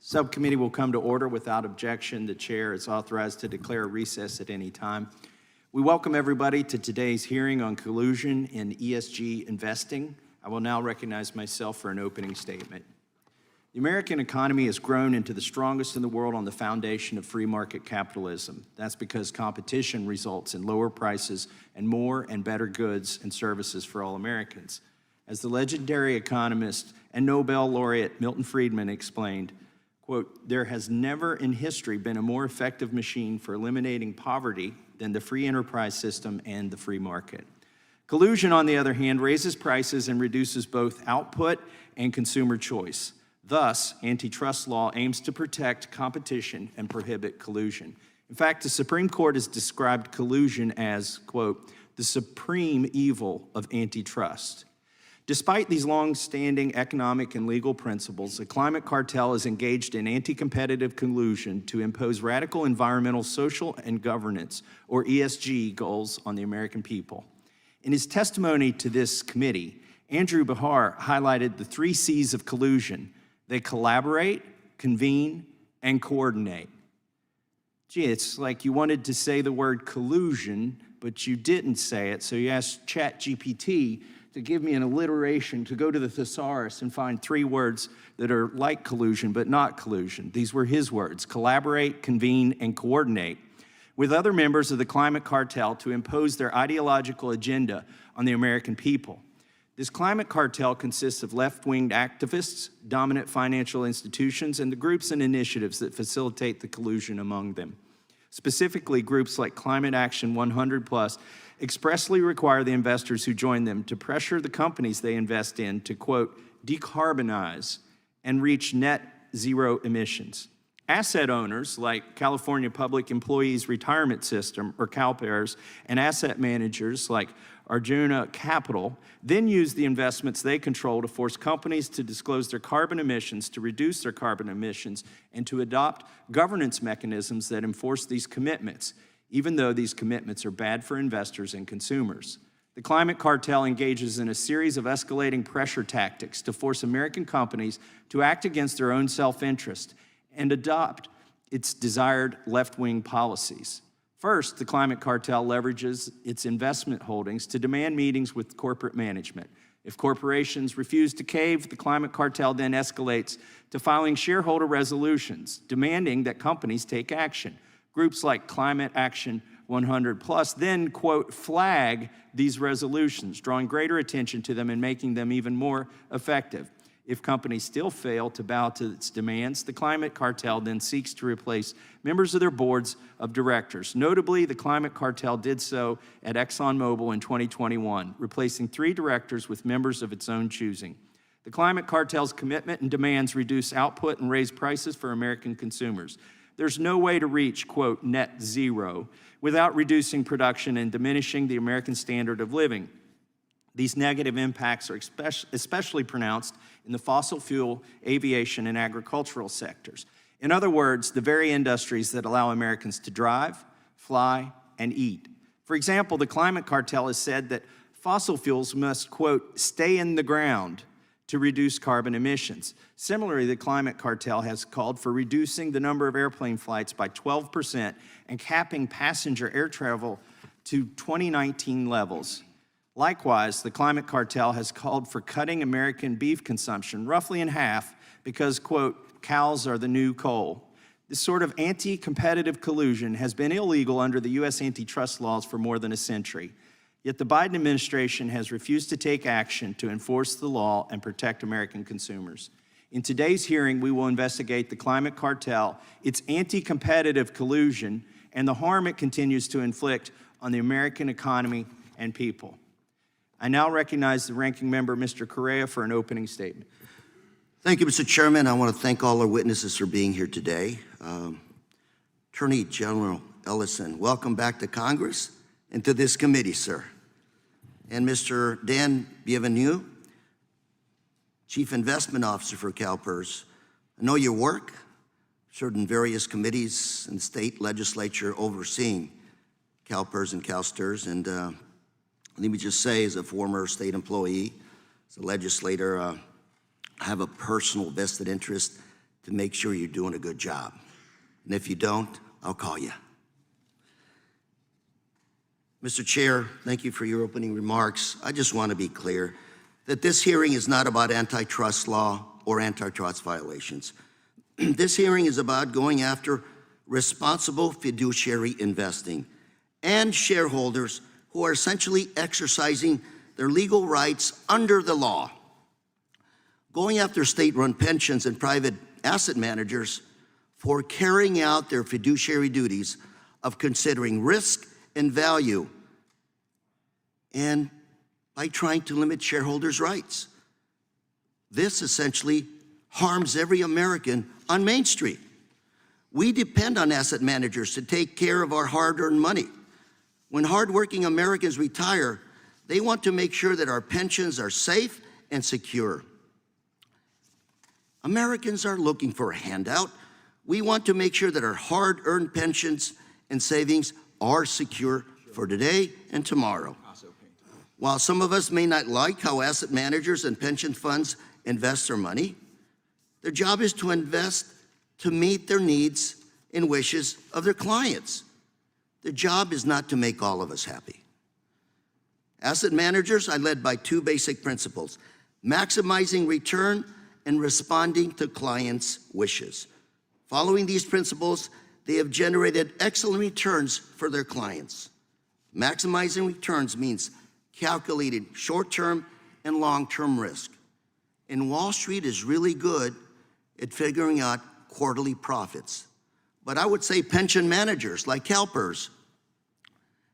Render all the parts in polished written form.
Subcommittee will come to order without objection. The chair is authorized to declare a recess at any time. We welcome everybody to today's hearing on collusion in ESG investing. I will now recognize myself for an opening statement. The American economy has grown into the strongest in the world on the foundation of free market capitalism. That's because competition results in lower prices and more and better goods and services for all Americans. As the legendary economist and Nobel laureate Milton Friedman explained, quote, "There has never in history been a more effective machine for eliminating poverty than the free enterprise system and the free market." Collusion, on the other hand, raises prices and reduces both output and consumer choice. Thus, antitrust law aims to protect competition and prohibit collusion. In fact, the Supreme Court has described collusion as, quote, "the supreme evil of antitrust." Despite these long-standing economic and legal principles, the climate cartel is engaged in anti-competitive collusion to impose radical environmental, social, and governance, or ESG, goals on the American people. In his testimony to this committee, Andrew Behar highlighted the 3 C's of collusion. They collaborate, convene, and coordinate. Gee, it's like you wanted to say the word collusion, but you didn't say it, so you asked ChatGPT to give me an alliteration, to go to the thesaurus and find 3 words that are like collusion but not collusion. These were his words: collaborate, convene, and coordinate with other members of the climate cartel to impose their ideological agenda on the American people. This climate cartel consists of left-winged activists, dominant financial institutions, and the groups and initiatives that facilitate the collusion among them. Specifically, groups like Climate Action 100+ expressly require the investors who join them to pressure the companies they invest in to, quote, decarbonize and reach net zero emissions. Asset owners like California Public Employees Retirement System, or CalPERS, and asset managers like Arjuna Capital then use the investments they control to force companies to disclose their carbon emissions, to reduce their carbon emissions, and to adopt governance mechanisms that enforce these commitments, even though these commitments are bad for investors and consumers. The climate cartel engages in a series of escalating pressure tactics to force American companies to act against their own self-interest and adopt its desired left-wing policies. First, the climate cartel leverages its investment holdings to demand meetings with corporate management. If corporations refuse to cave, the climate cartel then escalates to filing shareholder resolutions, demanding that companies take action. Groups like Climate Action 100+ then, quote, flag these resolutions, drawing greater attention to them and making them even more effective. If companies still fail to bow to its demands, the climate cartel then seeks to replace members of their boards of directors. Notably, the climate cartel did so at ExxonMobil in 2021, replacing 3 directors with members of its own choosing. The climate cartel's commitment and demands reduce output and raise prices for American consumers. There's no way to reach, quote, net zero without reducing production and diminishing the American standard of living. These negative impacts are especially pronounced in the fossil fuel, aviation, and agricultural sectors. In other words, the very industries that allow Americans to drive, fly, and eat. For example, the climate cartel has said that fossil fuels must, quote, stay in the ground to reduce carbon emissions. Similarly, the climate cartel has called for reducing the number of airplane flights by 12% and capping passenger air travel to 2019 levels. Likewise, the climate cartel has called for cutting American beef consumption roughly in half because, quote, cows are the new coal. This sort of anti-competitive collusion has been illegal under the U.S. antitrust laws for more than a century. Yet the Biden administration has refused to take action to enforce the law and protect American consumers. In today's hearing, we will investigate the climate cartel, its anti-competitive collusion, and the harm it continues to inflict on the American economy and people. I now recognize the ranking member, Mr. Correa, for an opening statement. Thank you, Mr. Chairman. I want to thank all our witnesses for being here today. Attorney General Ellison, welcome back to Congress and to this committee, sir. And Mr. Dan Bienvenu, Chief Investment Officer for CalPERS. I know your work, served in various committees in the state legislature overseeing CalPERS and CalSTRS, and let me just say, as a former state employee, as a legislator, I have a personal vested interest to make sure you're doing a good job. And if you don't, I'll call you. Mr. Chair, thank you for your opening remarks. I just want to be clear that this hearing is not about antitrust law or antitrust violations. This hearing is about going after responsible fiduciary investing and shareholders who are essentially exercising their legal rights under the law. Going after state-run pensions and private asset managers for carrying out their fiduciary duties of considering risk and value, and by trying to limit shareholders' rights. This essentially harms every American on Main Street. We depend on asset managers to take care of our hard-earned money. When hardworking Americans retire, they want to make sure that our pensions are safe and secure. Americans are looking for a handout. We want to make sure that our hard-earned pensions and savings are secure for today and tomorrow. While some of us may not like how asset managers and pension funds invest their money, their job is to invest to meet their needs and wishes of their clients. Their job is not to make all of us happy. Asset managers are led by two basic principles: maximizing return and responding to clients' wishes. Following these principles, they have generated excellent returns for their clients. Maximizing returns means calculating short-term and long-term risk. And Wall Street is really good at figuring out quarterly profits. But I would say pension managers like CalPERS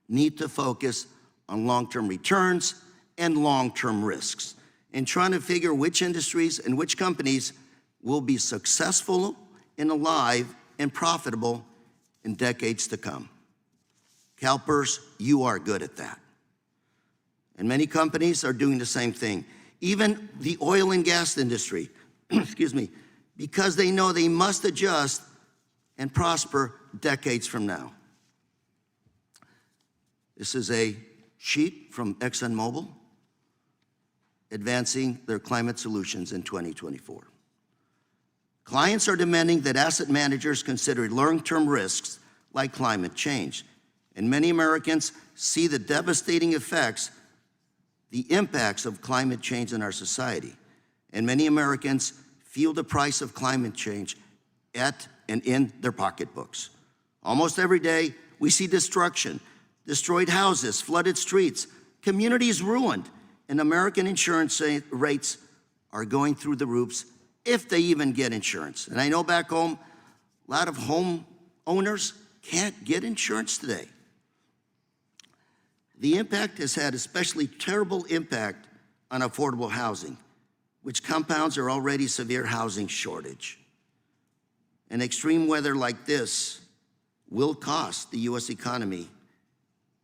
need to focus on long-term returns and long-term risks and trying to figure which industries and which companies will be successful and alive and profitable in decades to come. CalPERS, you are good at that. And many companies are doing the same thing. Even the oil and gas industry, excuse me, because they know they must adjust and prosper decades from now. This is a sheet from ExxonMobil advancing their climate solutions in 2024. Clients are demanding that asset managers consider long-term risks like climate change. And many Americans see the devastating effects, the impacts of climate change in our society. And many Americans feel the price of climate change at and in their pocketbooks. Almost every day, we see destruction, destroyed houses, flooded streets, communities ruined, and American insurance rates are going through the roofs if they even get insurance. And I know back home, a lot of home owners can't get insurance today. The impact has had especially terrible impact on affordable housing, which compounds our already severe housing shortage. And extreme weather like this will cost the U.S. economy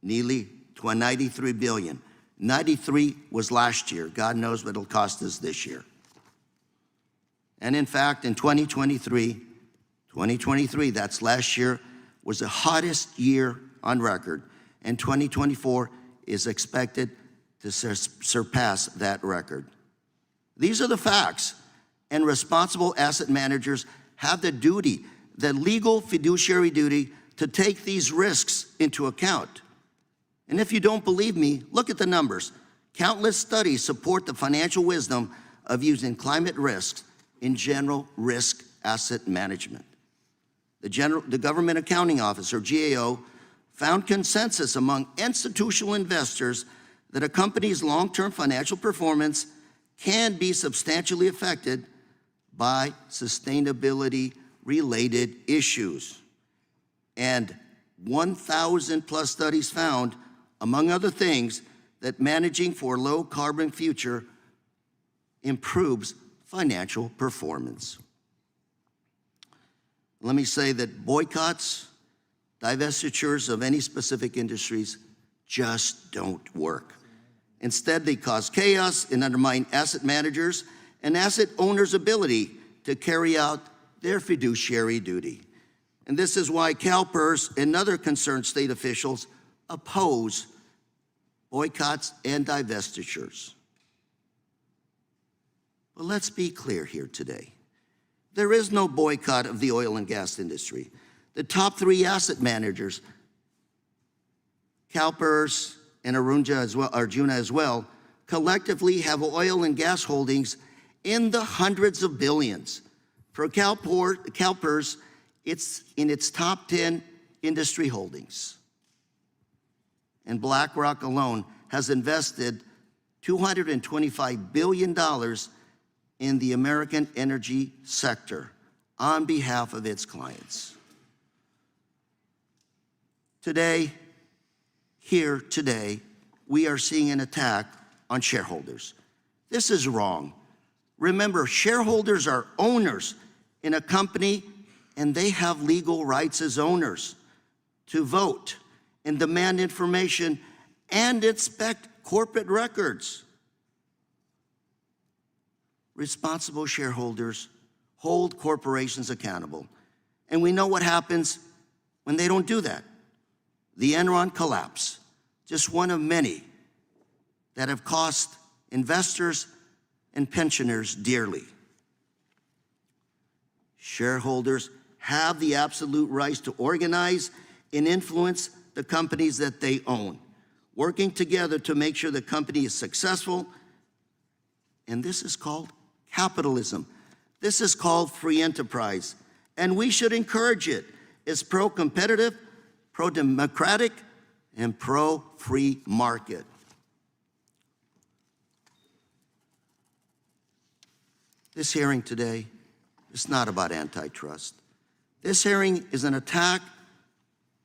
nearly $93 billion. 93 was last year. God knows what it'll cost us this year. And in fact, in 2023, that's last year, was the hottest year on record. And 2024 is expected to surpass that record. These are the facts, and responsible asset managers have the duty, the legal fiduciary duty, to take these risks into account. And if you don't believe me, look at the numbers. Countless studies support the financial wisdom of using climate risks in general risk asset management. The Government Accounting Office, or GAO, found consensus among institutional investors that a company's long-term financial performance can be substantially affected by sustainability-related issues. And 1,000 plus studies found, among other things, that managing for a low-carbon future improves financial performance. Let me say that boycotts, divestitures of any specific industries just don't work. Instead, they cause chaos and undermine asset managers and asset owners' ability to carry out their fiduciary duty. And this is why CalPERS and other concerned state officials oppose boycotts and divestitures. But let's be clear here today. There is no boycott of the oil and gas industry. The top 3 asset managers, CalPERS and Arjuna as well, collectively have oil and gas holdings in the hundreds of billions. For CalPERS, it's in its top 10 industry holdings. And BlackRock alone has invested $225 billion in the American energy sector on behalf of its clients. Today, we are seeing an attack on shareholders. This is wrong. Remember, shareholders are owners in a company, and they have legal rights as owners to vote and demand information and inspect corporate records. Responsible shareholders hold corporations accountable. And we know what happens when they don't do that. The Enron collapse, just one of many that have cost investors and pensioners dearly. Shareholders have the absolute rights to organize and influence the companies that they own, working together to make sure the company is successful. And this is called capitalism. This is called free enterprise. And we should encourage it. It's pro-competitive, pro-democratic, and pro-free market. This hearing today is not about antitrust. This hearing is an attack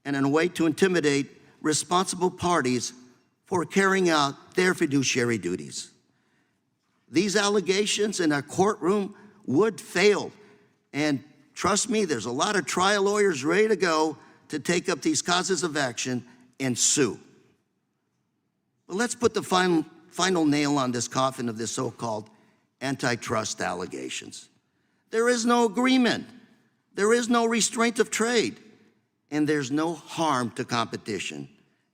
and a way to intimidate responsible parties for carrying out their fiduciary duties. These allegations in a courtroom would fail. And trust me, there's a lot of trial lawyers ready to go to take up these causes of action and sue. But let's put the final nail on this coffin of this so-called antitrust allegations. There is no agreement. There is no restraint of trade. And there's no harm to competition.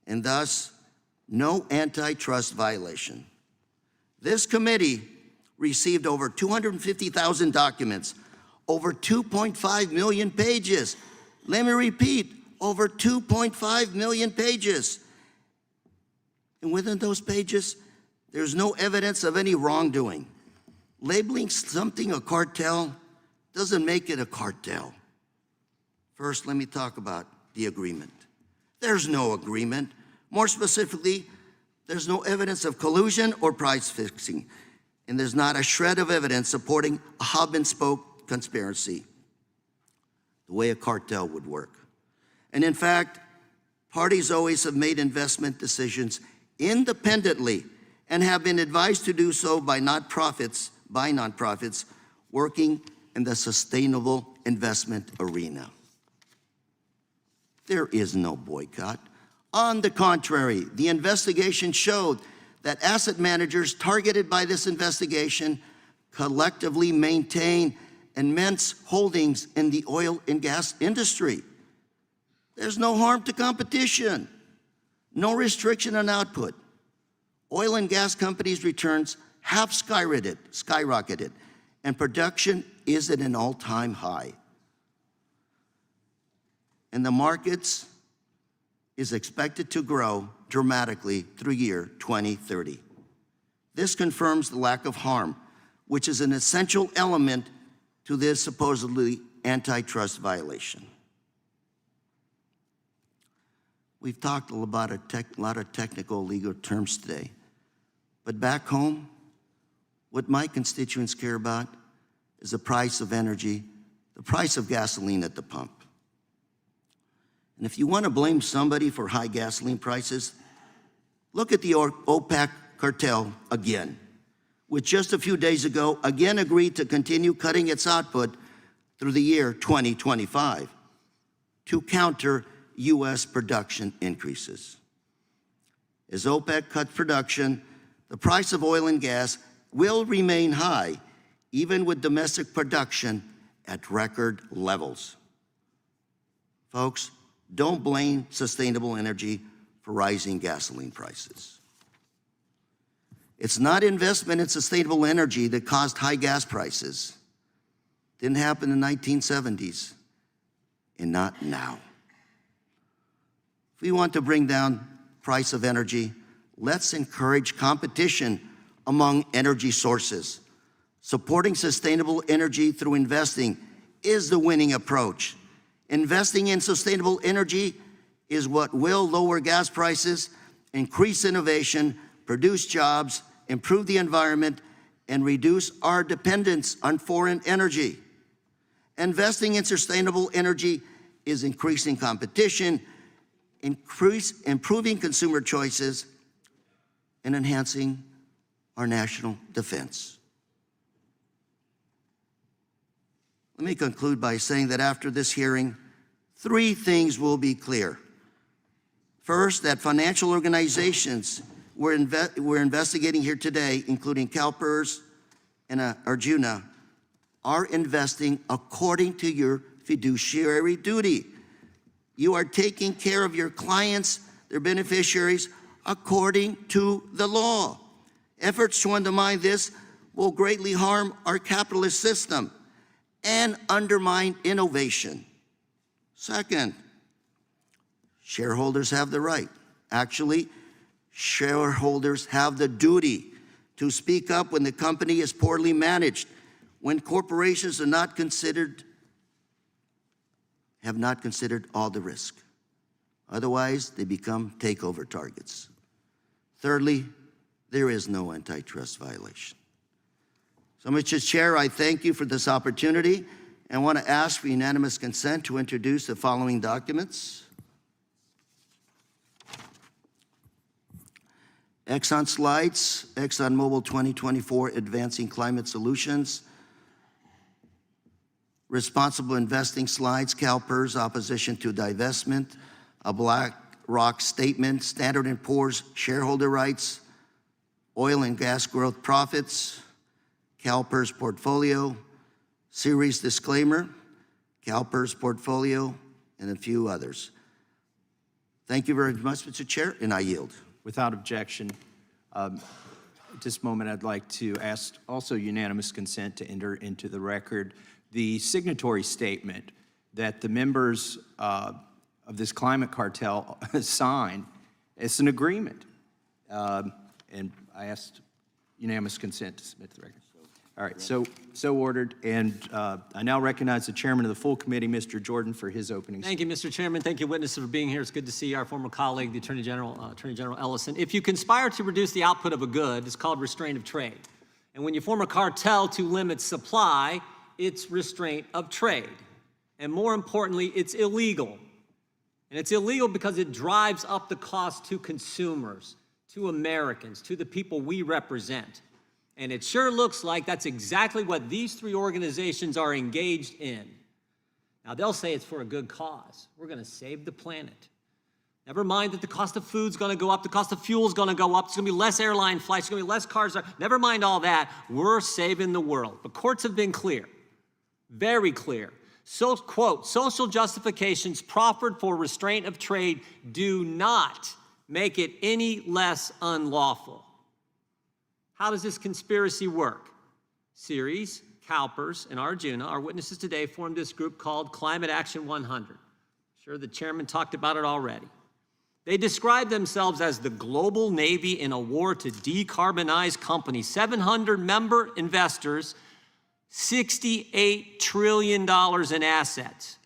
And thus, no antitrust violation. This committee received over 250,000 documents, over 2.5 million pages. Let me repeat, over 2.5 million pages. And within those pages, there's no evidence of any wrongdoing. Labeling something a cartel doesn't make it a cartel. First, let me talk about the agreement. There's no agreement. More specifically, there's no evidence of collusion or price fixing, and there's not a shred of evidence supporting a hub-and-spoke conspiracy, the way a cartel would work. And in fact, parties always have made investment decisions independently and have been advised to do so by nonprofits working in the sustainable investment arena. There is no boycott. On the contrary, the investigation showed that asset managers targeted by this investigation collectively maintain immense holdings in the oil and gas industry. There's no harm to competition, no restriction on output. Oil and gas companies' returns have skyrocketed, and production is at an all-time high. And the markets is expected to grow dramatically through year 2030. This confirms the lack of harm, which is an essential element to this supposedly antitrust violation. We've talked about a lot of technical legal terms today, but back home, what my constituents care about is the price of energy, the price of gasoline at the pump. And if you want to blame somebody for high gasoline prices, look at the OPEC cartel again, which just a few days ago again agreed to continue cutting its output through the year 2025 to counter U.S. production increases. As OPEC cuts production, the price of oil and gas will remain high, even with domestic production at record levels. Folks, don't blame sustainable energy for rising gasoline prices. It's not investment in sustainable energy that caused high gas prices. Didn't happen in the 1970s, and not now. If we want to bring down price of energy, let's encourage competition among energy sources. Supporting sustainable energy through investing is the winning approach. Investing in sustainable energy is what will lower gas prices, increase innovation, produce jobs, improve the environment, and reduce our dependence on foreign energy. Investing in sustainable energy is increasing competition, improving consumer choices, and enhancing our national defense. Let me conclude by saying that after this hearing, 3 things will be clear. First, that financial organizations we're investigating here today, including CalPERS and Arjuna, are investing according to your fiduciary duty. You are taking care of your clients, their beneficiaries, according to the law. Efforts to undermine this will greatly harm our capitalist system and undermine innovation. Second, shareholders have the right. Actually, shareholders have the duty to speak up when the company is poorly managed, when corporations have not considered all the risk. Otherwise, they become takeover targets. Thirdly, there is no antitrust violation. So, Mr. Chair, I thank you for this opportunity and want to ask for unanimous consent to introduce the following documents. Exxon slides, ExxonMobil 2024 Advancing Climate Solutions. Responsible investing slides, CalPERS opposition to divestment, a BlackRock statement, Standard & Poor's shareholder rights, oil and gas growth profits, CalPERS portfolio, series disclaimer, CalPERS portfolio, and a few others. Thank you very much, Mr. Chair, and I yield. Without objection, at this moment I'd like to ask also unanimous consent to enter into the record the signatory statement that the members of this climate cartel signed. It's an agreement. And I asked unanimous consent to submit to the record. All right, so ordered. And I now recognize the chairman of the full committee, Mr. Jordan, for his opening Thank you, Mr. Chairman. Thank you, witnesses, for being here. It's good to see our former colleague, the Attorney General Ellison. If you conspire to reduce the output of a good, it's called restraint of trade. And when you form a cartel to limit supply, it's restraint of trade. And more importantly, it's illegal. And it's illegal because it drives up the cost to consumers, to Americans, to the people we represent. And it sure looks like that's exactly what these 3 organizations are engaged in. Now, they'll say it's for a good cause. We're going to save the planet. Never mind that the cost of food's going to go up, the cost of fuel's going to go up, there's going to be less airline flights, there's going to be less cars. Never mind all that. We're saving the world. But courts have been clear, very clear. So, quote, social justifications proffered for restraint of trade do not make it any less unlawful. How does this conspiracy work? Ceres, CalPERS, and Arjuna, our witnesses today, formed this group called Climate Action 100. I'm sure the chairman talked about it already. They describe themselves as the global Navy in a war to decarbonize companies. 700 member investors, $68 trillion in assets.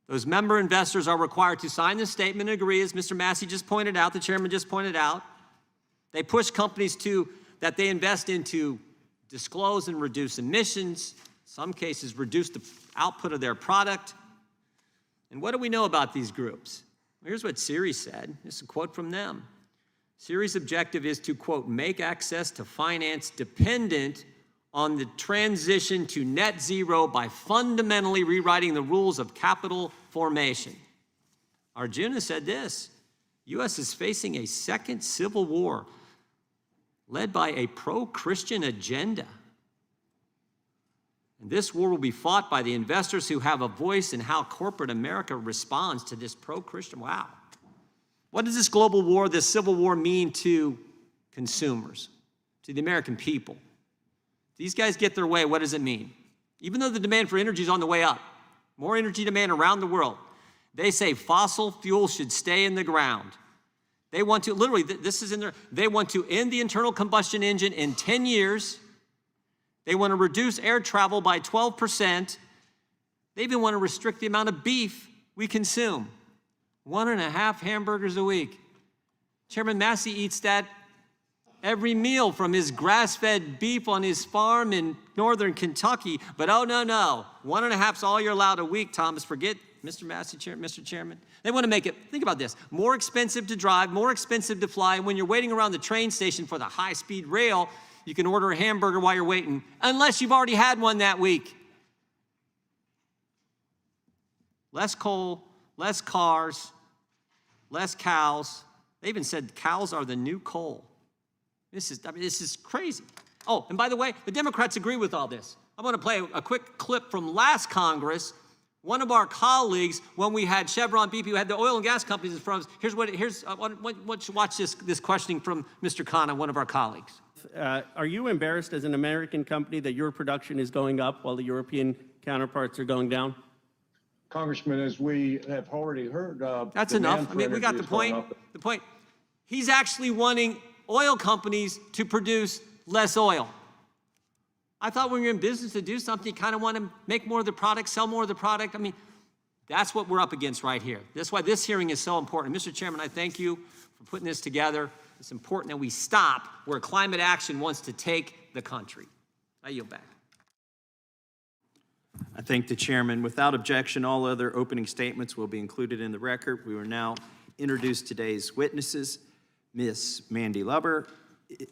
Those member investors are required to sign this statement and agree, as Mr. Massey just pointed out, the chairman just pointed out. They push companies that they invest in to disclose and reduce emissions, in some cases reduce the output of their product. And what do we know about these groups? Well, here's what Ceres said. This is a quote from them. Ceres' objective is to, quote, make access to finance dependent on the transition to net zero by fundamentally rewriting the rules of capital formation. Arjuna said this: U.S. is facing a second civil war led by a pro-Christian agenda. And this war will be fought by the investors who have a voice in how corporate America responds to this pro-Christian. Wow. What does this global war, this civil war, mean to consumers, to the American people? These guys get their way, what does it mean? even though the demand for energy is on the way up, more energy demand around the world, they say fossil fuel should stay in the ground. They want to, literally, this is in there, they want to end the internal combustion engine in 10 years. They want to reduce air travel by 12%. They even want to restrict the amount of beef we consume. 1.5 hamburgers a week. Chairman Massey eats that every meal from his grass-fed beef on his farm in northern Kentucky. But oh, no. 1.5's all you're allowed a week, Thomas. Forget Mr. Massey, Mr. Chairman. They want to make it, think about this, more expensive to drive, more expensive to fly. And when you're waiting around the train station for the high-speed rail, you can order a hamburger while you're waiting, unless you've already had one that week. Less coal, less cars, less cows. They even said cows are the new coal. This is crazy. Oh, and by the way, the Democrats agree with all this. I want to play a quick clip from last Congress. One of our colleagues, when we had Chevron, BP, who had the oil and gas companies in front of us, watch this questioning from Mr. Carney, one of our colleagues. Are you embarrassed as an American company that your production is going up while the European counterparts are going down? Congressman, as we have already heard, that's enough. I mean, we got the point. The point. He's actually wanting oil companies to produce less oil. I thought when you're in business to do something, you kind of want to make more of the product, sell more of the product. I mean, that's what we're up against right here. That's why this hearing is so important. Mr. Chairman, I thank you for putting this together. It's important that we stop where climate action wants to take the country. I yield back. I thank the chairman. Without objection, all other opening statements will be included in the record. We will now introduce today's witnesses. Ms. Mandy Lubber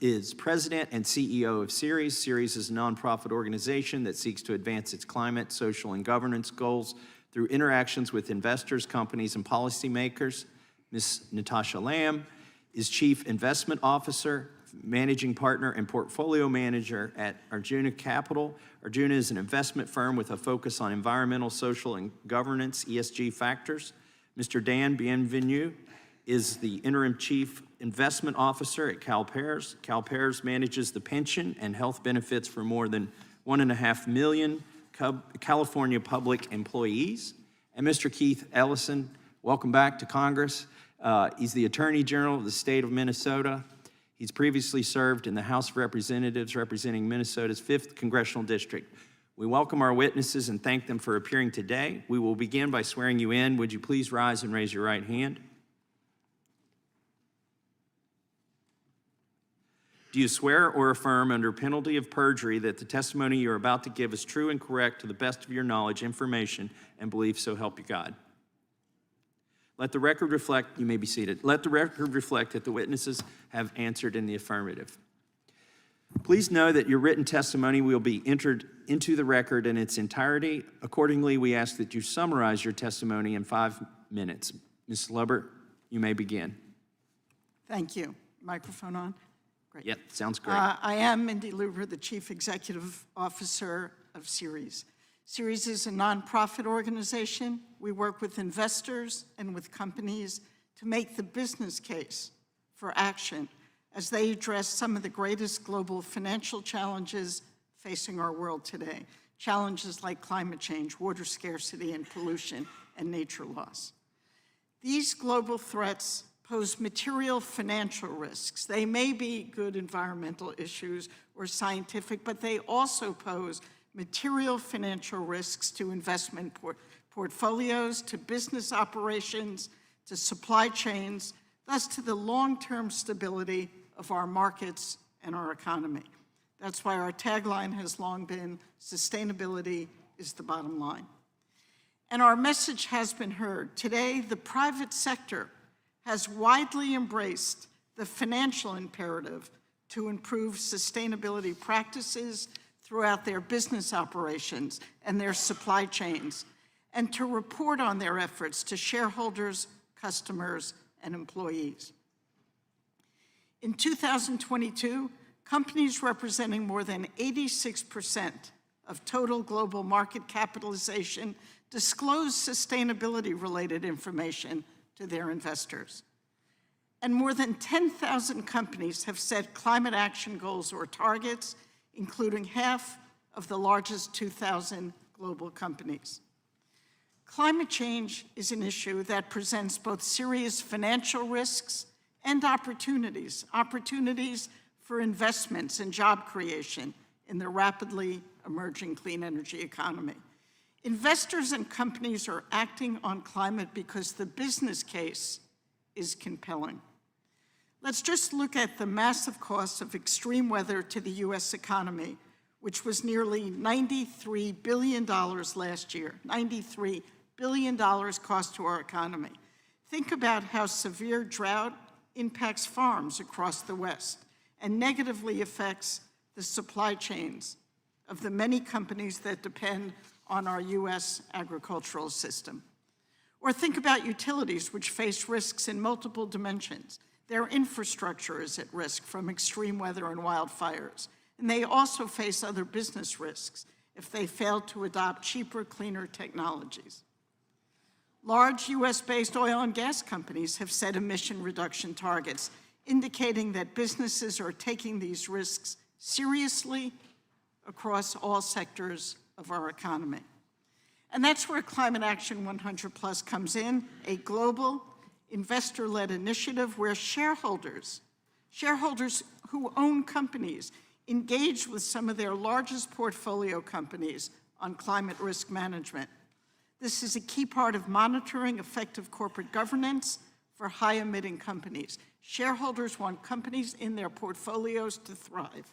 is president and CEO of Ceres. Ceres is a nonprofit organization that seeks to advance its climate, social, and governance goals through interactions with investors, companies, and policymakers. Ms. Natasha Lamb is chief investment officer, managing partner, and portfolio manager at Arjuna Capital. Arjuna is an investment firm with a focus on environmental, social, and governance, ESG factors. Mr. Dan Bienvenu is the interim chief investment officer at CalPERS. CalPERS manages the pension and health benefits for more than 1.5 million California public employees. And Mr. Keith Ellison, welcome back to Congress. He's the Attorney General of the state of Minnesota. He's previously served in the House of Representatives representing Minnesota's 5th Congressional District. We welcome our witnesses and thank them for appearing today. We will begin by swearing you in. Would you please rise and raise your right hand? Do you swear or affirm under penalty of perjury that the testimony you are about to give is true and correct to the best of your knowledge, information, and belief, so help you God? Let the record reflect, you may be seated. Let the record reflect that the witnesses have answered in the affirmative. Please know that your written testimony will be entered into the record in its entirety. Accordingly, we ask that you summarize your testimony in 5 minutes. Ms. Lubber, you may begin. Thank you. Microphone on? Great. Yep, sounds great. I am Mindy Lubber, the Chief Executive Officer of Ceres. Ceres is a nonprofit organization. We work with investors and with companies to make the business case for action as they address some of the greatest global financial challenges facing our world today. Challenges like climate change, water scarcity and pollution, and nature loss. These global threats pose material financial risks. They may be good environmental issues or scientific, but they also pose material financial risks to investment portfolios, to business operations, to supply chains, thus to the long-term stability of our markets and our economy. That's why our tagline has long been, sustainability is the bottom line. And our message has been heard. Today, the private sector has widely embraced the financial imperative to improve sustainability practices throughout their business operations and their supply chains, and to report on their efforts to shareholders, customers, and employees. In 2022, companies representing more than 86% of total global market capitalization disclosed sustainability-related information to their investors. And more than 10,000 companies have set climate action goals or targets, including half of the largest 2,000 global companies. Climate change is an issue that presents both serious financial risks and opportunities for investments and job creation in the rapidly emerging clean energy economy. Investors and companies are acting on climate because the business case is compelling. Let's just look at the massive costs of extreme weather to the US economy, which was nearly $93 billion last year. $93 billion cost to our economy. Think about how severe drought impacts farms across the West and negatively affects the supply chains of the many companies that depend on our US agricultural system. Or think about utilities which face risks in multiple dimensions. Their infrastructure is at risk from extreme weather and wildfires, and they also face other business risks if they fail to adopt cheaper, cleaner technologies. Large US-based oil and gas companies have set emission reduction targets, indicating that businesses are taking these risks seriously across all sectors of our economy. And that's where Climate Action 100 Plus comes in, a global investor-led initiative where shareholders who own companies, engage with some of their largest portfolio companies on climate risk management. This is a key part of monitoring effective corporate governance for high-emitting companies. Shareholders want companies in their portfolios to thrive.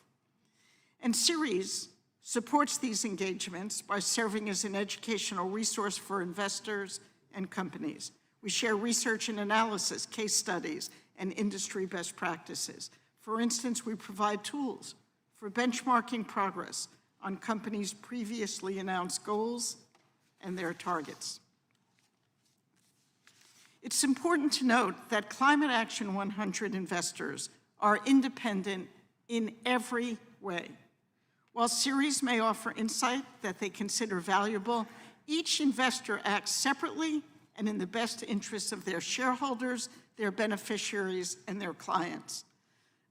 And Ceres supports these engagements by serving as an educational resource for investors and companies. We share research and analysis, case studies, and industry best practices. For instance, we provide tools for benchmarking progress on companies' previously announced goals and their targets. It's important to note that Climate Action 100 investors are independent in every way. While Ceres may offer insight that they consider valuable, each investor acts separately and in the best interests of their shareholders, their beneficiaries, and their clients.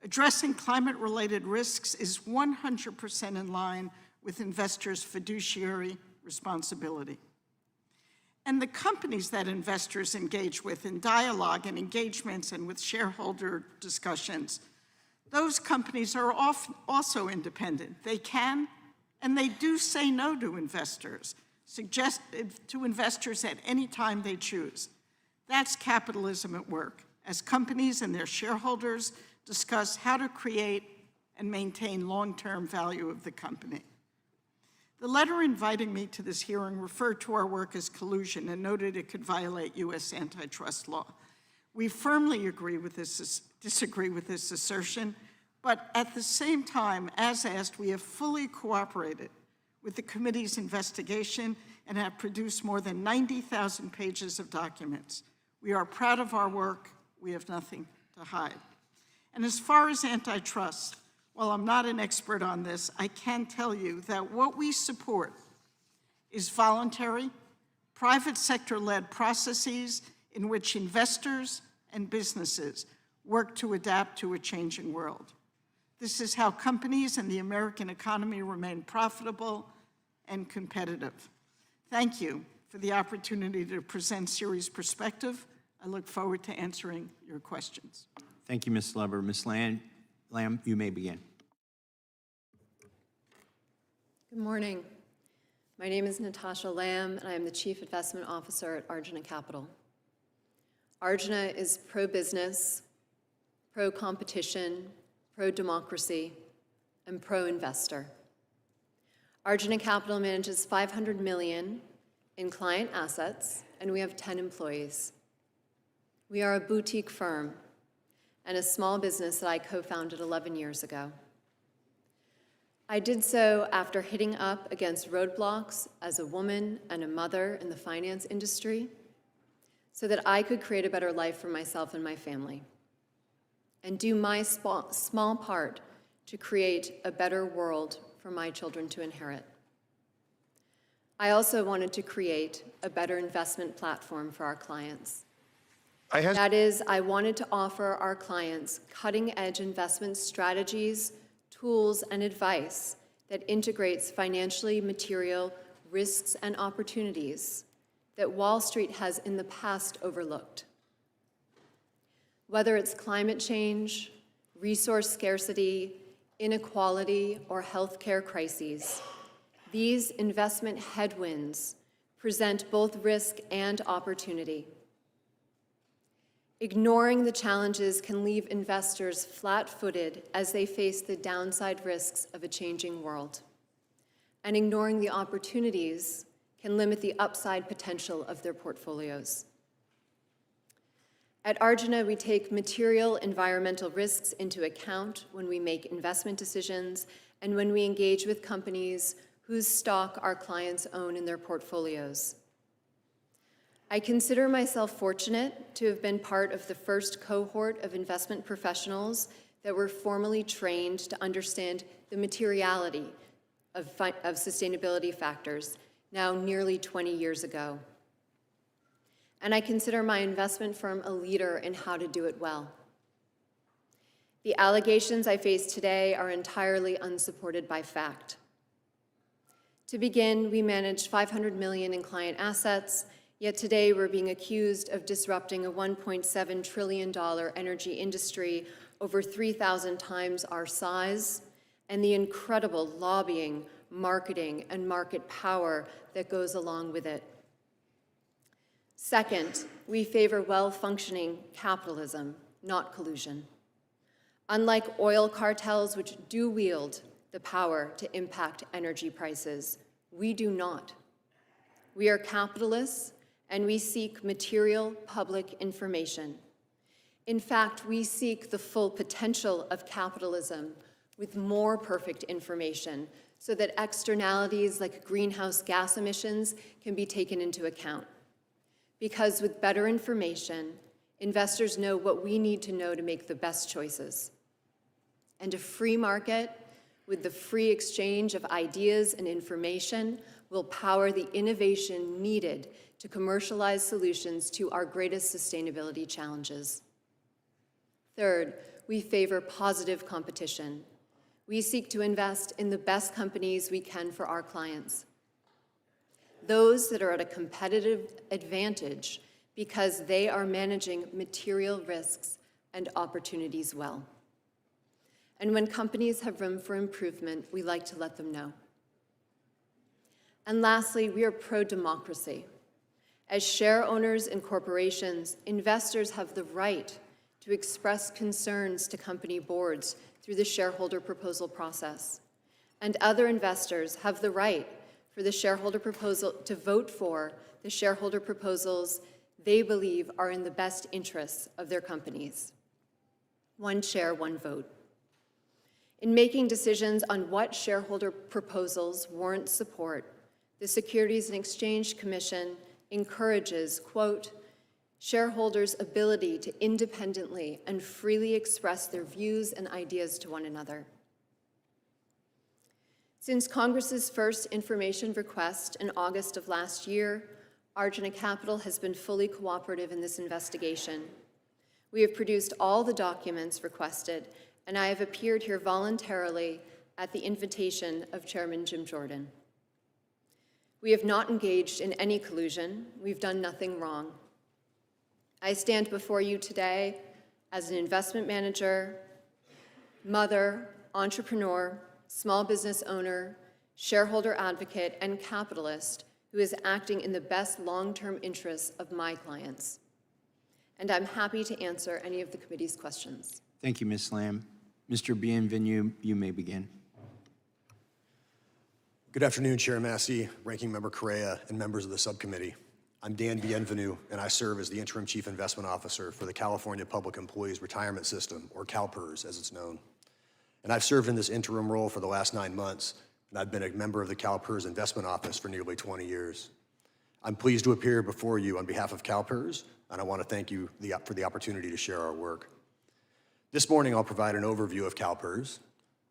Addressing climate-related risks is 100% in line with investors' fiduciary responsibility. And the companies that investors engage with in dialogue and engagements and with shareholder discussions, those companies are also independent. They can and they do say no to investors, to investors at any time they choose. That's capitalism at work, as companies and their shareholders discuss how to create and maintain long-term value of the company. The letter inviting me to this hearing referred to our work as collusion and noted it could violate US antitrust law. We firmly disagree with this assertion, but at the same time, as asked, we have fully cooperated with the committee's investigation and have produced more than 90,000 pages of documents. We are proud of our work. We have nothing to hide. And as far as antitrust, while I'm not an expert on this, I can tell you that what we support is voluntary, private sector-led processes in which investors and businesses work to adapt to a changing world. This is how companies and the American economy remain profitable and competitive. Thank you for the opportunity to present Ceres' perspective. I look forward to answering your questions. Thank you, Ms. Lover. Ms. Lamb, you may begin. Good morning. My name is Natasha Lamb, and I am the Chief Investment Officer at Arjuna Capital. Arjuna is pro-business, pro-competition, pro-democracy, and pro-investor. Arjuna Capital manages $500 million in client assets, and we have 10 employees. We are a boutique firm and a small business that I co-founded 11 years ago. I did so after hitting up against roadblocks as a woman and a mother in the finance industry so that I could create a better life for myself and my family and do my small part to create a better world for my children to inherit. I also wanted to create a better investment platform for our clients. That is, I wanted to offer our clients cutting-edge investment strategies, tools, and advice that integrates financially material risks and opportunities that Wall Street has in the past overlooked. Whether it's climate change, resource scarcity, inequality, or healthcare crises, these investment headwinds present both risk and opportunity. Ignoring the challenges can leave investors flat-footed as they face the downside risks of a changing world. And ignoring the opportunities can limit the upside potential of their portfolios. At Arjuna, we take material environmental risks into account when we make investment decisions and when we engage with companies whose stock our clients own in their portfolios. I consider myself fortunate to have been part of the first cohort of investment professionals that were formally trained to understand the materiality of sustainability factors, now nearly 20 years ago. And I consider my investment firm a leader in how to do it well. The allegations I face today are entirely unsupported by fact. To begin, we managed $500 million in client assets, yet today we're being accused of disrupting a $1.7 trillion energy industry over 3,000 times our size, and the incredible lobbying, marketing, and market power that goes along with it. Second, we favor well-functioning capitalism, not collusion. Unlike oil cartels, which do wield the power to impact energy prices, we do not. We are capitalists, and we seek material public information. In fact, we seek the full potential of capitalism with more perfect information so that externalities like greenhouse gas emissions can be taken into account. Because with better information, investors know what we need to know to make the best choices. And a free market with the free exchange of ideas and information will power the innovation needed to commercialize solutions to our greatest sustainability challenges. Third, we favor positive competition. We seek to invest in the best companies we can for our clients. Those that are at a competitive advantage because they are managing material risks and opportunities well. And when companies have room for improvement, we like to let them know. And lastly, we are pro-democracy. As share owners in corporations, investors have the right to express concerns to company boards through the shareholder proposal process. And other investors have the right for the shareholder proposal to vote for the shareholder proposals they believe are in the best interests of their companies. One share, one vote. In making decisions on what shareholder proposals warrant support, the Securities and Exchange Commission encourages, quote, shareholders' ability to independently and freely express their views and ideas to one another. Since Congress's first information request in August of last year, Arjuna Capital has been fully cooperative in this investigation. We have produced all the documents requested, and I have appeared here voluntarily at the invitation of Chairman Jim Jordan. We have not engaged in any collusion. We've done nothing wrong. I stand before you today as an investment manager, mother, entrepreneur, small business owner, shareholder advocate, and capitalist who is acting in the best long-term interests of my clients. And I'm happy to answer any of the committee's questions. Thank you, Ms. Lamb. Mr. Bienvenu, you may begin. Good afternoon, Chair Massey, Ranking Member Correa, and members of the subcommittee. I'm Dan Bienvenu, and I serve as the Interim Chief Investment Officer for the California Public Employees Retirement System, or CalPERS as it's known. And I've served in this interim role for the last 9 months, and I've been a member of the CalPERS Investment Office for nearly 20 years. I'm pleased to appear before you on behalf of CalPERS, and I want to thank you for the opportunity to share our work. This morning, I'll provide an overview of CalPERS.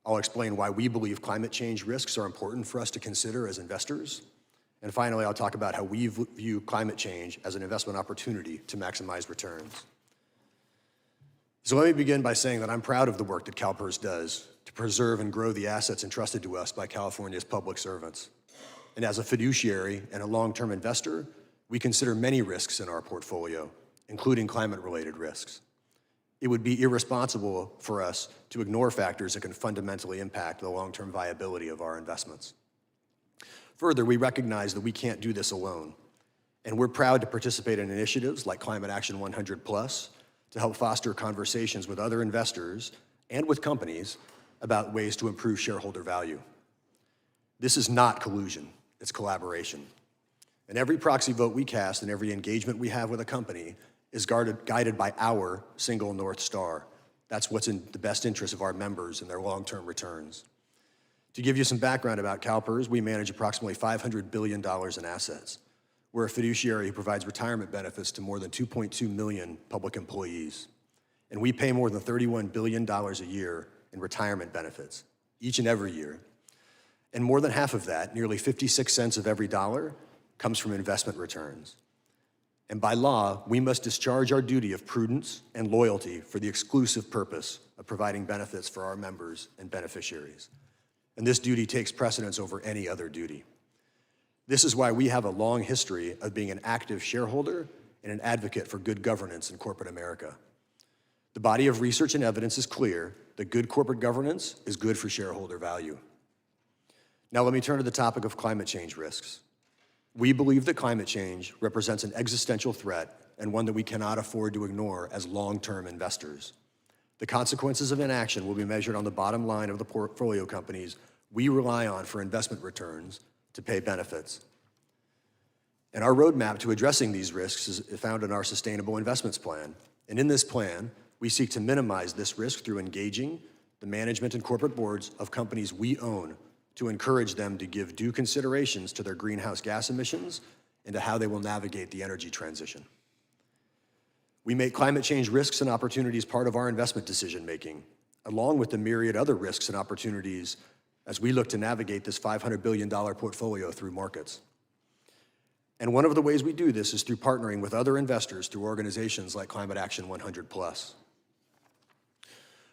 I'll explain why we believe climate change risks are important for us to consider as investors. And finally, I'll talk about how we view climate change as an investment opportunity to maximize returns. So let me begin by saying that I'm proud of the work that CalPERS does to preserve and grow the assets entrusted to us by California's public servants. And as a fiduciary and a long-term investor, we consider many risks in our portfolio, including climate-related risks. It would be irresponsible for us to ignore factors that can fundamentally impact the long-term viability of our investments. Further, we recognize that we can't do this alone, and we're proud to participate in initiatives like Climate Action 100+ to help foster conversations with other investors and with companies about ways to improve shareholder value. This is not collusion, it's collaboration. And every proxy vote we cast and every engagement we have with a company is guided by our single North Star. That's what's in the best interest of our members and their long-term returns. To give you some background about CalPERS, we manage approximately $500 billion in assets. We're a fiduciary who provides retirement benefits to more than 2.2 million public employees. And we pay more than $31 billion a year in retirement benefits, each and every year. And more than half of that, nearly 56 cents of every dollar, comes from investment returns. And by law, we must discharge our duty of prudence and loyalty for the exclusive purpose of providing benefits for our members and beneficiaries. And this duty takes precedence over any other duty. This is why we have a long history of being an active shareholder and an advocate for good governance in corporate America. The body of research and evidence is clear that good corporate governance is good for shareholder value. Now let me turn to the topic of climate change risks. We believe that climate change represents an existential threat and one that we cannot afford to ignore as long-term investors. The consequences of inaction will be measured on the bottom line of the portfolio companies we rely on for investment returns to pay benefits. And our roadmap to addressing these risks is found in our Sustainable Investments Plan. And in this plan, we seek to minimize this risk through engaging the management and corporate boards of companies we own to encourage them to give due considerations to their greenhouse gas emissions and to how they will navigate the energy transition. We make climate change risks and opportunities part of our investment decision-making, along with the myriad other risks and opportunities as we look to navigate this $500 billion portfolio through markets. And one of the ways we do this is through partnering with other investors through organizations like Climate Action 100+.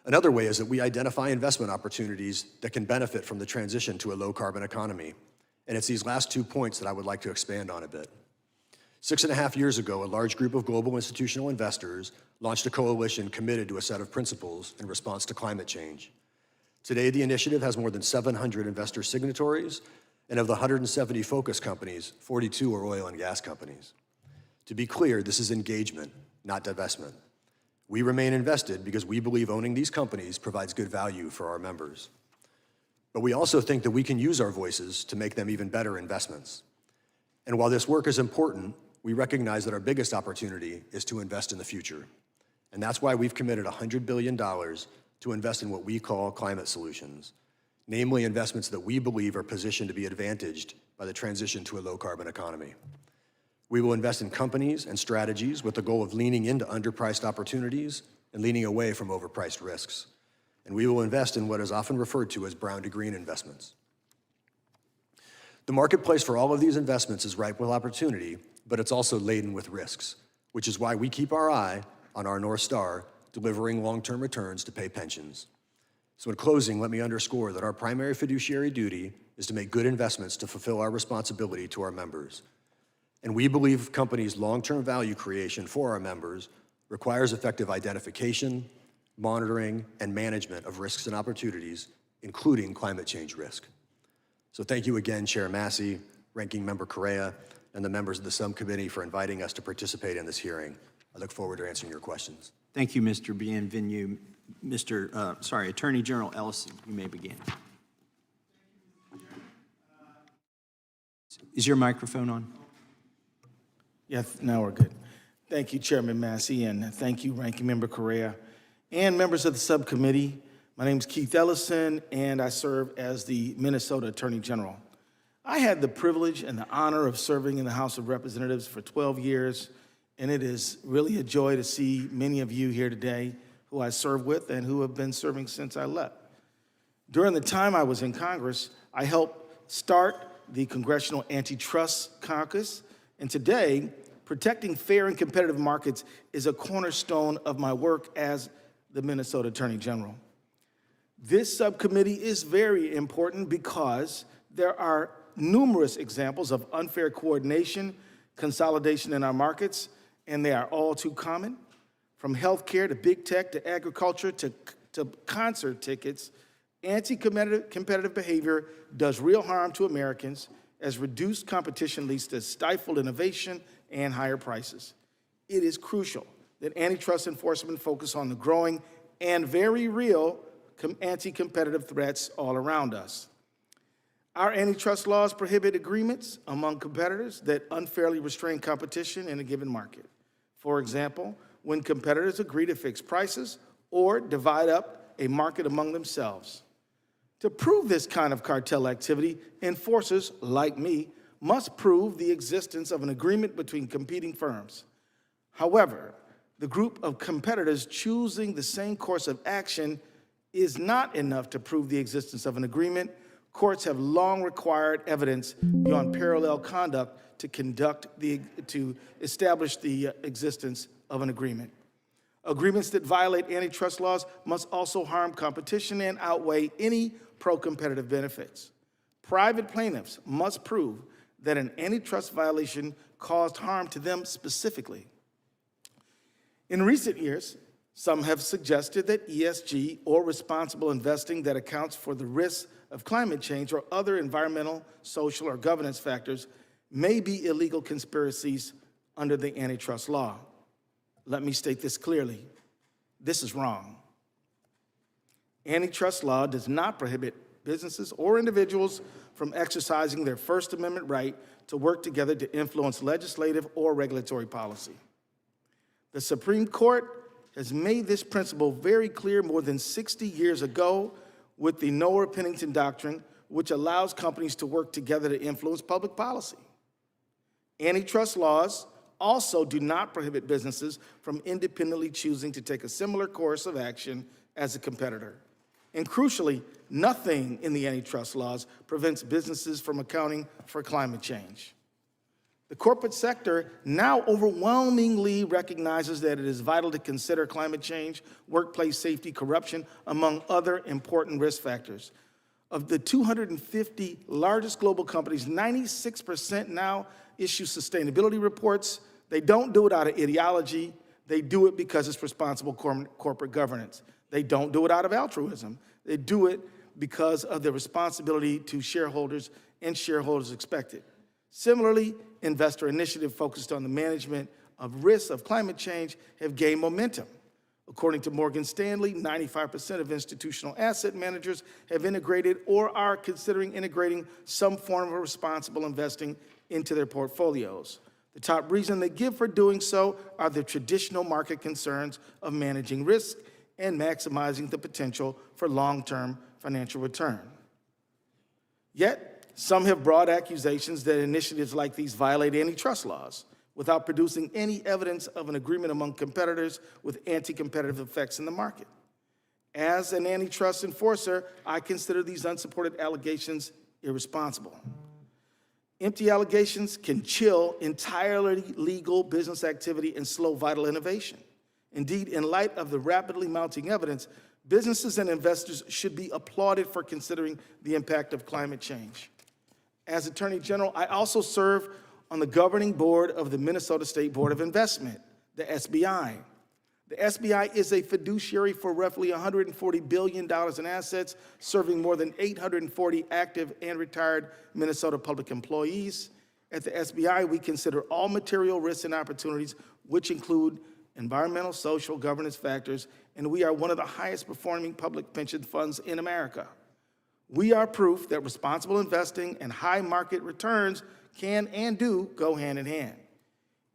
Another way is that we identify investment opportunities that can benefit from the transition to a low-carbon economy. And it's these last 2 points that I would like to expand on a bit. 6.5 years ago, a large group of global institutional investors launched a coalition committed to a set of principles in response to climate change. Today, the initiative has more than 700 investor signatories, and of the 170 focus companies, 42 are oil and gas companies. To be clear, this is engagement, not divestment. We remain invested because we believe owning these companies provides good value for our members. But we also think that we can use our voices to make them even better investments. And while this work is important, we recognize that our biggest opportunity is to invest in the future. And that's why we've committed $100 billion to invest in what we call climate solutions, namely investments that we believe are positioned to be advantaged by the transition to a low-carbon economy. We will invest in companies and strategies with the goal of leaning into underpriced opportunities and leaning away from overpriced risks. And we will invest in what is often referred to as brown to green investments. The marketplace for all of these investments is ripe with opportunity, but it's also laden with risks, which is why we keep our eye on our North Star, delivering long-term returns to pay pensions. So in closing, let me underscore that our primary fiduciary duty is to make good investments to fulfill our responsibility to our members. And we believe companies' long-term value creation for our members requires effective identification, monitoring, and management of risks and opportunities, including climate change risk. So thank you again, Chair Massey, Ranking Member Correa, and the members of the subcommittee for inviting us to participate in this hearing. I look forward to answering your questions. Thank you, Mr. Bienvenu. Attorney General Ellison, you may begin. Is your microphone on? Yes, now we're good. Thank you, Chairman Massey, and thank you, Ranking Member Correa, and members of the subcommittee. My name is Keith Ellison, and I serve as the Minnesota Attorney General. I had the privilege and the honor of serving in the House of Representatives for 12 years, and it is really a joy to see many of you here today who I serve with and who have been serving since I left. During the time I was in Congress, I helped start the Congressional Antitrust Caucus, and today, protecting fair and competitive markets is a cornerstone of my work as the Minnesota Attorney General. This subcommittee is very important because there are numerous examples of unfair coordination, consolidation in our markets, and they are all too common. From healthcare to big tech to agriculture to concert tickets, anti-competitive behavior does real harm to Americans, as reduced competition leads to stifled innovation and higher prices. It is crucial that antitrust enforcement focus on the growing and very real anti-competitive threats all around us. Our antitrust laws prohibit agreements among competitors that unfairly restrain competition in a given market. For example, when competitors agree to fix prices or divide up a market among themselves. To prove this kind of cartel activity, enforcers, like me, must prove the existence of an agreement between competing firms. However, the group of competitors choosing the same course of action is not enough to prove the existence of an agreement. Courts have long required evidence beyond parallel conduct to establish the existence of an agreement. Agreements that violate antitrust laws must also harm competition and outweigh any pro-competitive benefits. Private plaintiffs must prove that an antitrust violation caused harm to them specifically. In recent years, some have suggested that ESG, or responsible investing that accounts for the risks of climate change or other environmental, social, or governance factors, may be illegal conspiracies under the antitrust law. Let me state this clearly. This is wrong. Antitrust law does not prohibit businesses or individuals from exercising their First Amendment right to work together to influence legislative or regulatory policy. The Supreme Court has made this principle very clear more than 60 years ago with the Noah-Pennington Doctrine, which allows companies to work together to influence public policy. Antitrust laws also do not prohibit businesses from independently choosing to take a similar course of action as a competitor. And crucially, nothing in the antitrust laws prevents businesses from accounting for climate change. The corporate sector now overwhelmingly recognizes that it is vital to consider climate change, workplace safety, corruption, among other important risk factors. Of the 250 largest global companies, 96% now issue sustainability reports. They don't do it out of ideology. They do it because it's responsible corporate governance. They don't do it out of altruism. They do it because of their responsibility to shareholders, and shareholders expect it. Similarly, investor initiatives focused on the management of risks of climate change have gained momentum. According to Morgan Stanley, 95% of institutional asset managers have integrated or are considering integrating some form of responsible investing into their portfolios. The top reason they give for doing so are the traditional market concerns of managing risk and maximizing the potential for long-term financial return. Yet, some have brought accusations that initiatives like these violate antitrust laws without producing any evidence of an agreement among competitors with anti-competitive effects in the market. As an antitrust enforcer, I consider these unsupported allegations irresponsible. Empty allegations can chill entirely legal business activity and slow vital innovation. Indeed, in light of the rapidly mounting evidence, businesses and investors should be applauded for considering the impact of climate change. As Attorney General, I also serve on the governing board of the Minnesota State Board of Investment, the SBI. The SBI is a fiduciary for roughly $140 billion in assets, serving more than 840 active and retired Minnesota public employees. At the SBI, we consider all material risks and opportunities, which include environmental, social, governance factors, and we are one of the highest performing public pension funds in America. We are proof that responsible investing and high market returns can and do go hand in hand.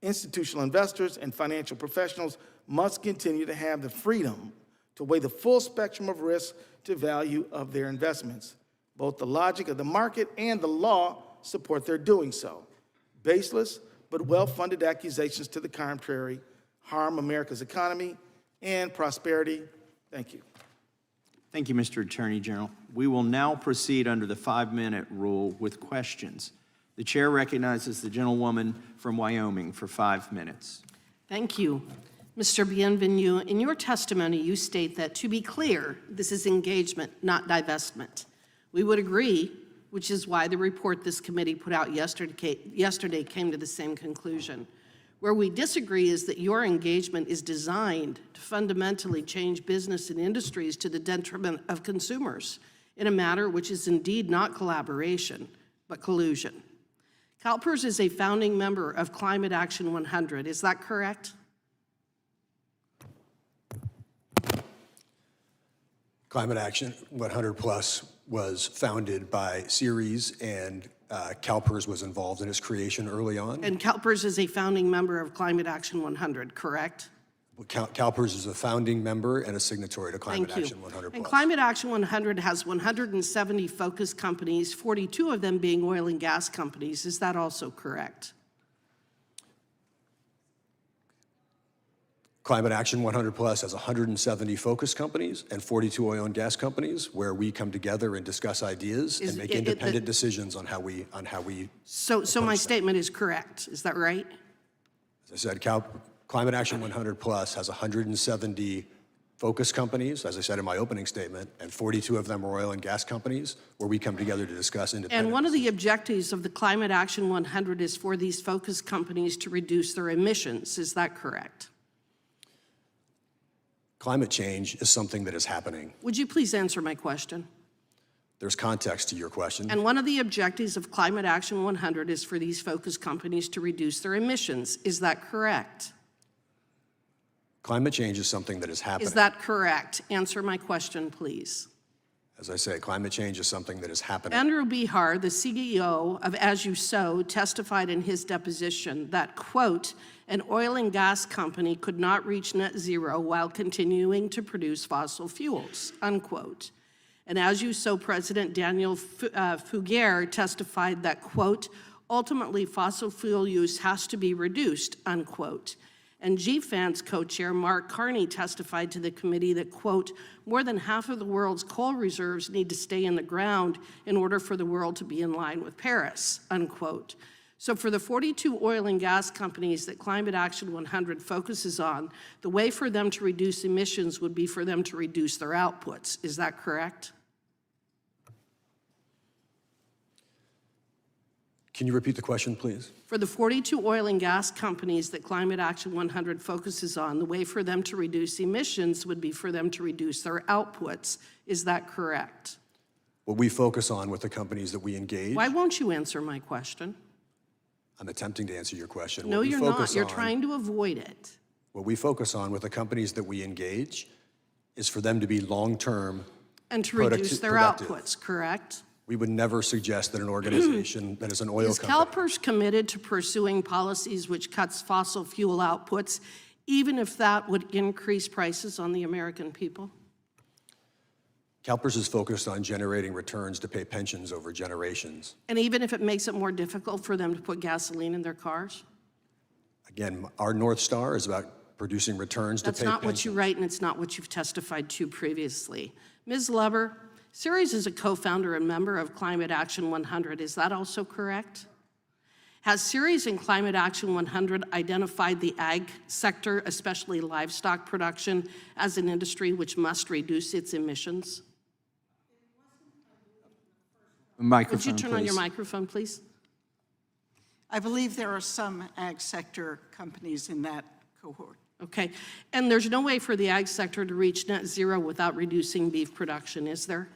Institutional investors and financial professionals must continue to have the freedom to weigh the full spectrum of risk to value of their investments. Both the logic of the market and the law support their doing so. Baseless but well-funded accusations to the contrary harm America's economy and prosperity. Thank you. Thank you, Mr. Attorney General. We will now proceed under the 5-minute rule with questions. The chair recognizes the gentlewoman from Wyoming for 5 minutes. Thank you. Mr. Bienvenu, in your testimony, you state that, to be clear, this is engagement, not divestment. We would agree, which is why the report this committee put out yesterday came to the same conclusion. Where we disagree is that your engagement is designed to fundamentally change business and industries to the detriment of consumers in a matter which is indeed not collaboration, but collusion. CalPERS is a founding member of Climate Action 100, is that correct? Climate Action 100 Plus was founded by Ceres, and CalPERS was involved in its creation early on. And CalPERS is a founding member of Climate Action 100, correct? CalPERS is a founding member and a signatory to Climate Thank you. Action 100 Plus. And Climate Action 100 has 170 focus companies, 42 of them being oil and gas companies. Is that also correct? Climate Action 100 Plus has 170 focus companies and 42 oil and gas companies where we come together and discuss ideas and make independent decisions on how we. So my statement is correct. Is that right? As I said, Climate Action 100 Plus has 170 focus companies, as I said in my opening statement, and 42 of them are oil and gas companies where we come together to discuss independent. And one of the objectives of the Climate Action 100 is for these focus companies to reduce their emissions. Is that correct? Climate change is something that is happening. Would you please answer my question? There's context to your question. And one of the objectives of Climate Action 100 is for these focus companies to reduce their emissions. Is that correct? Climate change is something that is happening. Is that correct? Answer my question, please. As I say, climate change is something that is happening. Andrew Bihar, the CEO of As You Sow, testified in his deposition that, quote, an oil and gas company could not reach net zero while continuing to produce fossil fuels, unquote. And As You Sow President Daniel Fugere testified that, quote, ultimately fossil fuel use has to be reduced, unquote. And GFANZ co-chair Mark Carney testified to the committee that, quote, more than half of the world's coal reserves need to stay in the ground in order for the world to be in line with Paris, unquote. So for the 42 oil and gas companies that Climate Action 100 focuses on, the way for them to reduce emissions would be for them to reduce their outputs. Is that correct? Can you repeat the question, please? For the 42 oil and gas companies that Climate Action 100 focuses on, the way for them to reduce emissions would be for them to reduce their outputs. Is that correct? What we focus on with the companies that we engage. Why won't you answer my question? I'm attempting to answer your question. No, you're not. You're trying to avoid it. What we focus on with the companies that we engage is for them to be long-term and to reduce their outputs, correct? We would never suggest that an organization that is an oil company. Is CalPERS committed to pursuing policies which cuts fossil fuel outputs, even if that would increase prices on the American people? CalPERS is focused on generating returns to pay pensions over generations. And even if it makes it more difficult for them to put gasoline in their cars? Again, our North Star is about producing returns to pay pensions. That's not what you write, and it's not what you've testified to previously. Ms. Lever, Ceres is a co-founder and member of Climate Action 100. Is that also correct? Has Ceres and Climate Action 100 identified the ag sector, especially livestock production, as an industry which must reduce its emissions? Microphone, Would you turn on your please. microphone, please? I believe there are some ag sector companies in that cohort. Okay, and there's no way for the ag sector to reach net zero without reducing beef production, is there?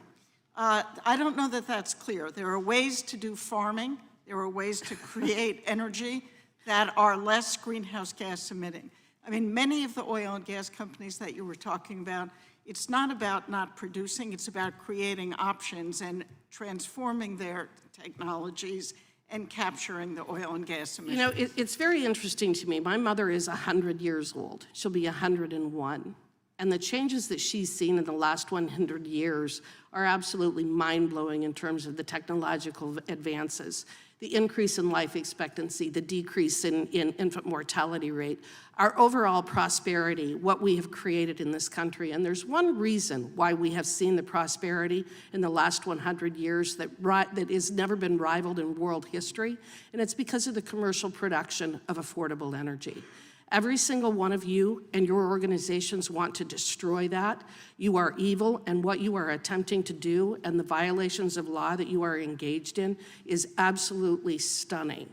I don't know that that's clear. There are ways to do farming. There are ways to create energy that are less greenhouse gas emitting. I mean, many of the oil and gas companies that you were talking about, it's not about not producing, it's about creating options and transforming their technologies and capturing the oil and gas emissions. You know, it's very interesting to me. My mother is 100 years old. She'll be 101. And the changes that she's seen in the last 100 years are absolutely mind-blowing in terms of the technological advances, the increase in life expectancy, the decrease in infant mortality rate, our overall prosperity, what we have created in this country. And there's one reason why we have seen the prosperity in the last 100 years that has never been rivaled in world history, and it's because of the commercial production of affordable energy. Every single one of you and your organizations want to destroy that. You are evil, and what you are attempting to do and the violations of law that you are engaged in is absolutely stunning.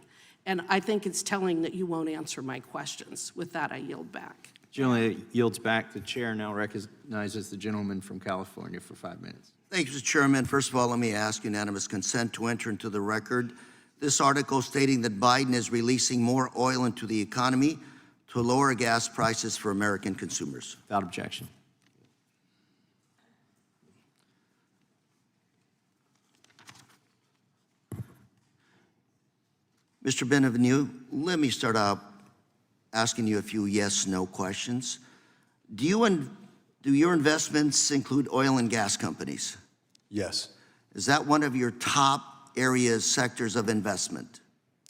And I think it's telling that you won't answer my questions. With that, I yield back. Gentleman yields back. The chair now recognizes the gentleman from California for 5 minutes. Thank you, Mr. Chairman. First of all, let me ask unanimous consent to enter into the record this article stating that Biden is releasing more oil into the economy to lower gas prices for American consumers. Without objection. Mr. Benvenue, let me start out asking you a few yes/no questions. Do your investments include oil and gas companies? Yes, Is that one of your top areas, sectors of investment?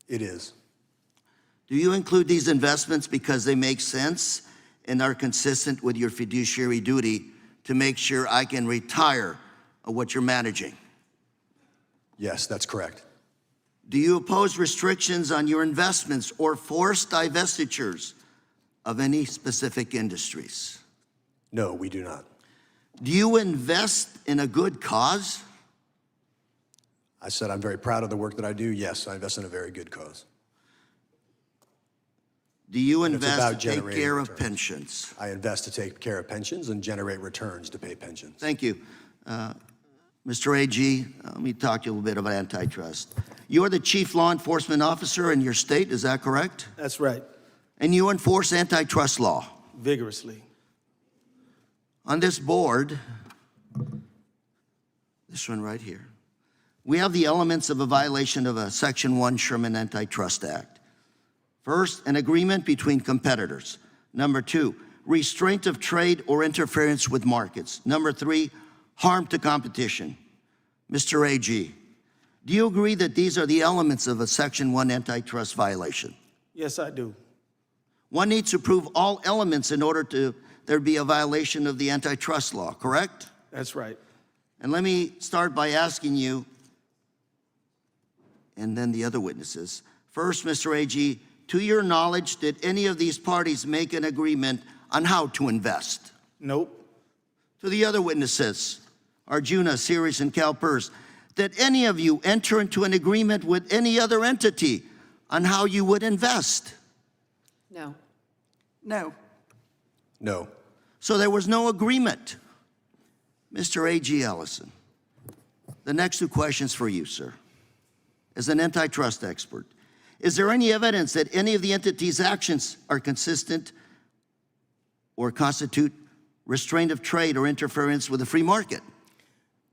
it is. Do you include these investments because they make sense and are consistent with your fiduciary duty to make sure I can retire of what you're managing? Yes, that's correct. Do you oppose restrictions on your investments or forced divestitures of any specific industries? No, we do not. Do you invest in a good cause? I said I'm very proud of the work that I do. Yes, I invest in a very good cause. Do you And it's invest about to take generating care of returns. pensions? I invest to take care of pensions and generate returns to pay pensions. Thank you. Mr. AG, let me talk to you a little bit about antitrust. You're the chief law enforcement officer in your state, is that correct? That's right, And you enforce antitrust law. vigorously. On this board, this one right here, we have the elements of a violation of a Section 1 Sherman Antitrust Act. First, an agreement between competitors. Number 2, restraint of trade or interference with markets. Number 3, harm to competition. Mr. AG, do you agree that these are the elements of a Section 1 antitrust violation? Yes, I do. One needs to prove all elements in order to there be a violation of the antitrust law, correct? That's right. And let me start by asking you, and then the other witnesses. First, Mr. AG, to your knowledge, did any of these parties make an agreement on how to invest? Nope. To the other witnesses, Arjuna, Sirius, and CalPERS, did any of you enter into an agreement with any other entity on how you would invest? No. No. No. So there was no agreement. Mr. A.G. Ellison, the next 2 questions for you, sir. As an antitrust expert, is there any evidence that any of the entity's actions are consistent or constitute restraint of trade or interference with the free market?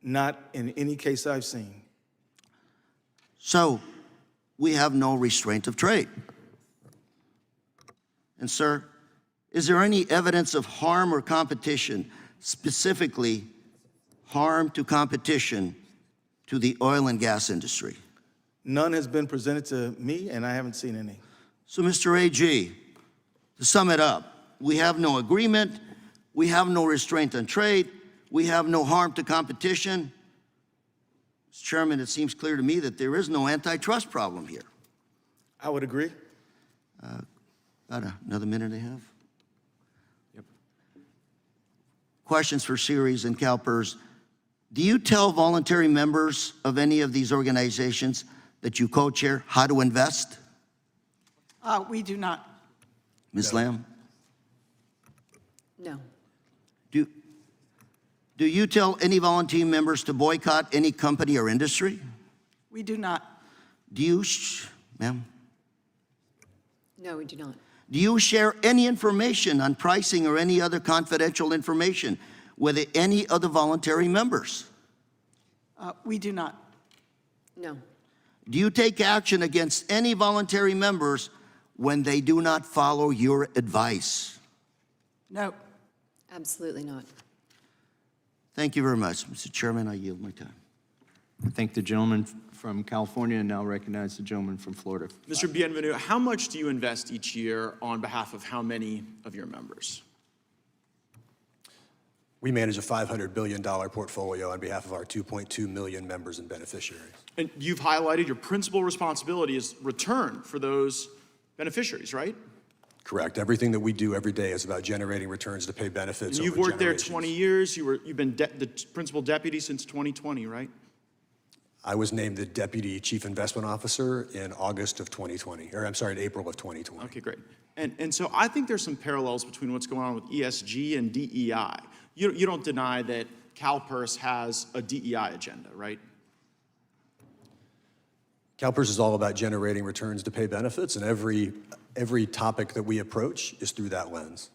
Not in any case I've seen. So we have no restraint of trade. And sir, is there any evidence of harm or competition, specifically harm to competition to the oil and gas industry? None has been presented to me, and I haven't seen any. So Mr. A.G., to sum it up, we have no agreement, we have no restraint on trade, we have no harm to competition. Mr. Chairman, it seems clear to me that there is no antitrust problem here. I would agree. Got another minute and a half? Yep. Questions for Ceres and CalPERS. Do you tell voluntary members of any of these organizations that you co-chair how to invest? We do not. Ms. Lamb? No. Do you tell any volunteer members to boycott any company or industry? We do not. Do you, ma'am? No, we do not. Do you share any information on pricing or any other confidential information with any of the voluntary members? We do not. No. Do you take action against any voluntary members when they do not follow your advice? No. Absolutely not. Thank you very much. Mr. Chairman, I yield my time. I thank the gentleman from California and now recognize the gentleman from Florida. Mr. Bienvenu, how much do you invest each year on behalf of how many of your members? We manage a $500 billion portfolio on behalf of our 2.2 million members and beneficiaries. And you've highlighted your principal responsibility is return for those beneficiaries, right? Correct. Everything that we do every day is about generating returns to pay benefits. And you've over worked there generations. 20 years. You've been the principal deputy since 2020, right? I was named the Deputy Chief Investment Officer in August of 2020, or I'm sorry, in April of 2020. Okay, great. And so I think there's some parallels between what's going on with ESG and DEI. You don't deny that CalPERS has a DEI agenda, right? CalPERS is all about generating returns to pay benefits, and every topic that we approach is through that lens.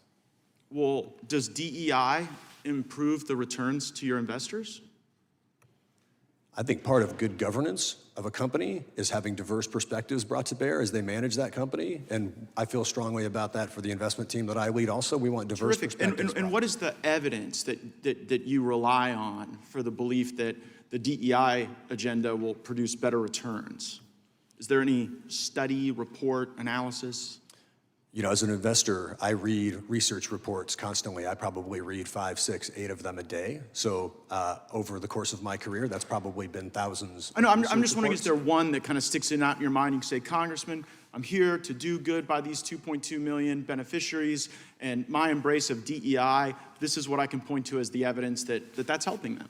Well, does DEI improve the returns to your investors? I think part of good governance of a company is having diverse perspectives brought to bear as they manage that company, and I feel strongly about that for the investment team that I lead also. We want diverse Terrific. perspectives. And what is the evidence that you rely on for the belief that the DEI agenda will produce better returns? Is there any study, report, analysis? You know, as an investor, I read research reports constantly. I probably read 5, 6, 8 of them a day. So over the course of my career, that's probably been thousands. I know, I'm of just wondering, reports. is there one that kind of sticks out in your mind? You can say, Congressman, I'm here to do good by these 2.2 million beneficiaries, and my embrace of DEI, this is what I can point to as the evidence that's helping them.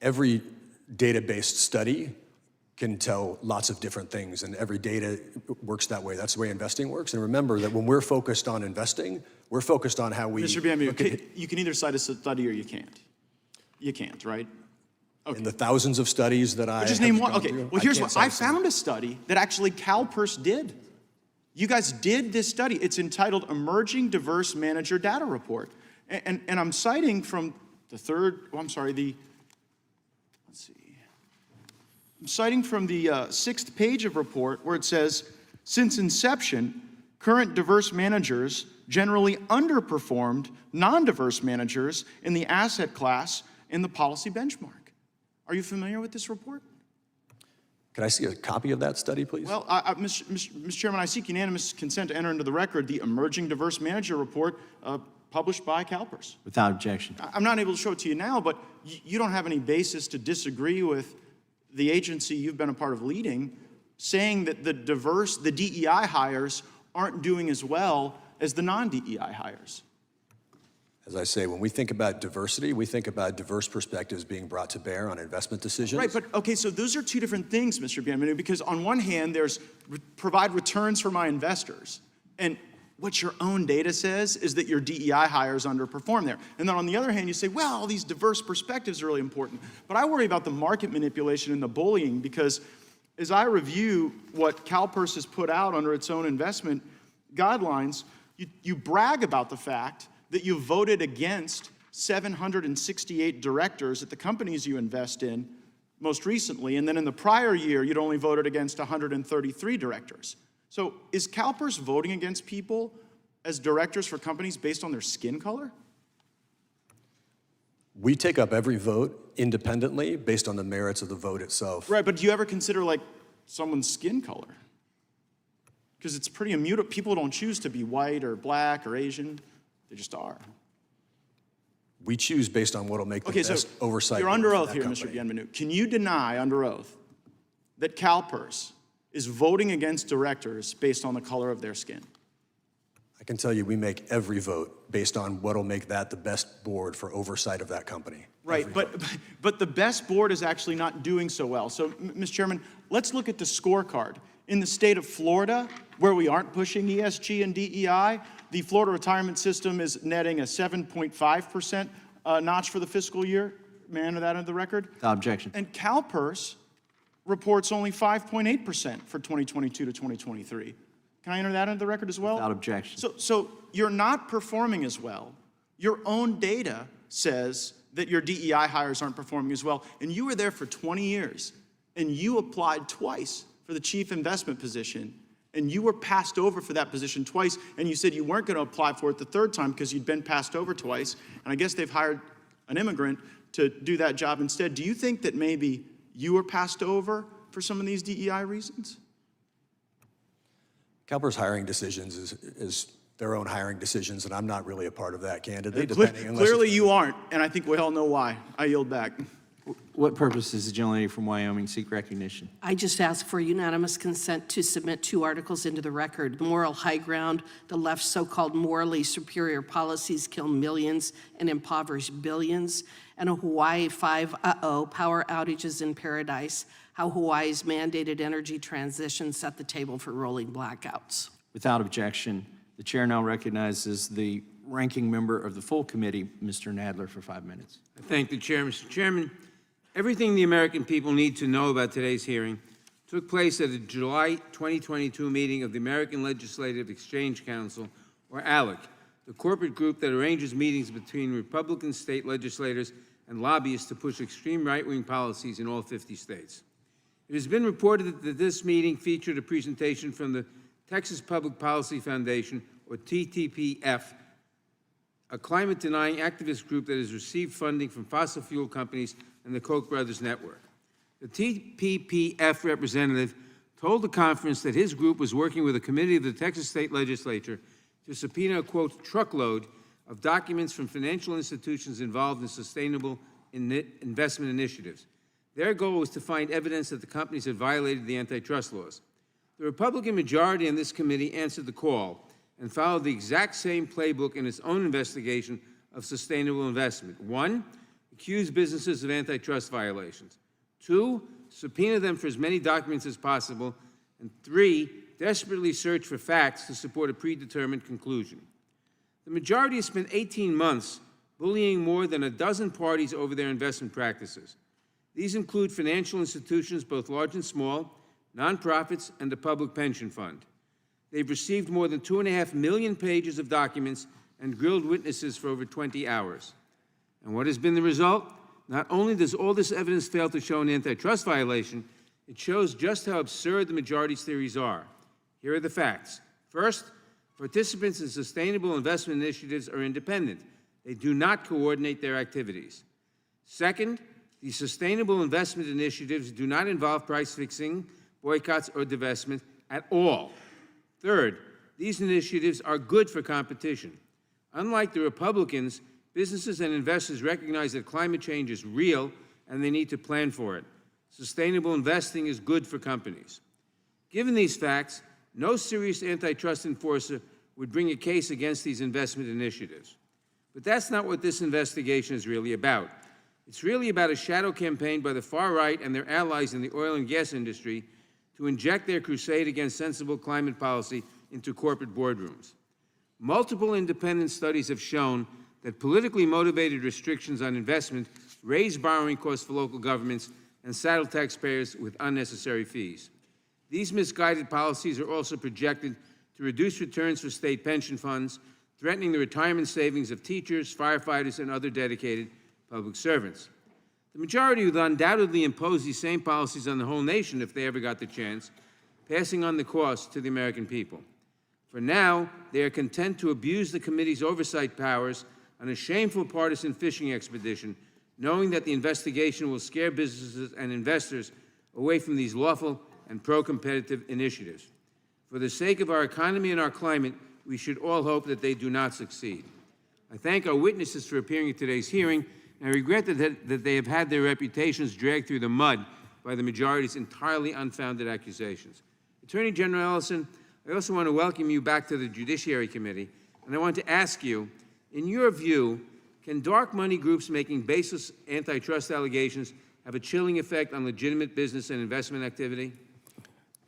Every data-based study can tell lots of different things, and every data works that way. That's the way investing works. And remember that when we're focused on investing, we're focused on how we Mr. Bambu, look at you can either cite a study or you can't. You can't, right? in the thousands of studies that I Just have name one. gone Okay, through, well, here's can't what I cite some. found a study that actually CalPERS did. You guys did this study. It's entitled Emerging Diverse Manager Data Report. And I'm citing from let's see. I'm citing from the 6th page of report where it says, since inception, current diverse managers generally underperformed non-diverse managers in the asset class in the policy benchmark. Are you familiar with this report? Can I see a copy of that study, please? Well, Mr. Chairman, I seek unanimous consent to enter into the record the Emerging Diverse Manager Report published by CalPERS. Without objection. I'm not able to show it to you now, but you don't have any basis to disagree with the agency you've been a part of leading, saying that the DEI hires aren't doing as well as the non-DEI hires. As I say, when we think about diversity, we think about diverse perspectives being brought to bear on investment decisions. Right, but okay, so those are two different things, Mr. Bienvenu, because on one hand, there's provide returns for my investors, and what your own data says is that your DEI hires underperform there. And then on the other hand, you say, well, all these diverse perspectives are really important. But I worry about the market manipulation and the bullying, because as I review what CalPERS has put out under its own investment guidelines, you brag about the fact that you voted against 768 directors at the companies you invest in most recently, and then in the prior year, you'd only voted against 133 directors. So is CalPERS voting against people as directors for companies based on their skin color? We take up every vote independently based on the merits of the vote itself. Right, but do you ever consider like someone's skin color? Because it's pretty immutable. People don't choose to be white or black or Asian. They just are. We choose based on what will make the best oversight. You're under for oath that here, company. Mr. Bienvenu. Can you deny under oath that CalPERS is voting against directors based on the color of their skin? I can tell you we make every vote based on what will make that the best board for oversight of that company. Right, but the best board is actually not doing so well. So, Mr. Chairman, let's look at the scorecard. In the state of Florida, where we aren't pushing ESG and DEI, the Florida retirement system is netting a 7.5% notch for the fiscal year. May I enter that into the record? Without objection. And CalPERS reports only 5.8% for 2022 to 2023. Can I enter that into the record as well? Without objection. So you're not performing as well. Your own data says that your DEI hires aren't performing as well. And you were there for 20 years, and you applied twice for the chief investment position, and you were passed over for that position twice, and you said you weren't going to apply for it the third time because you'd been passed over twice, and I guess they've hired an immigrant to do that job instead. Do you think that maybe you were passed over for some of these DEI reasons? CalPERS hiring decisions is their own hiring decisions, and I'm not really a part of that, candidate. Clearly you aren't, and I think we all know why. I yield back. What purpose does the gentlelady from Wyoming seek recognition? I just ask for unanimous consent to submit 2 articles into the record. The moral high ground, the left's so-called morally superior policies kill millions and impoverish billions, and a Hawaii 5-0 power outages in paradise, how Hawaii's mandated energy transition set the table for rolling blackouts. Without objection, the chair now recognizes the ranking member of the full committee, Mr. Nadler, for 5 minutes. I thank the chair. Mr. Chairman, everything the American people need to know about today's hearing took place at a July 2022 meeting of the American Legislative Exchange Council, or ALEC, the corporate group that arranges meetings between Republican state legislators and lobbyists to push extreme right-wing policies in all 50 states. It has been reported that this meeting featured a presentation from the Texas Public Policy Foundation, or TTPF, a climate-denying activist group that has received funding from fossil fuel companies and the Koch brothers network. The TPPF representative told the conference that his group was working with a committee of the Texas State Legislature to subpoena a, quote, truckload of documents from financial institutions involved in sustainable investment initiatives. Their goal was to find evidence that the companies had violated the antitrust laws. The Republican majority in this committee answered the call and followed the exact same playbook in its own investigation of sustainable investment. 1, accuse businesses of antitrust violations. 2, subpoena them for as many documents as possible. And 3, desperately search for facts to support a predetermined conclusion. The majority has spent 18 months bullying more than a dozen parties over their investment practices. These include financial institutions, both large and small, nonprofits, and the public pension fund. They've received more than 2.5 million pages of documents and grilled witnesses for over 20 hours. And what has been the result? Not only does all this evidence fail to show an antitrust violation, it shows just how absurd the majority's theories are. Here are the facts. First, participants in sustainable investment initiatives are independent. They do not coordinate their activities. Second, these sustainable investment initiatives do not involve price fixing, boycotts, or divestment at all. Third, these initiatives are good for competition. Unlike the Republicans, businesses and investors recognize that climate change is real and they need to plan for it. Sustainable investing is good for companies. Given these facts, no serious antitrust enforcer would bring a case against these investment initiatives. But that's not what this investigation is really about. It's really about a shadow campaign by the far right and their allies in the oil and gas industry to inject their crusade against sensible climate policy into corporate boardrooms. Multiple independent studies have shown that politically motivated restrictions on investment raise borrowing costs for local governments and saddle taxpayers with unnecessary fees. These misguided policies are also projected to reduce returns for state pension funds, threatening the retirement savings of teachers, firefighters, and other dedicated public servants. The majority would undoubtedly impose these same policies on the whole nation if they ever got the chance, passing on the cost to the American people. For now, they are content to abuse the committee's oversight powers on a shameful partisan fishing expedition, knowing that the investigation will scare businesses and investors away from these lawful and pro-competitive initiatives. For the sake of our economy and our climate, we should all hope that they do not succeed. I thank our witnesses for appearing at today's hearing, and I regret that they have had their reputations dragged through the mud by the majority's entirely unfounded accusations. Attorney General Ellison, I also want to welcome you back to the Judiciary Committee, and I want to ask you, in your view, can dark money groups making baseless antitrust allegations have a chilling effect on legitimate business and investment activity?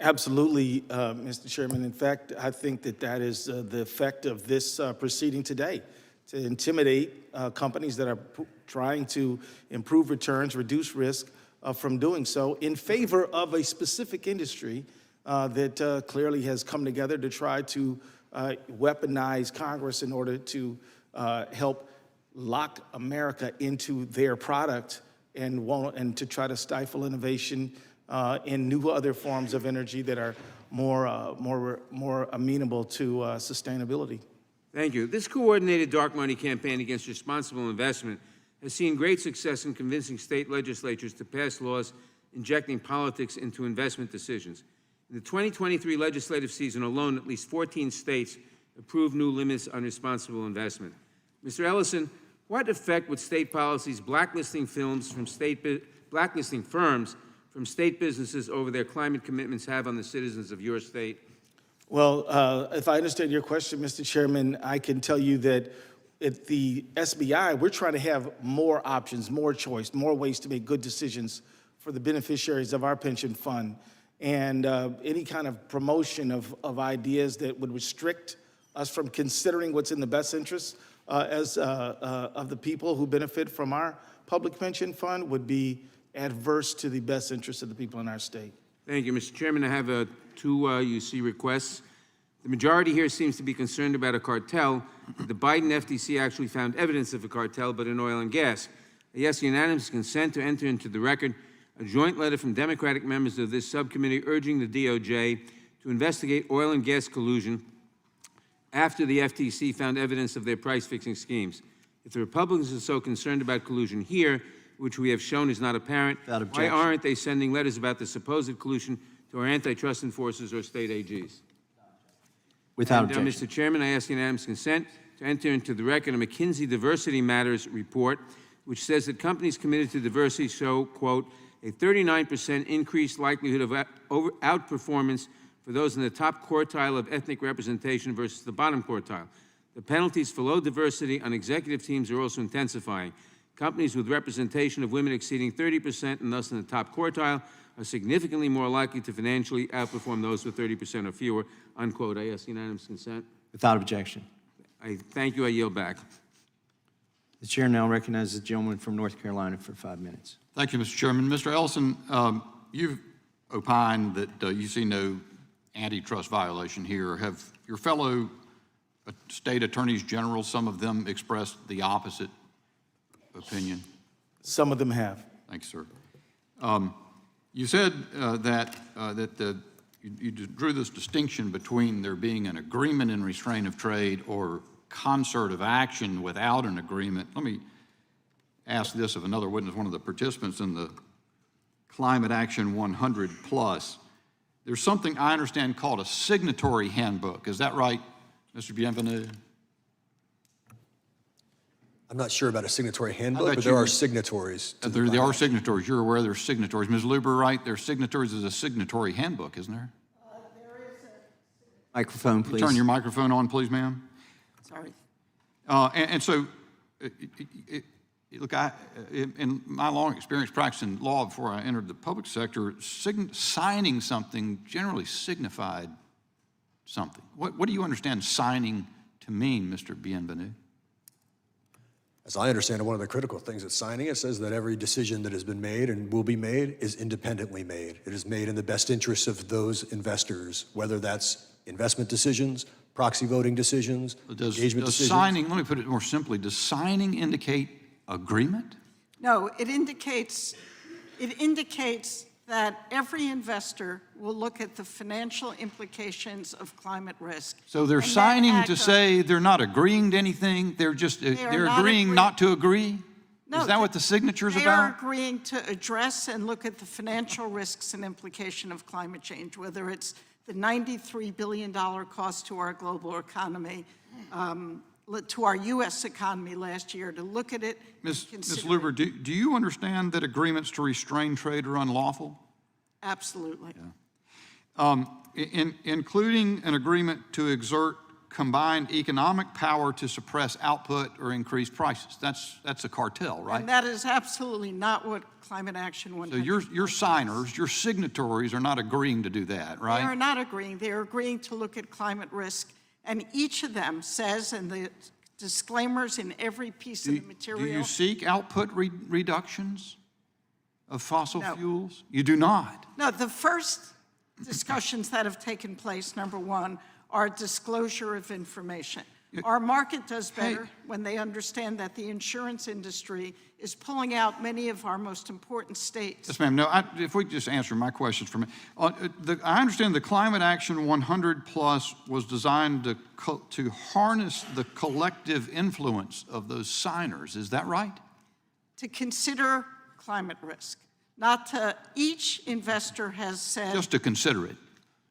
Absolutely, Mr. Chairman. In fact, I think that is the effect of this proceeding today, to intimidate companies that are trying to improve returns, reduce risk from doing so in favor of a specific industry that clearly has come together to try to weaponize Congress in order to help lock America into their product and to try to stifle innovation in new other forms of energy that are more amenable to sustainability. Thank you. This coordinated dark money campaign against responsible investment has seen great success in convincing state legislatures to pass laws injecting politics into investment decisions. In the 2023 legislative season alone, at least 14 states approved new limits on responsible investment. Mr. Ellison, What effect would state policies blacklisting firms from state businesses over their climate commitments have on the citizens of your state? Well, if I understand your question, Mr. Chairman, I can tell you that at the SBI, we're trying to have more options, more choice, more ways to make good decisions for the beneficiaries of our pension fund. And any kind of promotion of ideas that would restrict us from considering what's in the best interest of the people who benefit from our public pension fund would be adverse to the best interest of the people in our state. Thank you, Mr. Chairman. I have two UC requests. The majority here seems to be concerned about a cartel. The Biden FTC actually found evidence of a cartel, but in oil and gas. I ask unanimous consent to enter into the record a joint letter from Democratic members of this subcommittee urging the DOJ to investigate oil and gas collusion after the FTC found evidence of their price-fixing schemes. If the Republicans are so concerned about collusion here, which we have shown is not apparent, why aren't they sending letters about the supposed collusion to our antitrust enforcers or state AGs? Without And, objection. Mr. Chairman, I ask unanimous consent to enter into the record a McKinsey Diversity Matters report, which says that companies committed to diversity show, quote, a 39% increased likelihood of outperformance for those in the top quartile of ethnic representation versus the bottom quartile. The penalties for low diversity on executive teams are also intensifying. Companies with representation of women exceeding 30% and thus in the top quartile are significantly more likely to financially outperform those with 30% or fewer, unquote. I ask unanimous consent. Without objection. I thank you. I yield back. The chair now recognizes the gentleman from North Carolina for 5 minutes. Thank you, Mr. Chairman. Mr. Ellison, you've opined that you see no antitrust violation here. Have your fellow state attorneys general, some of them expressed the opposite opinion? Some of them have. Thanks, sir. You said that you drew this distinction between there being an agreement in restraint of trade or concert of action without an agreement. Let me ask this of another witness, one of the participants in the Climate Action 100 Plus. There's something I understand called a signatory handbook. Is that right, Mr. Bienvenu? I'm not sure about a signatory handbook, but there are signatories. There are signatories. You're aware there's signatories. Ms. Luber, right? There's signatories as a signatory handbook, isn't there? There is a Microphone, please. Turn your microphone on, please, ma'am. Sorry. And so, look, in my long experience practicing law before I entered the public sector, signing something generally signified something. What do you understand signing to mean, Mr. Bienvenu? As I understand it, one of the critical things at signing, it says that every decision that has been made and will be made is independently made. It is made in the best interests of those investors, whether that's investment decisions, proxy voting decisions, engagement decisions. Signing, let me put it more simply, does signing indicate agreement? No, it indicates that every investor will look at the financial implications of climate risk. So they're signing to say they're not agreeing to anything, they're just, they're agreeing not to agree? No, is that what the signature's they about? are agreeing to address and look at the financial risks and implication of climate change, whether it's the $93 billion cost to our global economy, to our U.S. economy last year, to look at it. Ms. Luber, do you understand that agreements to restrain trade are unlawful? Absolutely. Yeah. Including an agreement to exert combined economic power to suppress output or increase prices. That's a cartel, right? And that is absolutely not what Climate Action 100. So your signers, your signatories are not agreeing to do that, right? They are not agreeing. They are agreeing to look at climate risk. And each of them says, and the disclaimers in every piece of the material. Do you seek output reductions of fossil fuels? You do not. No, the first discussions that have taken place, number one, are disclosure of information. Our market does better when they understand that the insurance industry is pulling out many of our most important states. Yes, ma'am. No, if we could just answer my questions for a minute. I understand the Climate Action 100 Plus was designed to harness the collective influence of those signers. Is that right? To consider climate risk. Not to, each investor has said. Just to consider it,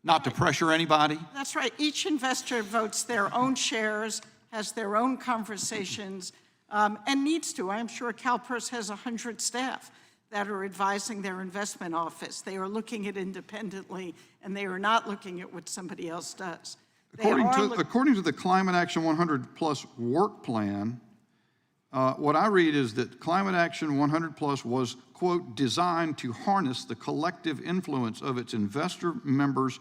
not to pressure anybody? That's right. Each investor votes their own shares, has their own conversations. and needs to. I'm sure CalPERS has 100 staff that are advising their investment office. They are looking at independently, and they are not looking at what somebody else does. According to the Climate Action 100 Plus work plan, what I read is that Climate Action 100 Plus was, quote, designed to harness the collective influence of its investor members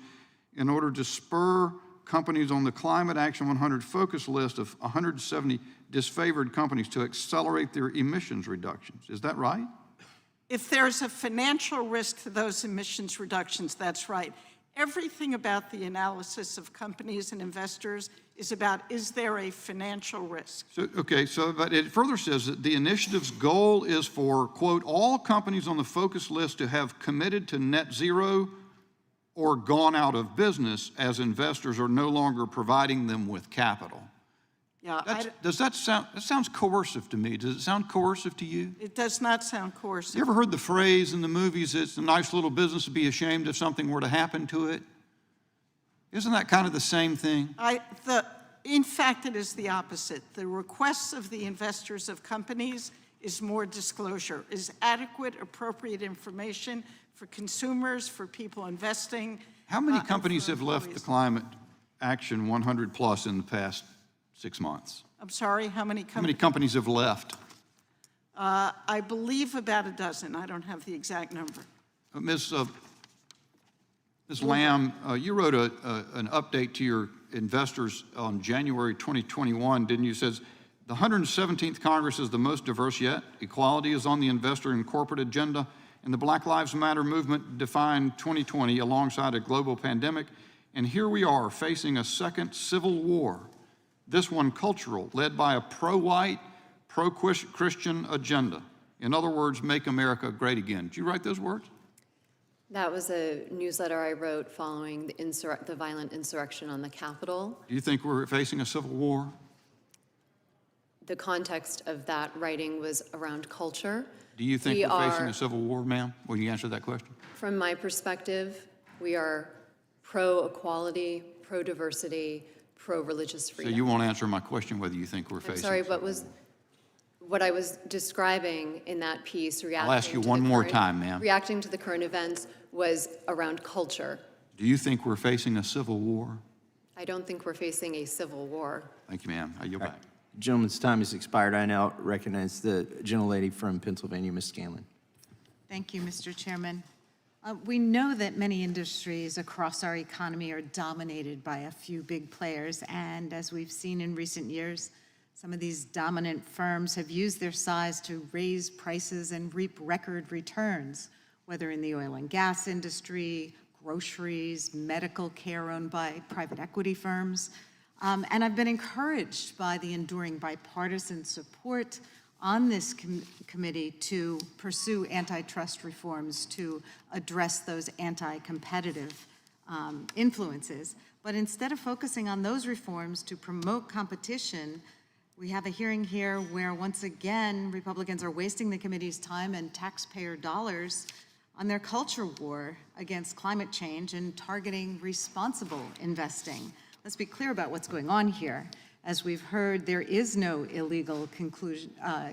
in order to spur companies on the Climate Action 100 focus list of 170 disfavored companies to accelerate their emissions reductions. Is that right? If there's a financial risk to those emissions reductions, that's right. Everything about the analysis of companies and investors is about, is there a financial risk? So, okay, but it further says that the initiative's goal is for, quote, all companies on the focus list to have committed to net zero or gone out of business as investors are no longer providing them with capital. Yeah, Does that sounds coercive to me. Does it sound coercive to you? it does not sound coercive. You ever heard the phrase in the movies, it's a nice little business to be ashamed if something were to happen to it? Isn't that kind of the same thing? In fact, it is the opposite. The requests of the investors of companies is more disclosure, is adequate, appropriate information for consumers, for people investing. How many companies have left the Climate Action 100 Plus in the past 6 months? I'm sorry, how many How many companies have left? I believe about a dozen. I don't have the exact number. Ms. Lamb, you wrote an update to your investors on January 2021, didn't you? It says, the 117th Congress is the most diverse yet. Equality is on the investor and corporate agenda, and the Black Lives Matter movement defined 2020 alongside a global pandemic. And here we are facing a second civil war, this one cultural, led by a pro-white, pro-Christian agenda. In other words, make America great again. Did you write those words? That was a newsletter I wrote following the violent insurrection on the Capitol. Do you think we're facing a civil war? The context of that writing was around culture. Do you think we're facing a civil war, ma'am? Will you answer that question? From my perspective, we are pro-equality, pro-diversity, pro-religious freedom. So you won't answer my question whether you think we're facing. Sorry, what I was describing in that piece, I'll ask you one more time, ma'am. reacting to the current events, was around culture. Do you think we're facing a civil war? I don't think we're facing a civil war. Thank you, ma'am. I yield back. Gentleman's time has expired. I now recognize the gentlelady from Pennsylvania, Ms. Scanlon. Thank you, Mr. Chairman. We know that many industries across our economy are dominated by a few big players, and as we've seen in recent years, some of these dominant firms have used their size to raise prices and reap record returns, whether in the oil and gas industry, groceries, medical care owned by private equity firms. And I've been encouraged by the enduring bipartisan support on this committee to pursue antitrust reforms to address those anti-competitive influences. But instead of focusing on those reforms to promote competition, we have a hearing here where, once again, Republicans are wasting the committee's time and taxpayer dollars on their culture war against climate change and targeting responsible investing. Let's be clear about what's going on here. As we've heard, there is no illegal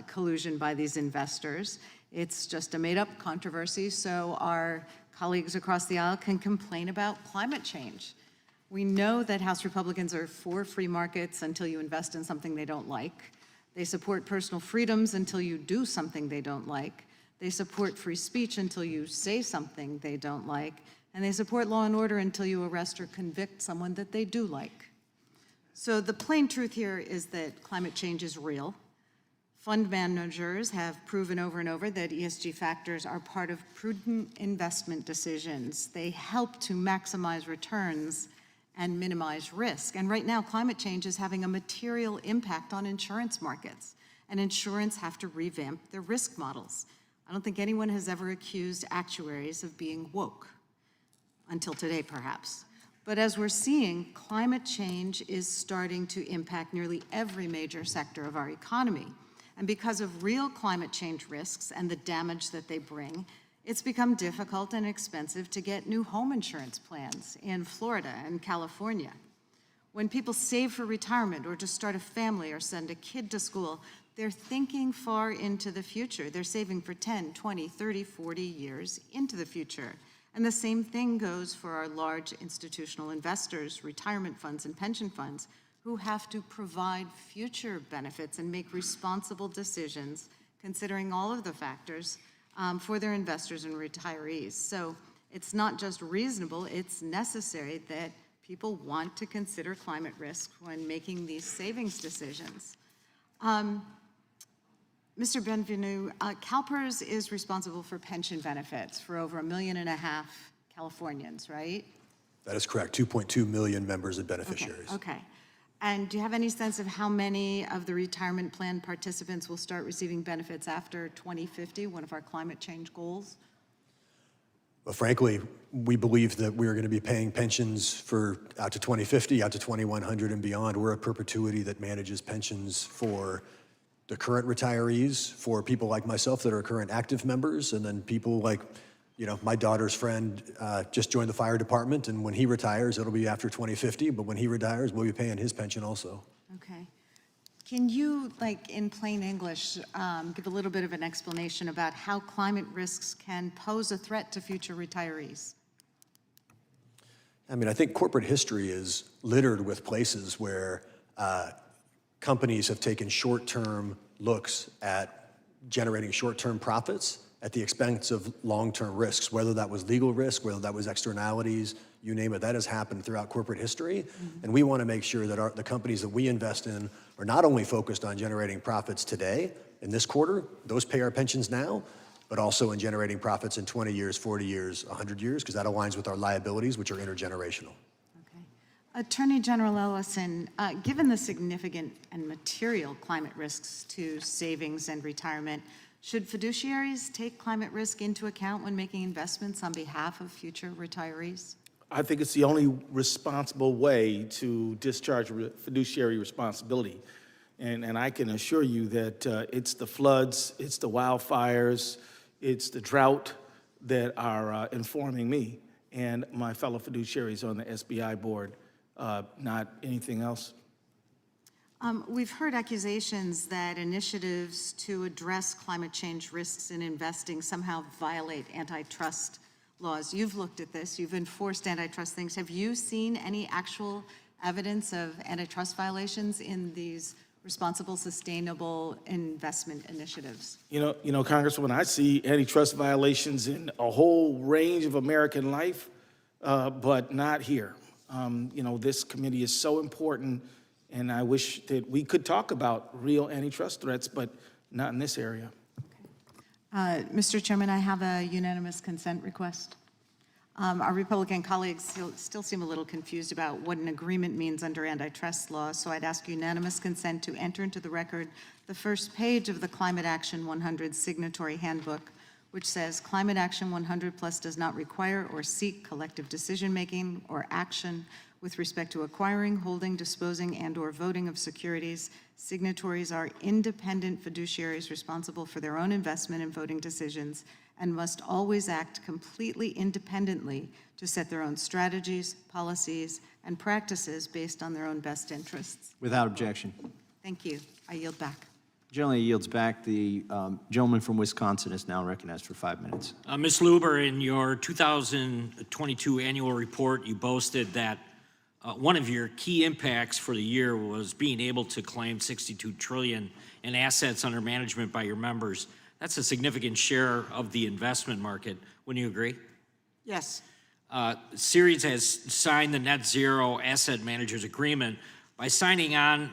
collusion by these investors. It's just a made-up controversy so our colleagues across the aisle can complain about climate change. We know that House Republicans are for free markets until you invest in something they don't like. They support personal freedoms until you do something they don't like. They support free speech until you say something they don't like. And they support law and order until you arrest or convict someone that they do like. So the plain truth here is that climate change is real. Fund managers have proven over and over that ESG factors are part of prudent investment decisions. They help to maximize returns and minimize risk. And right now, climate change is having a material impact on insurance markets, and insurance have to revamp their risk models. I don't think anyone has ever accused actuaries of being woke, until today perhaps. But as we're seeing, climate change is starting to impact nearly every major sector of our economy. And because of real climate change risks and the damage that they bring, it's become difficult and expensive to get new home insurance plans in Florida and California. When people save for retirement or to start a family or send a kid to school, they're thinking far into the future. They're saving for 10, 20, 30, 40 years into the future. And the same thing goes for our large institutional investors, retirement funds and pension funds, who have to provide future benefits and make responsible decisions considering all of the factors for their investors and retirees. So it's not just reasonable, it's necessary that people want to consider climate risk when making these savings decisions. Mr. Bienvenu, CalPERS is responsible for pension benefits for over 1.5 million Californians, right? That is correct, 2.2 million members and beneficiaries. Okay. And do you have any sense of how many of the retirement plan participants will start receiving benefits after 2050, one of our climate change goals? But frankly, we believe that we're going to be paying pensions for out to 2050, out to 2100 and beyond. We're a perpetuity that manages pensions for the current retirees, for people like myself that are current active members, and then people like, you know, my daughter's friend just joined the fire department, and when he retires, it'll be after 2050, but when he retires, we'll be paying his pension also. Okay. Can you, like in plain English, give a little bit of an explanation about how climate risks can pose a threat to future retirees? I mean, I think corporate history is littered with places where companies have taken short-term looks at generating short-term profits at the expense of long-term risks, whether that was legal risk, whether that was externalities, you name it. That has happened throughout corporate history. And we want to make sure that the companies that we invest in are not only focused on generating profits today, in this quarter, those pay our pensions now, but also in generating profits in 20 years, 40 years, 100 years, because that aligns with our liabilities, which are intergenerational. Attorney General Ellison, given the significant and material climate risks to savings and retirement, should fiduciaries take climate risk into account when making investments on behalf of future retirees? I think it's the only responsible way to discharge fiduciary responsibility. And I can assure you that it's the floods, it's the wildfires, it's the drought that are informing me and my fellow fiduciaries on the SBI board. Not anything else. We've heard accusations that initiatives to address climate change risks in investing somehow violate antitrust laws. You've looked at this, you've enforced antitrust things. Have you seen any actual evidence of antitrust violations in these responsible, sustainable investment initiatives? You know, Congresswoman, I see antitrust violations in a whole range of American life, but not here. You know, this committee is so important, and I wish that we could talk about real antitrust threats, but not in this area. Mr. Chairman, I have a unanimous consent request. Our Republican colleagues still seem a little confused about what an agreement means under antitrust law, so I'd ask unanimous consent to enter into the record the first page of the Climate Action 100 Signatory Handbook, which says Climate Action 100 Plus does not require or seek collective decision-making or action with respect to acquiring, holding, disposing, and/or voting of securities. Signatories are independent fiduciaries responsible for their own investment and voting decisions and must always act completely independently to set their own strategies, policies, and practices based on their own best interests. Without objection. Thank you. I yield back. Generally yields back. The gentleman from Wisconsin is now recognized for 5 minutes. Ms. Luber, in your 2022 annual report, you boasted that one of your key impacts for the year was being able to claim $62 trillion in assets under management by your members. That's a significant share of the investment market. Wouldn't you agree? Yes. Ceres has signed the Net Zero Asset Managers Agreement. By signing on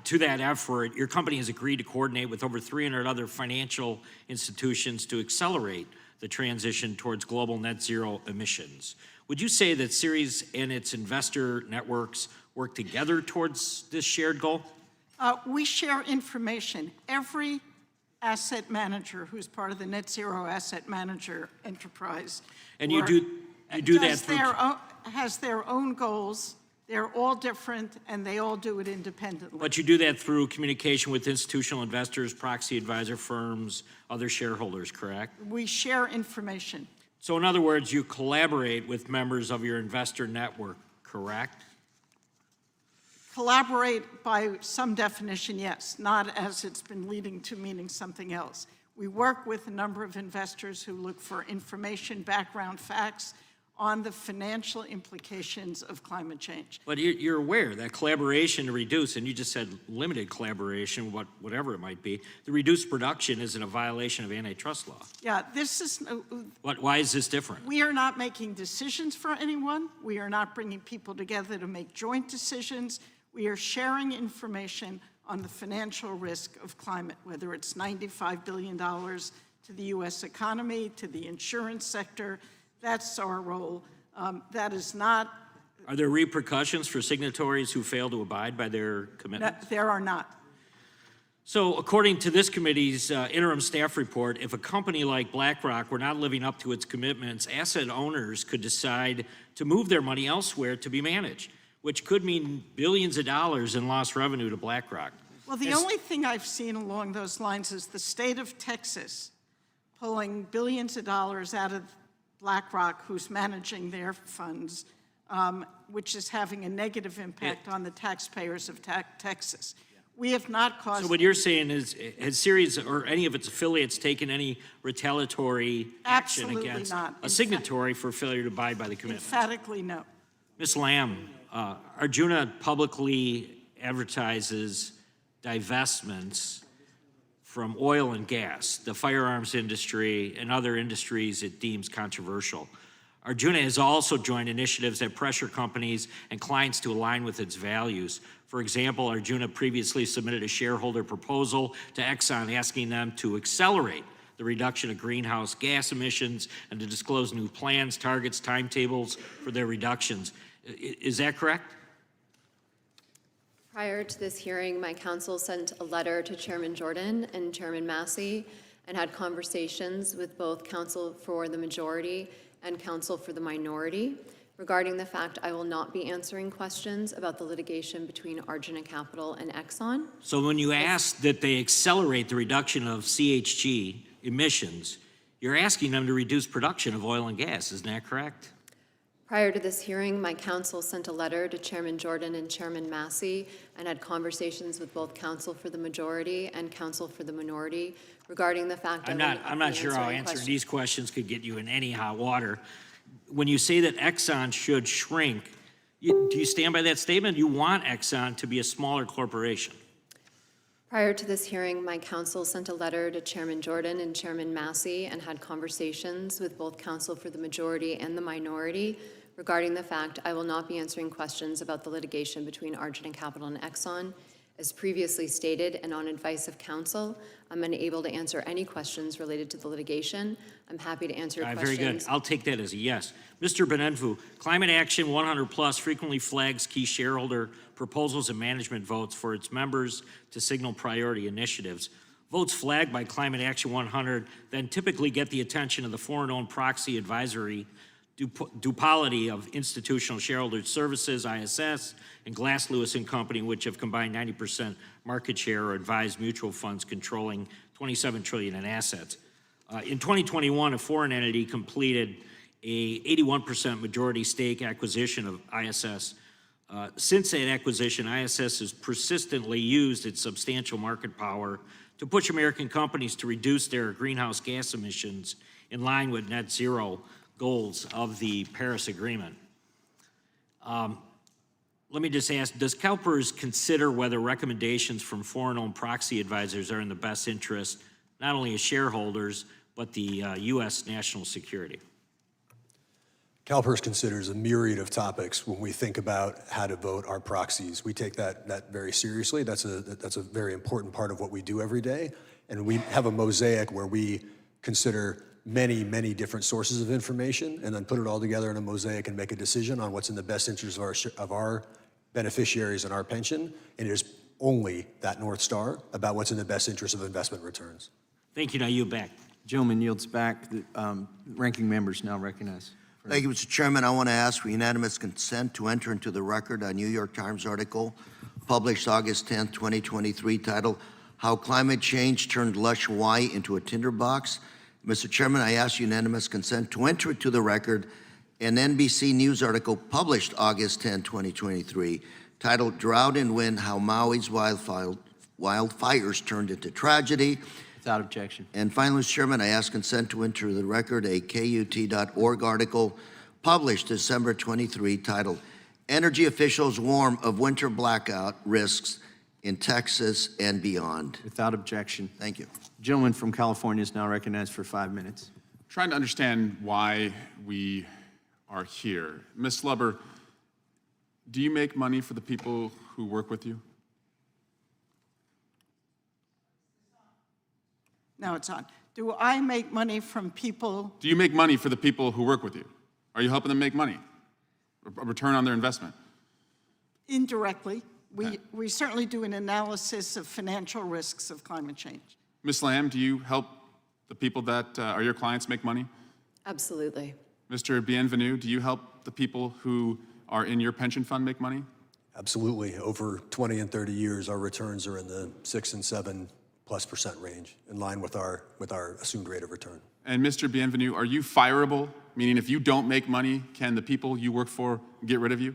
to that effort, your company has agreed to coordinate with over 300 other financial institutions to accelerate the transition towards global net zero emissions. Would you say that Ceres and its investor networks work together towards this shared goal? We share information. Every asset manager who's part of the Net Zero Asset Manager enterprise. And you do that through has their own goals. They're all different, and they all do it independently. But you do that through communication with institutional investors, proxy advisor firms, other shareholders, correct? We share information. So in other words, you collaborate with members of your investor network, correct? Collaborate by some definition, yes, not as it's been leading to meaning something else. We work with a number of investors who look for information, background facts on the financial implications of climate change. But you're aware that collaboration to reduce, and you just said limited collaboration, whatever it might be, the reduced production isn't a violation of antitrust law. Yeah, this is, Why is this different? we are not making decisions for anyone. We are not bringing people together to make joint decisions. We are sharing information on the financial risk of climate, whether it's $95 billion to the US economy, to the insurance sector. That's our role. That is not. Are there repercussions for signatories who fail to abide by their commitments? There are not. So according to this committee's interim staff report, if a company like BlackRock were not living up to its commitments, asset owners could decide to move their money elsewhere to be managed, which could mean billions of dollars in lost revenue to BlackRock. Well, the only thing I've seen along those lines is the state of Texas pulling billions of dollars out of BlackRock, who's managing their funds, which is having a negative impact on the taxpayers of Texas. We have not caused. So what you're saying is, has Ceres or any of its affiliates taken any retaliatory action Absolutely against not. a signatory for failure to abide by the commitment? Emphatically no. Ms. Lamb, Arjuna publicly advertises divestments from oil and gas, the firearms industry, and other industries it deems controversial. Arjuna has also joined initiatives that pressure companies and clients to align with its values. For example, Arjuna previously submitted a shareholder proposal to Exxon asking them to accelerate the reduction of greenhouse gas emissions and to disclose new plans, targets, timetables for their reductions. Is that correct? Prior to this hearing, my counsel sent a letter to Chairman Jordan and Chairman Massey and had conversations with both counsel for the majority and counsel for the minority regarding the fact I will not be answering questions about the litigation between Arjuna Capital and Exxon. So when you ask that they accelerate the reduction of CHG emissions, you're asking them to reduce production of oil and gas, isn't that correct? Prior to this hearing, my counsel sent a letter to Chairman Jordan and Chairman Massey and had conversations with both counsel for the majority and counsel for the minority regarding the fact I'm not sure how answering these questions could get you in any hot water. When you say that Exxon should shrink, do you stand by that statement? You want Exxon to be a smaller corporation? Prior to this hearing, my counsel sent a letter to Chairman Jordan and Chairman Massey and had conversations with both counsel for the majority and the minority regarding the fact I will not be answering questions about the litigation between Arjuna Capital and Exxon. As previously stated and on advice of counsel, I'm unable to answer any questions related to the litigation. I'm happy to answer questions. Very good. I'll take that as a yes. Mr. Benenfu, Climate Action 100 Plus frequently flags key shareholder proposals and management votes for its members to signal priority initiatives. Votes flagged by Climate Action 100 then typically get the attention of the foreign-owned proxy advisory duopoly of Institutional Shareholder Services, ISS, and Glass Lewis & Company, which have combined 90% market share or advised mutual funds controlling $27 trillion in assets. In 2021, a foreign entity completed a 81% majority stake acquisition of ISS. Since that acquisition, ISS has persistently used its substantial market power to push American companies to reduce their greenhouse gas emissions in line with net zero goals of the Paris Agreement. Let me just ask, does CalPERS consider whether recommendations from foreign-owned proxy advisors are in the best interest, not only of shareholders, but the U.S. national security? CalPERS considers a myriad of topics when we think about how to vote our proxies. We take that very seriously. That's a very important part of what we do every day. And we have a mosaic where we consider many, many different sources of information and then put it all together in a mosaic and make a decision on what's in the best interest of our beneficiaries and our pension. And it is only that North Star about what's in the best interest of investment returns. Thank you. Now you back. Gentleman yields back. The ranking members now recognize. Thank you, Mr. Chairman. I want to ask for unanimous consent to enter into the record a New York Times article published August 10, 2023, titled, "How Climate Change Turned Lush Hawaii into a Tinderbox." Mr. Chairman, I ask unanimous consent to enter into the record an NBC News article published August 10, 2023, titled Drought and Wind, How Maui's Wildfires Turned into Tragedy. Without objection. And finally, Mr. Chairman, I ask consent to enter the record a KUT.org article published December 23 titled Energy Officials Warn of Winter Blackout Risks in Texas and Beyond. Without objection. Thank you. Gentleman from California is now recognized for 5 minutes. Trying to understand why we are here. Ms. Lubber, do you make money for the people who work with you? Now it's on. Do I make money from people? Do you make money for the people who work with you? Are you helping them make money? A return on their investment? Indirectly. We certainly do an analysis of financial risks of climate change. Ms. Lamb, do you help the people that are your clients make money? Absolutely. Mr. Bienvenu, do you help the people who are in your pension fund make money? Absolutely. Over 20 and 30 years, our returns are in the 6 and 7+% range, in line with our assumed rate of return. And Mr. Bienvenu, are you fireable? Meaning if you don't make money, can the people you work for get rid of you?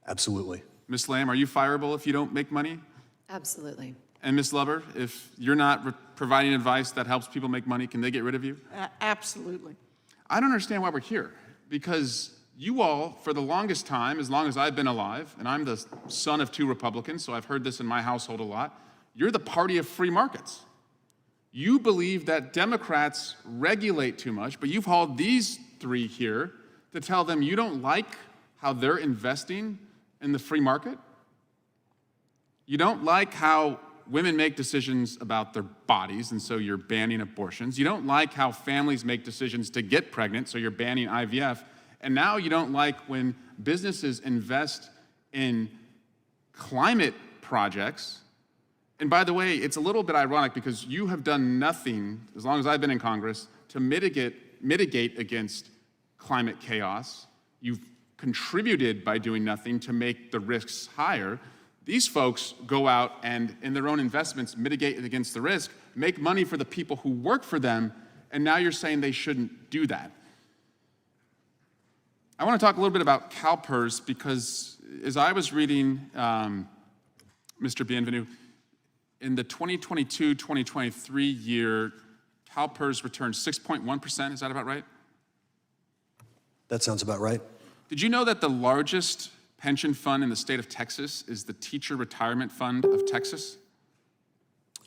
Absolutely. Ms. Lamb, are you fireable if you don't make money? Absolutely. And Ms. Lubber, if you're not providing advice that helps people make money, can they get rid of you? Absolutely. I don't understand why we're here, because you all, for the longest time, as long as I've been alive, and I'm the son of 2 Republicans, so I've heard this in my household a lot, you're the party of free markets. You believe that Democrats regulate too much, but you've hauled these 3 here to tell them you don't like how they're investing in the free market. You don't like how women make decisions about their bodies, and so you're banning abortions. You don't like how families make decisions to get pregnant, so you're banning IVF. And now you don't like when businesses invest in climate projects. And by the way, it's a little bit ironic because you have done nothing, as long as I've been in Congress, to mitigate against climate chaos. You've contributed by doing nothing to make the risks higher. These folks go out and, in their own investments, mitigate against the risk, make money for the people who work for them, and now you're saying they shouldn't do that. I want to talk a little bit about CalPERS because as I was reading Mr. Bienvenu, in the 2022-2023 year, CalPERS returned 6.1%. Is that about right? That sounds about right. Did you know that the largest pension fund in the state of Texas is the Teacher Retirement Fund of Texas?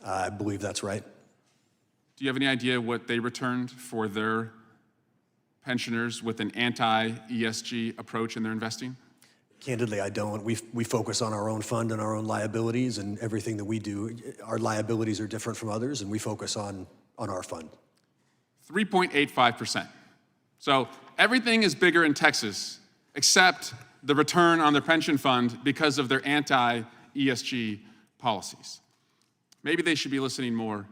I believe that's right. Do you have any idea what they returned for their pensioners with an anti-ESG approach in their investing? Candidly, I don't. We focus on our own fund and our own liabilities, and everything that we do, our liabilities are different from others, and we focus on our fund. 3.85%. So everything is bigger in Texas except the return on their pension fund because of their anti-ESG policies. Maybe they should be listening more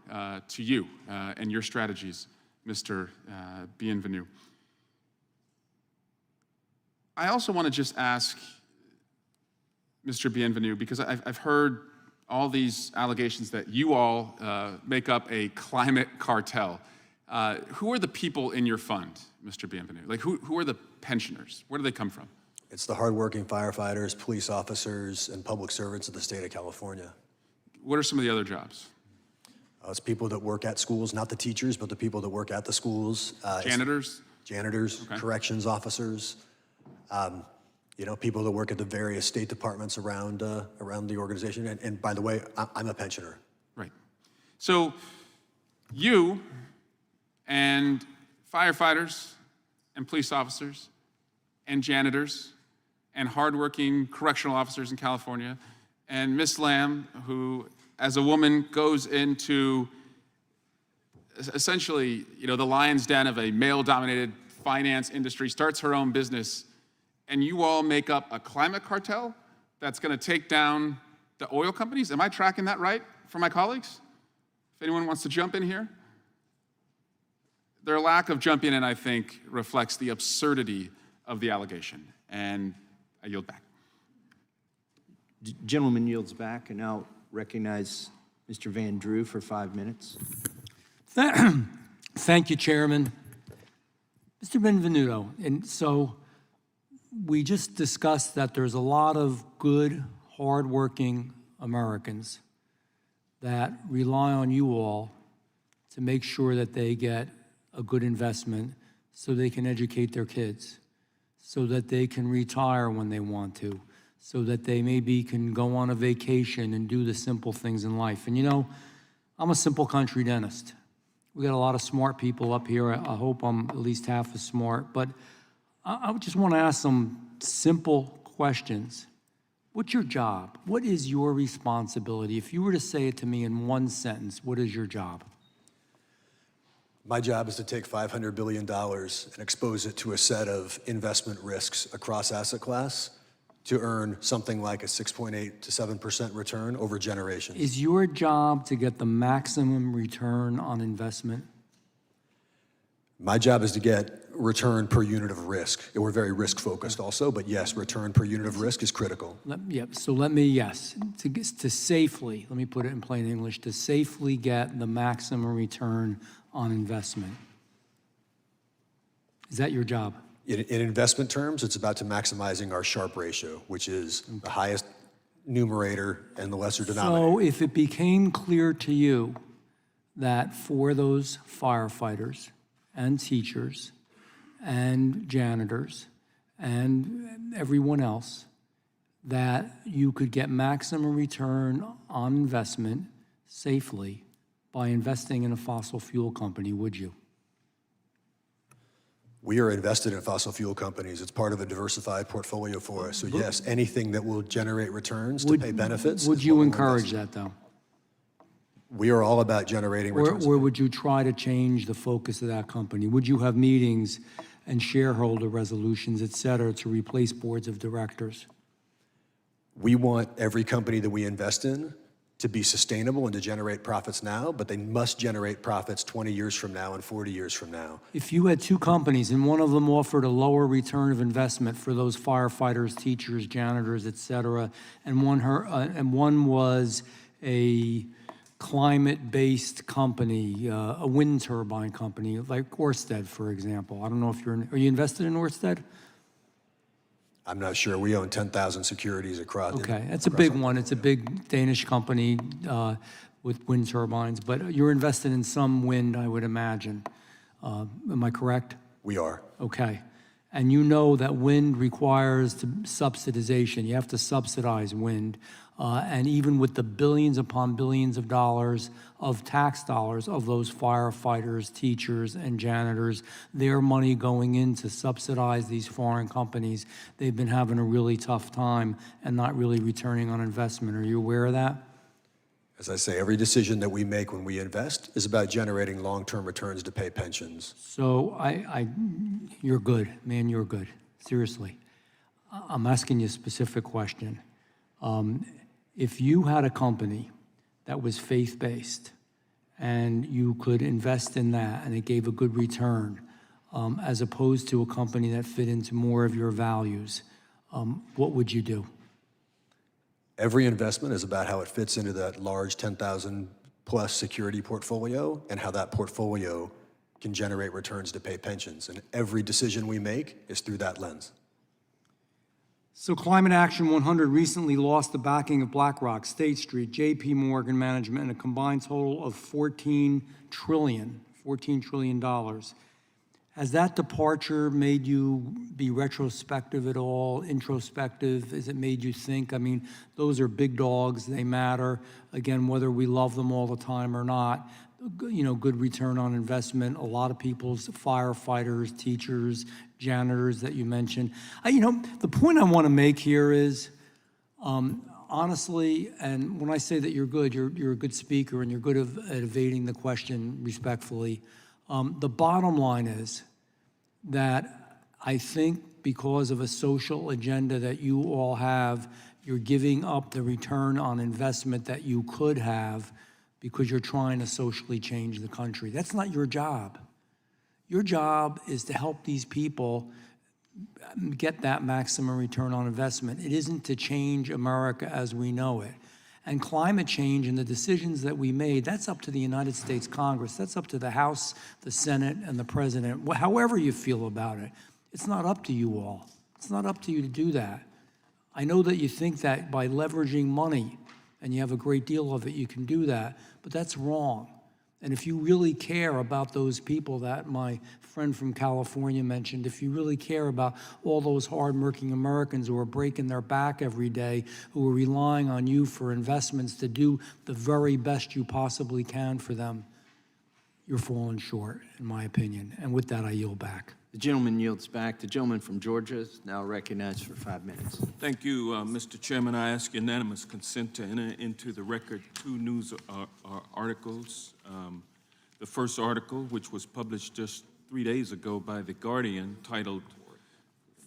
to you and your strategies, Mr. Bienvenu. I also want to just ask Mr. Bienvenu, because I've heard all these allegations that you all make up a climate cartel. Who are the people in your fund, Mr. Bienvenu? Like, who are the pensioners? Where do they come from? It's the hardworking firefighters, police officers, and public servants of the state of California. What are some of the other jobs? It's people that work at schools, not the teachers, but the people that work at the schools. Janitors? Janitors, Okay. corrections officers, people that work at the various state departments around the organization. And by the way, I'm a pensioner. Right. So you and firefighters and police officers and janitors and hardworking correctional officers in California, and Miss Lamb, who, as a woman, goes into essentially, the lion's den of a male-dominated finance industry, starts her own business, and you all make up a climate cartel that's going to take down the oil companies? Am I tracking that right for my colleagues? If anyone wants to jump in here. Their lack of jumping in, I think, reflects the absurdity of the allegation. And I yield back. Gentleman yields back, and now recognize Mr. Van Drew for 5 minutes. Thank you, Chairman. Mr. Benvenuto, and so we just discussed that there's a lot of good, hardworking Americans that rely on you all to make sure that they get a good investment so they can educate their kids, so that they can retire when they want to, so that they maybe can go on a vacation and do the simple things in life. And you know, I'm a simple country dentist. We got a lot of smart people up here. I hope I'm at least half as smart, but I just want to ask some simple questions. What's your job? What is your responsibility? If you were to say it to me in one sentence, what is your job? My job is to take $500 billion and expose it to a set of investment risks across asset class to earn something like a 6.8 to 7% return over generations. Is your job to get the maximum return on investment? My job is to get return per unit of risk. We're very risk focused also, but yes, return per unit of risk is critical. So let me, yes, to safely, let me put it in plain English, to safely get the maximum return on investment. Is that your job? In investment terms, it's about to maximizing our Sharpe ratio, which is the highest numerator and the lesser denominator. So if it became clear to you that for those firefighters and teachers and janitors and everyone else, that you could get maximum return on investment safely by investing in a fossil fuel company, would you? We are invested in fossil fuel companies. It's part of a diversified portfolio for us. So yes, anything that will generate returns to pay benefits. Would you encourage that, though? We are all about generating returns. Or would you try to change the focus of that company? Would you have meetings and shareholder resolutions, et cetera, to replace boards of directors? We want every company that we invest in to be sustainable and to generate profits now, but they must generate profits 20 years from now and 40 years from now. If you had two companies and one of them offered a lower return of investment for those firefighters, teachers, janitors, et cetera, and one was a climate-based company, a wind turbine company, like Ørsted, for example. I don't know if are you invested in Ørsted? I'm not sure. We own 10,000 securities across. Okay, it's a big one. It's a big Danish company with wind turbines, but you're invested in some wind, I would imagine. Am I correct? We are. Okay. And you know that wind requires subsidization. You have to subsidize wind. And even with the billions upon billions of dollars of tax dollars of those firefighters, teachers, and janitors, their money going in to subsidize these foreign companies, they've been having a really tough time and not really returning on investment. Are you aware of that? As I say, every decision that we make when we invest is about generating long-term returns to pay pensions. So you're good, man, you're good. Seriously. I'm asking you a specific question. If you had a company that was faith-based and you could invest in that and it gave a good return, as opposed to a company that fit into more of your values, what would you do? Every investment is about how it fits into that large 10,000 plus security portfolio and how that portfolio can generate returns to pay pensions. And every decision we make is through that lens. So Climate Action 100 recently lost the backing of BlackRock, State Street, JP Morgan Management, and a combined total of $14 trillion. Has that departure made you be retrospective at all, introspective? Has it made you think? I mean, those are big dogs, they matter. Again, whether we love them all the time or not, you know, good return on investment. A lot of people's firefighters, teachers, janitors that you mentioned. The point I want to make here is, honestly, and when I say that you're good, you're a good speaker and you're good at evading the question respectfully. The bottom line is that I think because of a social agenda that you all have, you're giving up the return on investment that you could have because you're trying to socially change the country. That's not your job. Your job is to help these people get that maximum return on investment. It isn't to change America as we know it. And climate change and the decisions that we made, that's up to the United States Congress. That's up to the House, the Senate, and the President, however you feel about it. It's not up to you all. It's not up to you to do that. I know that you think that by leveraging money, and you have a great deal of it, you can do that, but that's wrong. And if you really care about those people that my friend from California mentioned, if you really care about all those hard-working Americans who are breaking their back every day, who are relying on you for investments to do the very best you possibly can for them, you're falling short, in my opinion. And with that, I yield back. The gentleman yields back. The gentleman from Georgia is now recognized for 5 minutes. Thank you, Mr. Chairman. I ask unanimous consent to enter into the record 2 news articles. The first article, which was published just 3 days ago by The Guardian, titled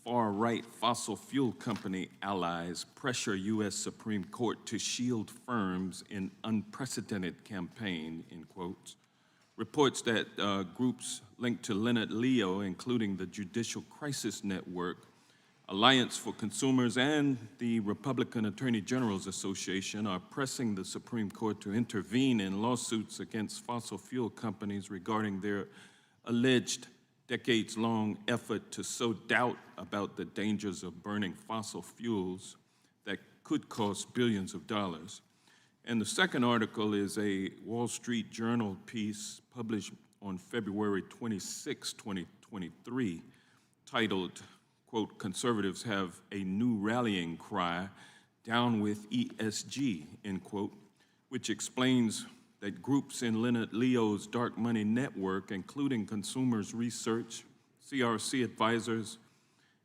"Far-Right Fossil Fuel Company Allies Pressure U.S. Supreme Court to Shield Firms in Unprecedented Campaign," in quotes, reports that groups linked to Leonard Leo, including the Judicial Crisis Network, Alliance for Consumers, and the Republican Attorney General's Association, are pressing the Supreme Court to intervene in lawsuits against fossil fuel companies regarding their alleged decades-long effort to sow doubt about the dangers of burning fossil fuels that could cost billions of dollars. And the second article is a Wall Street Journal piece published on February 26, 2023, titled, quote, "Conservatives have a new rallying cry, down with ESG," end quote, which explains that groups in Leonard Leo's dark money network, including Consumers Research, CRC Advisors,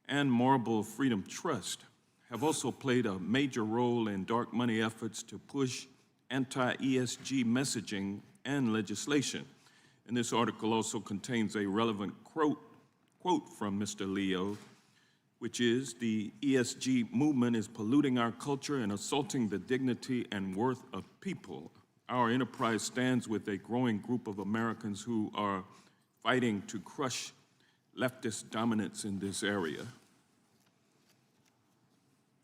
and Marble Freedom Trust, have also played a major role in dark money efforts to push anti-ESG messaging and legislation. And this article also contains a relevant quote from Mr. Leo, which is, "The ESG movement is polluting our culture and assaulting the dignity and worth of people. Our enterprise stands with a growing group of Americans who are fighting to crush leftist dominance in this area."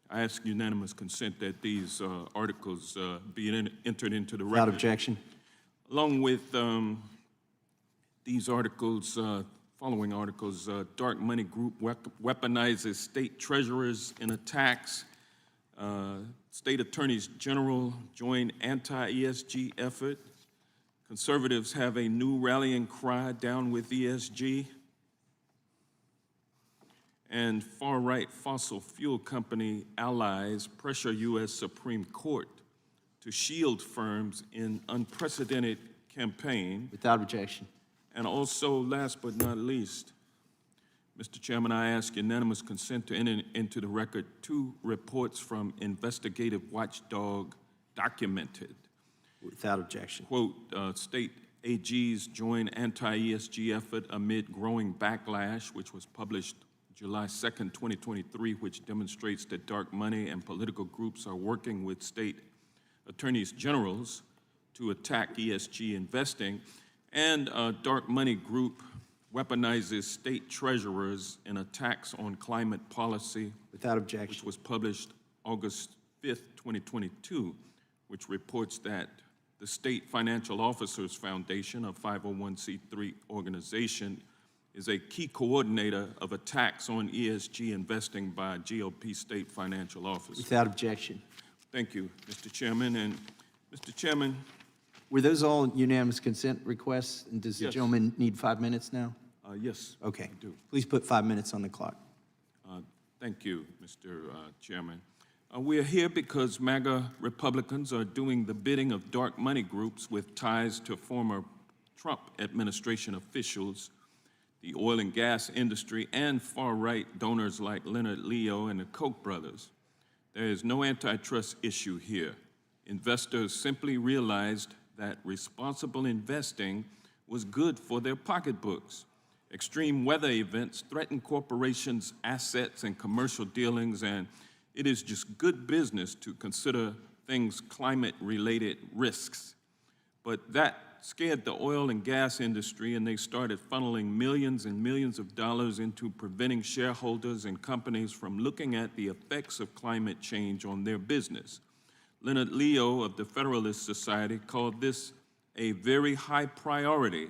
I ask unanimous consent that these articles be entered into the record. Without objection. Along with these articles, following articles, Dark Money Group weaponizes state treasurers in attacks. State attorneys general join anti-ESG effort. Conservatives have a new rallying cry, down with ESG. And far-right fossil fuel company allies pressure U.S. Supreme Court to shield firms in unprecedented campaign. Without objection. And also, last but not least, Mr. Chairman, I ask unanimous consent to enter into the record 2 reports from Investigative Watchdog Documented. Without objection. Quote, "State AGs join anti-ESG effort amid growing backlash," which was published July 2nd, 2023, which demonstrates that dark money and political groups are working with state attorneys generals to attack ESG investing. And Dark Money Group weaponizes state treasurers in attacks on climate policy. Without objection. Which was published August 5th, 2022, which reports that the State Financial Officers Foundation, a 501c3 organization, is a key coordinator of attacks on ESG investing by GOP state financial officers. Without objection. Thank you, Mr. Chairman. And Mr. Chairman. Were those all unanimous consent requests? And does the Yes. gentleman need 5 minutes now? Yes. Okay. I do. Please put 5 minutes on the clock. Thank you, Mr. Chairman. We are here because MAGA Republicans are doing the bidding of dark money groups with ties to former Trump administration officials, the oil and gas industry, and far-right donors like Leonard Leo and the Koch brothers. There is no antitrust issue here. Investors simply realized that responsible investing was good for their pocketbooks. Extreme weather events threaten corporations' assets and commercial dealings, and it is just good business to consider things climate-related risks. But that scared the oil and gas industry, and they started funneling millions and millions of dollars into preventing shareholders and companies from looking at the effects of climate change on their business. Leonard Leo of the Federalist Society called this a very high priority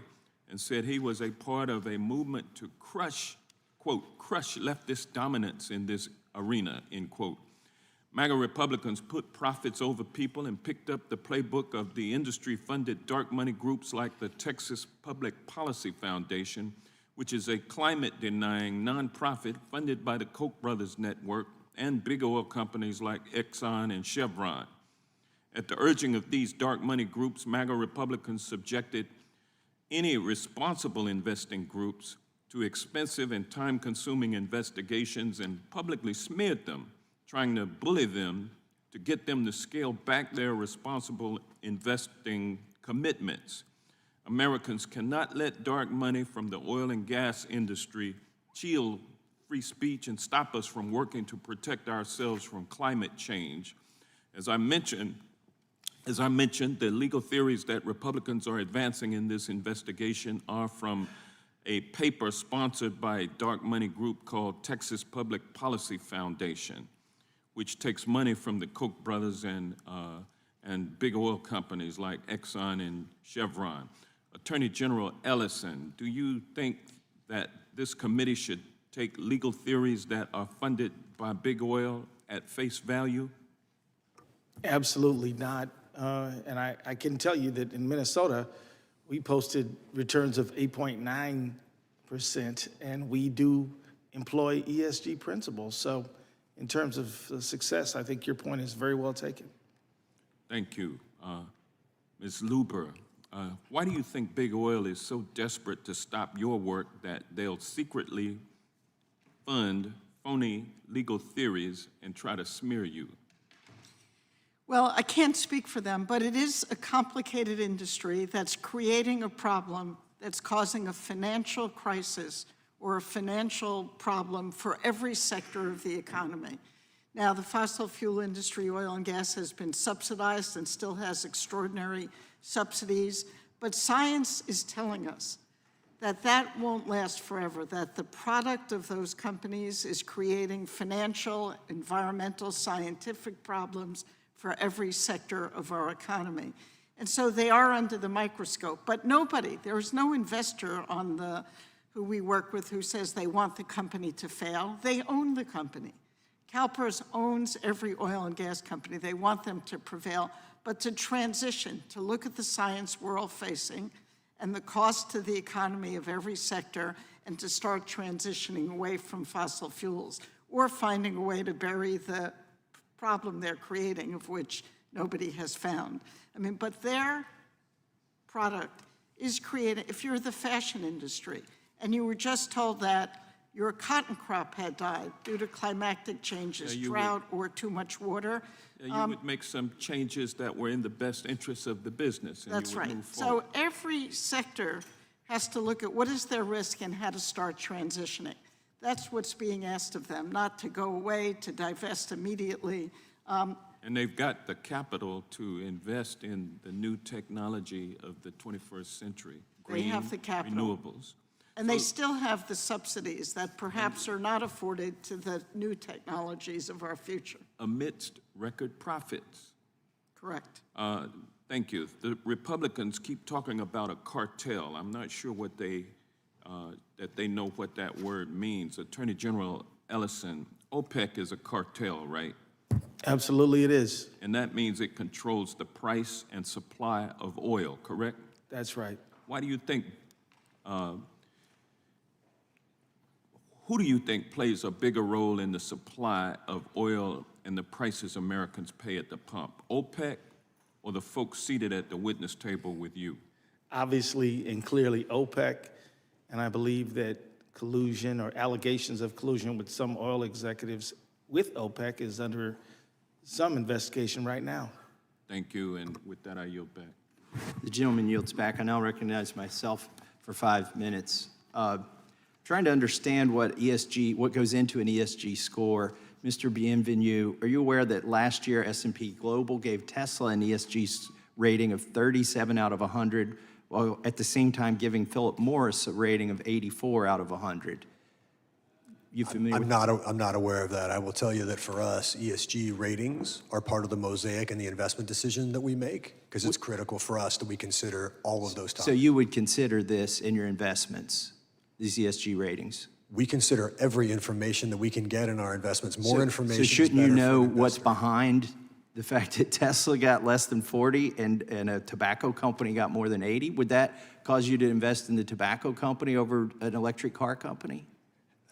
and said he was a part of a movement to crush, quote, crush leftist dominance in this arena, end quote. MAGA Republicans put profits over people and picked up the playbook of the industry-funded dark money groups like the Texas Public Policy Foundation, which is a climate-denying nonprofit funded by the Koch brothers network and big oil companies like Exxon and Chevron. At the urging of these dark money groups, MAGA Republicans subjected any responsible investing groups to expensive and time-consuming investigations and publicly smeared them, trying to bully them to get them to scale back their responsible investing commitments. Americans cannot let dark money from the oil and gas industry chill free speech and stop us from working to protect ourselves from climate change. As I mentioned, the legal theories that Republicans are advancing in this investigation are from a paper sponsored by a dark money group called Texas Public Policy Foundation, which takes money from the Koch brothers and big oil companies like Exxon and Chevron. Attorney General Ellison, do you think that this committee should take legal theories that are funded by big oil at face value? Absolutely not. And I can tell you that in Minnesota, we posted returns of 8.9%, and we do employ ESG principles. So in terms of success, I think your point is very well taken. Thank you. Ms. Luber, why do you think big oil is so desperate to stop your work that they'll secretly fund phony legal theories and try to smear you? Well, I can't speak for them, but it is a complicated industry that's creating a problem that's causing a financial crisis or a financial problem for every sector of the economy. Now, the fossil fuel industry, oil and gas, has been subsidized and still has extraordinary subsidies, but science is telling us that that won't last forever, that the product of those companies is creating financial, environmental, scientific problems for every sector of our economy. And so they are under the microscope, but nobody, there is no investor who we work with who says they want the company to fail. They own the company. CalPERS owns every oil and gas company. They want them to prevail, but to transition, to look at the science we're all facing and the cost to the economy of every sector, and to start transitioning away from fossil fuels or finding a way to bury the problem they're creating, of which nobody has found. I mean, but their product is created. If you're the fashion industry and you were just told that your cotton crop had died due to climatic changes, drought, or too much water, you would make some changes that were in the best interests of the business. And that's you would right. move forward. So every sector has to look at what is their risk and how to start transitioning. That's what's being asked of them, not to go away, to divest immediately. And they've got the capital to invest in the new technology of the 21st century. Green, they have the capital. Renewables. And they still have the subsidies that perhaps are not afforded to the new technologies of our future. Amidst record profits. Correct. Thank you. The Republicans keep talking about a cartel. I'm not sure what that they know what that word means. Attorney General Ellison, OPEC is a cartel, right? Absolutely it is. And that means it controls the price and supply of oil, correct? That's right. Why do you think, who do you think plays a bigger role in the supply of oil and the prices Americans pay at the pump? OPEC or the folks seated at the witness table with you? Obviously and clearly OPEC, and I believe that collusion or allegations of collusion with some oil executives with OPEC is under some investigation right now. Thank you, and with that, I yield back. The gentleman yields back. I now recognize myself for 5 minutes. Trying to understand what goes into an ESG score. Mr. Bienvenu, are you aware that last year S&P Global gave Tesla an ESG rating of 37 out of 100, while at the same time giving Philip Morris a rating of 84 out of 100? You familiar with that? I'm not aware of that. I will tell you that for us, ESG ratings are part of the mosaic and the investment decision that we make, because it's critical for us that we consider all of those topics. So you would consider this in your investments, these ESG ratings? we consider every information that we can get in our investments. More information So is shouldn't you better for know an what's investor. behind the fact that Tesla got less than 40 and a tobacco company got more than 80? Would that cause you to invest in the tobacco company over an electric car company?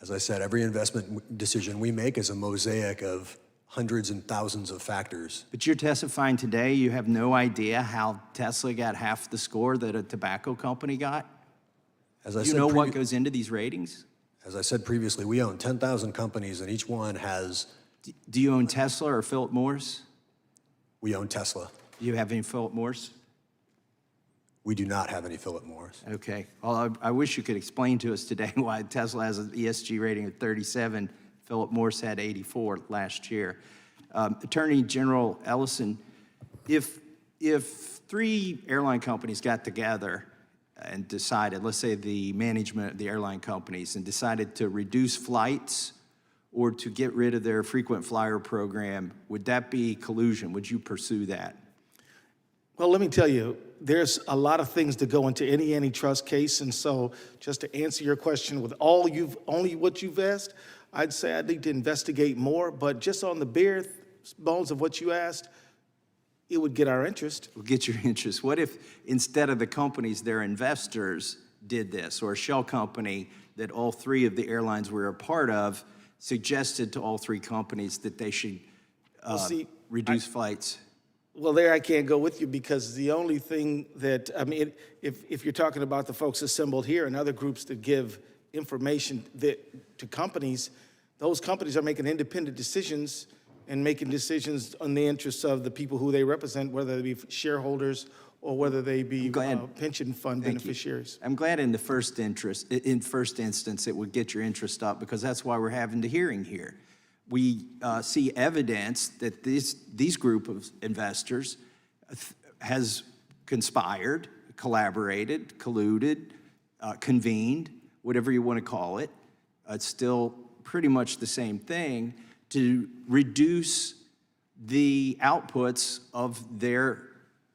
As I said, every investment decision we make is a mosaic of hundreds and thousands of factors. But you're testifying today, you have no idea how Tesla got half the score that a tobacco company got? As I Do you said know what goes into these ratings? As I said previously, we own 10,000 companies, and each one has. Do you own Tesla or Philip Morris? We own Tesla. Do you have any Philip Morris? We do not have any Philip Morris. Okay. Well, I wish you could explain to us today why Tesla has an ESG rating of 37. Philip Morris had 84 last year. Attorney General Ellison, if 3 airline companies got together and decided, let's say the management of the airline companies, and decided to reduce flights or to get rid of their frequent flyer program, would that be collusion? Would you pursue that? Well, let me tell you, there's a lot of things that go into any antitrust case, and so just to answer your question with only what you've asked, I'd say I need to investigate more, but just on the bare bones of what you asked, it would get our interest. Will get your interest. What if instead of the companies, their investors did this, or a shell company that all 3 of the airlines were a part of suggested to all 3 companies that they should reduce flights? Well, there I can't go with you because the only thing that, I mean, if you're talking about the folks assembled here and other groups that give information to companies, those companies are making independent decisions and making decisions on the interests of the people who they represent, whether they be shareholders or whether they be pension fund beneficiaries. I'm glad in the first instance it would get your interest up, because that's why we're having the hearing here. We see evidence that these group of investors has conspired, collaborated, colluded, convened, whatever you want to call it. It's still pretty much the same thing, to reduce the outputs of their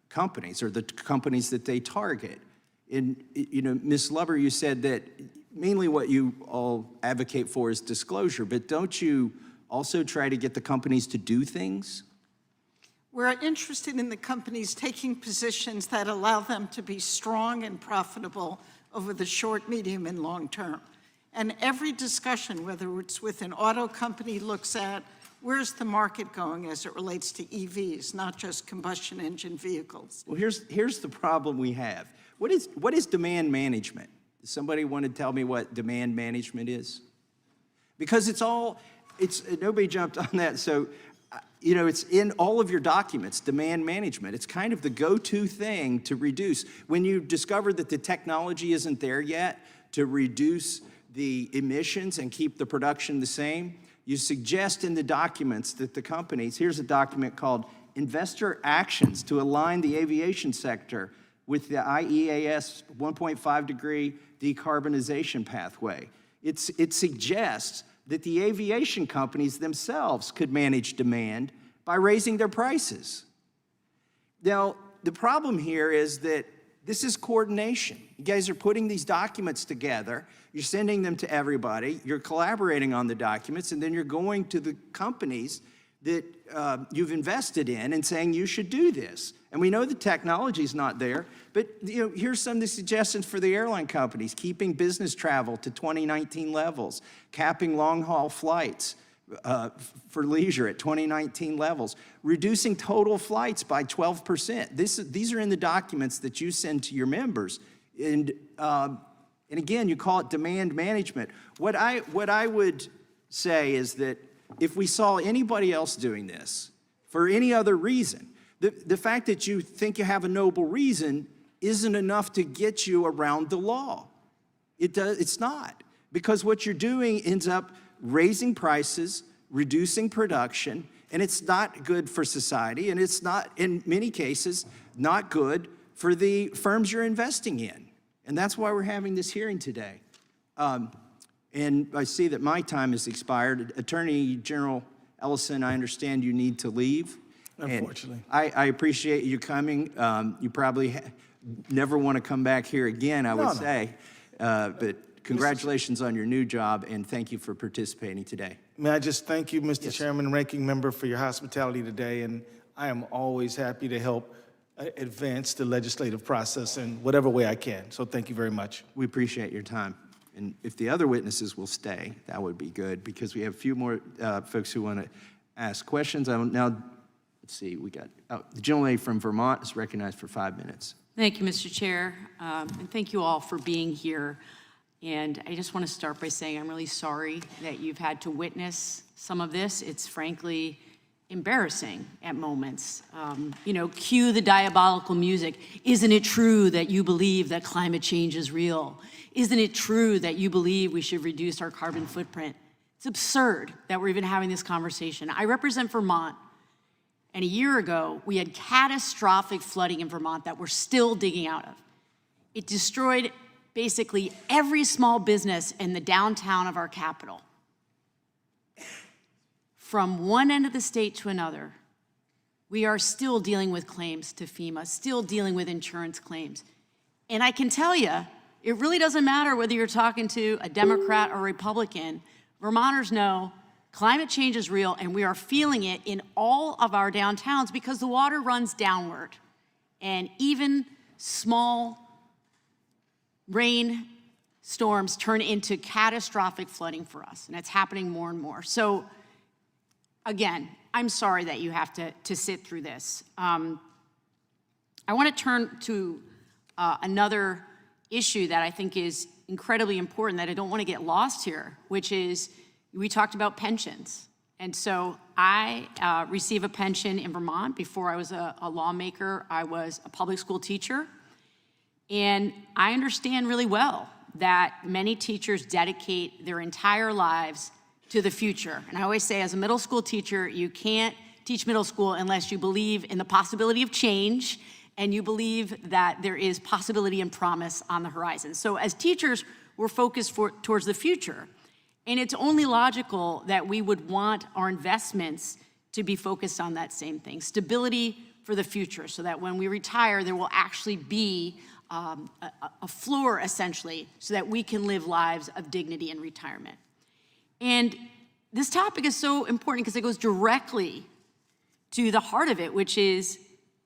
companies or the companies that they target. And, you know, Ms. Lover, you said that mainly what you all advocate for is disclosure, but don't you also try to get the companies to do things? We're interested in the companies taking positions that allow them to be strong and profitable over the short, medium, and long term. And every discussion, whether it's with an auto company, looks at where's the market going as it relates to EVs, not just combustion engine vehicles. Well, here's the problem we have. What is demand management? Does somebody want to tell me what demand management is? Because nobody jumped on that. So, you know, it's in all of your documents, demand management. It's kind of the go-to thing to reduce. When you discover that the technology isn't there yet to reduce the emissions and keep the production the same, you suggest in the documents that the companies, here's a document called Investor Actions to Align the Aviation Sector with the IEAS 1.5 degree decarbonization pathway. It suggests that the aviation companies themselves could manage demand by raising their prices. Now, the problem here is that this is coordination. You guys are putting these documents together, you're sending them to everybody, you're collaborating on the documents, and then you're going to the companies that you've invested in and saying you should do this. And we know the technology's not there, but you know, here's some of the suggestions for the airline companies: keeping business travel to 2019 levels, capping long-haul flights for leisure at 2019 levels, reducing total flights by 12%. These are in the documents that you send to your members. And again, you call it demand management. What I would say is that if we saw anybody else doing this for any other reason, the fact that you think you have a noble reason isn't enough to get you around the law. It's not, because what you're doing ends up raising prices, reducing production, and it's not good for society, and it's not, in many cases, not good for the firms you're investing in. And that's why we're having this hearing today. And I see that my time has expired. Attorney General Ellison, I understand you need to leave. Unfortunately. I appreciate you coming. You probably never want to come back here again, I would say. But Congratulations on your new job, and thank you for participating today. May I just thank you, Mr. Chairman and Ranking Member, for your hospitality today, and I am always happy to help advance the legislative process in whatever way I can. So thank you very much. We appreciate your time. And if the other witnesses will stay, that would be good, because we have a few more folks who want to ask questions. Now, let's see, we got, the gentlelady from Vermont is recognized for 5 minutes. Thank you, Mr. Chair, and thank you all for being here. And I just want to start by saying I'm really sorry that you've had to witness some of this. It's frankly embarrassing at moments. You know, cue the diabolical music. Isn't it true that you believe that climate change is real? Isn't it true that you believe we should reduce our carbon footprint? It's absurd that we're even having this conversation. I represent Vermont, and a year ago, we had catastrophic flooding in Vermont that we're still digging out of. It destroyed basically every small business in the downtown of our capital. From one end of the state to another, we are still dealing with claims to FEMA, still dealing with insurance claims. And I can tell you, it really doesn't matter whether you're talking to a Democrat or Republican. Vermonters know climate change is real, and we are feeling it in all of our downtowns because the water runs downward. And even small rain storms turn into catastrophic flooding for us, and it's happening more and more. So again, I'm sorry that you have to sit through this. I want to turn to another issue that I think is incredibly important that I don't want to get lost here, which is we talked about pensions. And so I receive a pension in Vermont. Before I was a lawmaker, I was a public school teacher. And I understand really well that many teachers dedicate their entire lives to the future. And I always say, as a middle school teacher, you can't teach middle school unless you believe in the possibility of change and you believe that there is possibility and promise on the horizon. So as teachers, we're focused towards the future. And it's only logical that we would want our investments to be focused on that same thing, stability for the future, so that when we retire, there will actually be a floor, essentially, so that we can live lives of dignity in retirement. And this topic is so important because it goes directly to the heart of it, which is,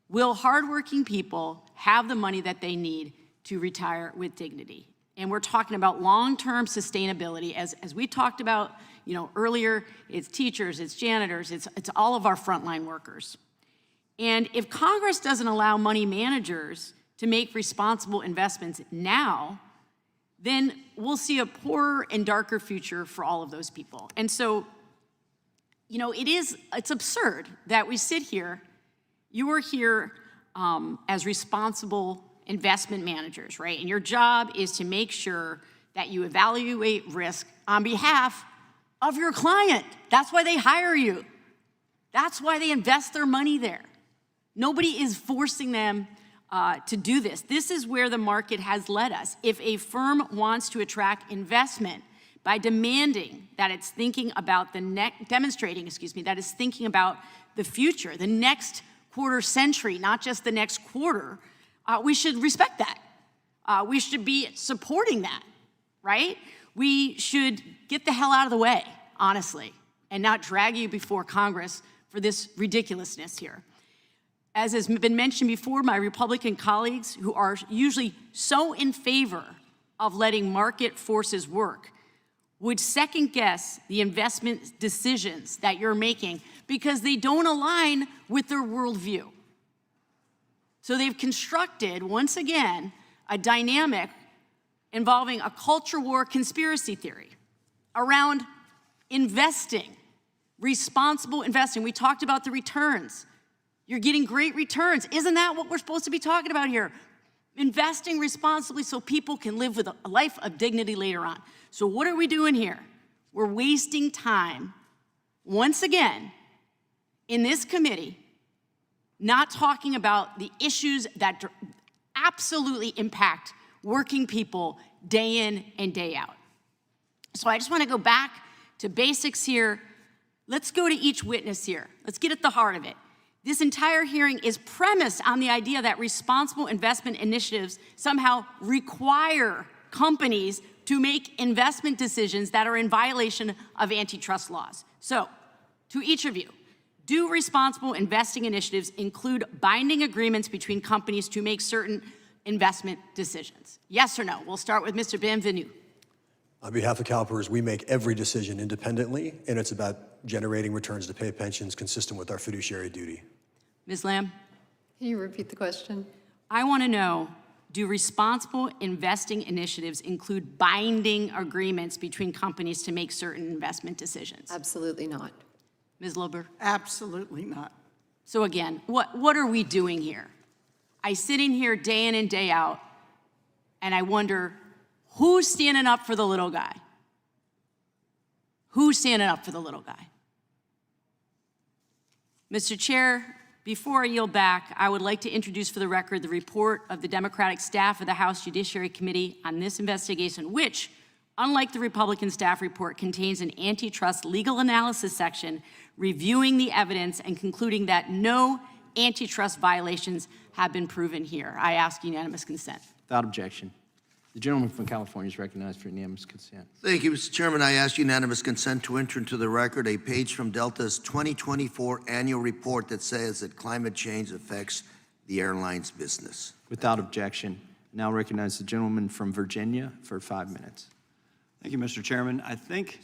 will hardworking people have the money that they need to retire with dignity? And we're talking about long-term sustainability. As we talked about, you know, earlier, it's teachers, it's janitors, it's all of our frontline workers. And if Congress doesn't allow money managers to make responsible investments now, then we'll see a poorer and darker future for all of those people. And so, you know, it's absurd that we sit here, you are here as responsible investment managers, right? And your job is to make sure that you evaluate risk on behalf of your client. That's why they hire you. That's why they invest their money there. Nobody is forcing them to do this. This is where the market has led us. If a firm wants to attract investment by demanding that it's thinking about demonstrating that it's thinking about the future, the next quarter century, not just the next quarter, we should respect that. We should be supporting that, right? We should get the hell out of the way, honestly, and not drag you before Congress for this ridiculousness here. As has been mentioned before, my Republican colleagues, who are usually so in favor of letting market forces work, would second guess the investment decisions that you're making because they don't align with their worldview. So they've constructed, once again, a dynamic involving a culture war conspiracy theory around investing, responsible investing. We talked about the returns. You're getting great returns. Isn't that what we're supposed to be talking about here? Investing responsibly so people can live with a life of dignity later on. So what are we doing here? We're wasting time, once again, in this committee, not talking about the issues that absolutely impact working people day in and day out. So I just want to go back to basics here. Let's go to each witness here. Let's get at the heart of it. This entire hearing is premised on the idea that responsible investment initiatives somehow require companies to make investment decisions that are in violation of antitrust laws. So, to each of you, do responsible investing initiatives include binding agreements between companies to make certain investment decisions? Yes or no? We'll start with Mr. Bienvenu. On behalf of CalPERS, we make every decision independently, and it's about generating returns to pay pensions consistent with our fiduciary duty. Ms. Lamb? Can you repeat the question? I want to know, do responsible investing initiatives include binding agreements between companies to make certain investment decisions? Absolutely not. Ms. Lober? Absolutely not. So again, what are we doing here? I sit in here day in and day out, and I wonder, who's standing up for the little guy? Who's standing up for the little guy? Mr. Chair, before I yield back, I would like to introduce for the record the report of the Democratic staff of the House Judiciary Committee on this investigation, which, unlike the Republican staff report, contains an antitrust legal analysis section reviewing the evidence and concluding that no antitrust violations have been proven here. I ask unanimous consent. Without objection. The gentleman from California is recognized for unanimous consent. Thank you, Mr. Chairman. I ask unanimous consent to enter into the record a page from Delta's 2024 annual report that says that climate change affects the airlines business. Without objection. Now recognize the gentleman from Virginia for 5 minutes. Thank you, Mr. Chairman. I think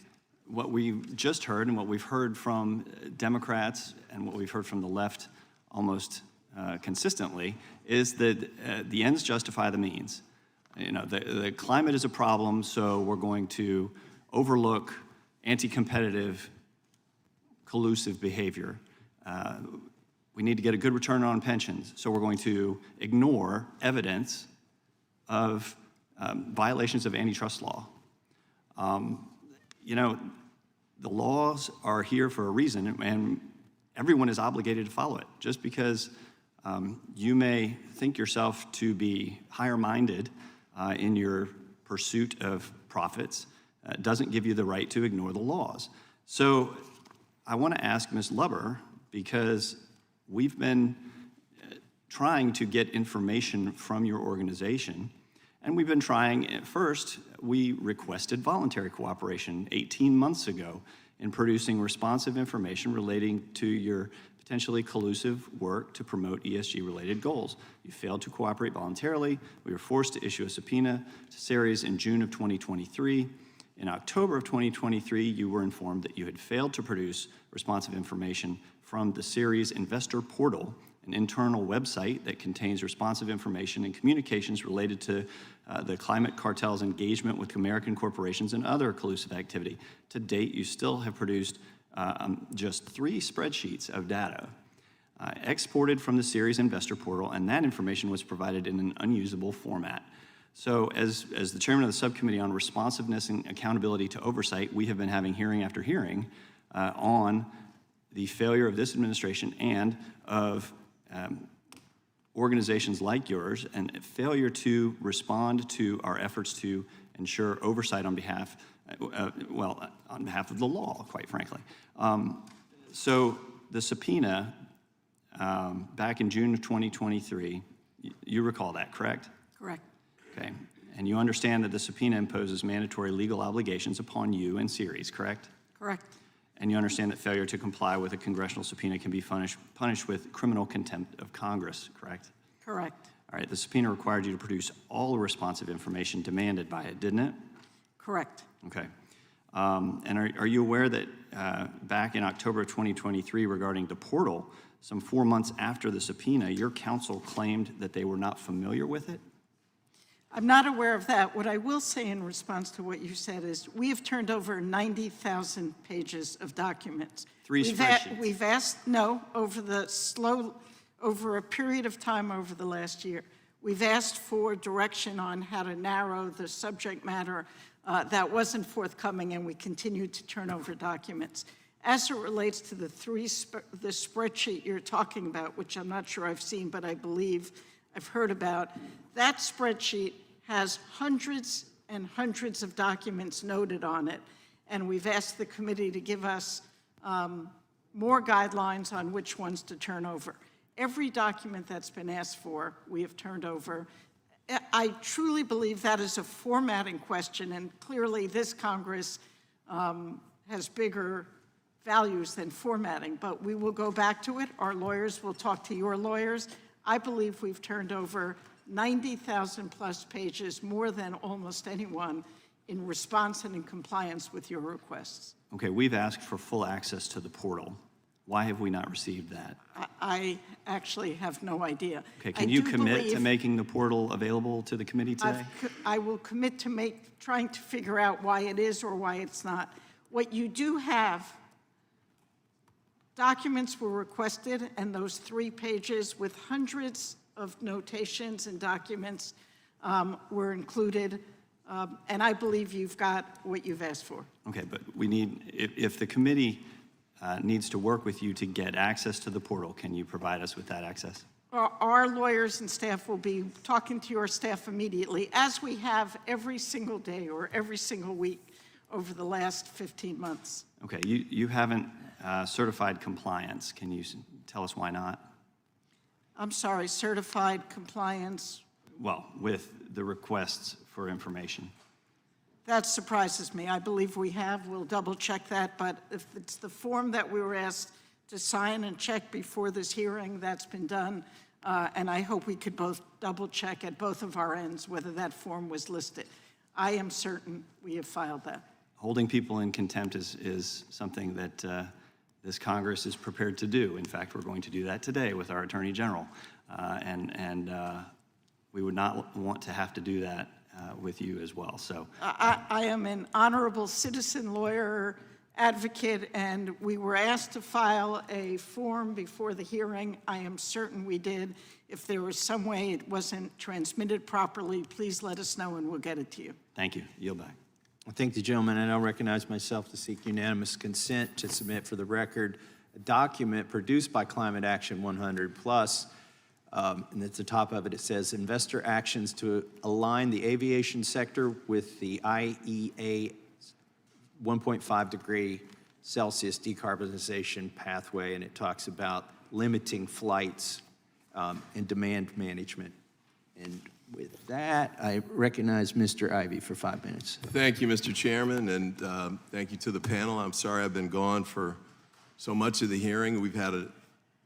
what we just heard and what we've heard from Democrats and what we've heard from the left almost consistently is that the ends justify the means. You know, the climate is a problem, so we're going to overlook anti-competitive, collusive behavior. We need to get a good return on pensions, so we're going to ignore evidence of violations of antitrust law. You know, the laws are here for a reason, and everyone is obligated to follow it. Just because you may think yourself to be higher-minded in your pursuit of profits doesn't give you the right to ignore the laws. So I want to ask Ms. Lubber, because we've been trying to get information from your organization, and we've been trying, at first, we requested voluntary cooperation 18 months ago in producing responsive information relating to your potentially collusive work to promote ESG-related goals. You failed to cooperate voluntarily. We were forced to issue a subpoena to Ceres in June of 2023. In October of 2023, you were informed that you had failed to produce responsive information from the Ceres Investor Portal, an internal website that contains responsive information and communications related to the climate cartel's engagement with American corporations and other collusive activity. To date, you still have produced just 3 spreadsheets of data exported from the Ceres Investor Portal, and that information was provided in an unusable format. So as the chairman of the subcommittee on responsiveness and accountability to oversight, we have been having hearing after hearing on the failure of this administration and of organizations like yours, and failure to respond to our efforts to ensure oversight on behalf, on behalf of the law, quite frankly. So the subpoena back in June of 2023, you recall that, correct? Correct. Okay. And you understand that the subpoena imposes mandatory legal obligations upon you and Ceres, correct? Correct. And you understand that failure to comply with a congressional subpoena can be punished with criminal contempt of Congress, correct? Correct. All right, the subpoena required you to produce all the responsive information demanded by it, didn't it? Correct. Okay. And are you aware that back in October of 2023 regarding the portal, some 4 months after the subpoena, your counsel claimed that they were not familiar with it? I'm not aware of that. What I will say in response to what you said is we have turned over 90,000 pages of documents. 3 spreadsheets. We've asked, over a period of time over the last year, we've asked for direction on how to narrow the subject matter that wasn't forthcoming, and we continued to turn over documents. As it relates to the spreadsheet you're talking about, which I'm not sure I've seen, but I believe I've heard about, that spreadsheet has hundreds and hundreds of documents noted on it, and we've asked the committee to give us more guidelines on which ones to turn over. Every document that's been asked for, we have turned over. I truly believe that is a formatting question, and clearly this Congress has bigger values than formatting, but we will go back to it. Our lawyers will talk to your lawyers. I believe we've turned over 90,000 plus pages, more than almost anyone, in response and in compliance with your requests. Okay, we've asked for full access to the portal. Why have we not received that? I actually have no idea. Okay, can you commit to making the portal available to the committee today? I will commit to trying to figure out why it is or why it's not. What you do have, documents were requested, and those 3 pages with hundreds of notations and documents were included, and I believe you've got what you've asked for. Okay, but we need, if the committee needs to work with you to get access to the portal, can you provide us with that access? Our lawyers and staff will be talking to your staff immediately, as we have every single day or every single week over the last 15 months. Okay, you haven't certified compliance. Can you tell us why not? I'm sorry, certified compliance? Well, with the requests for information. That surprises me. I believe we have. We'll double check that, but if it's the form that we were asked to sign and check before this hearing, that's been done. And I hope we could both double check at both of our ends whether that form was listed. I am certain we have filed that. Holding people in contempt is something that this Congress is prepared to do. In fact, we're going to do that today with our Attorney General. And we would not want to have to do that with you as well. So I am an honorable citizen lawyer advocate, and we were asked to file a form before the hearing. I am certain we did. If there was some way it wasn't transmitted properly, please let us know and we'll get it to you. thank you. Yield back. I thank the gentleman. I now recognize myself to seek unanimous consent to submit for the record a document produced by Climate Action 100 Plus. And at the top of it, it says investor actions to align the aviation sector with the IEA 1.5 degree Celsius decarbonization pathway. And it talks about limiting flights and demand management. And with that, I recognize Mr. Ivey for 5 minutes. Thank you, Mr. Chairman, and thank you to the panel. I'm sorry I've been gone for so much of the hearing. We've had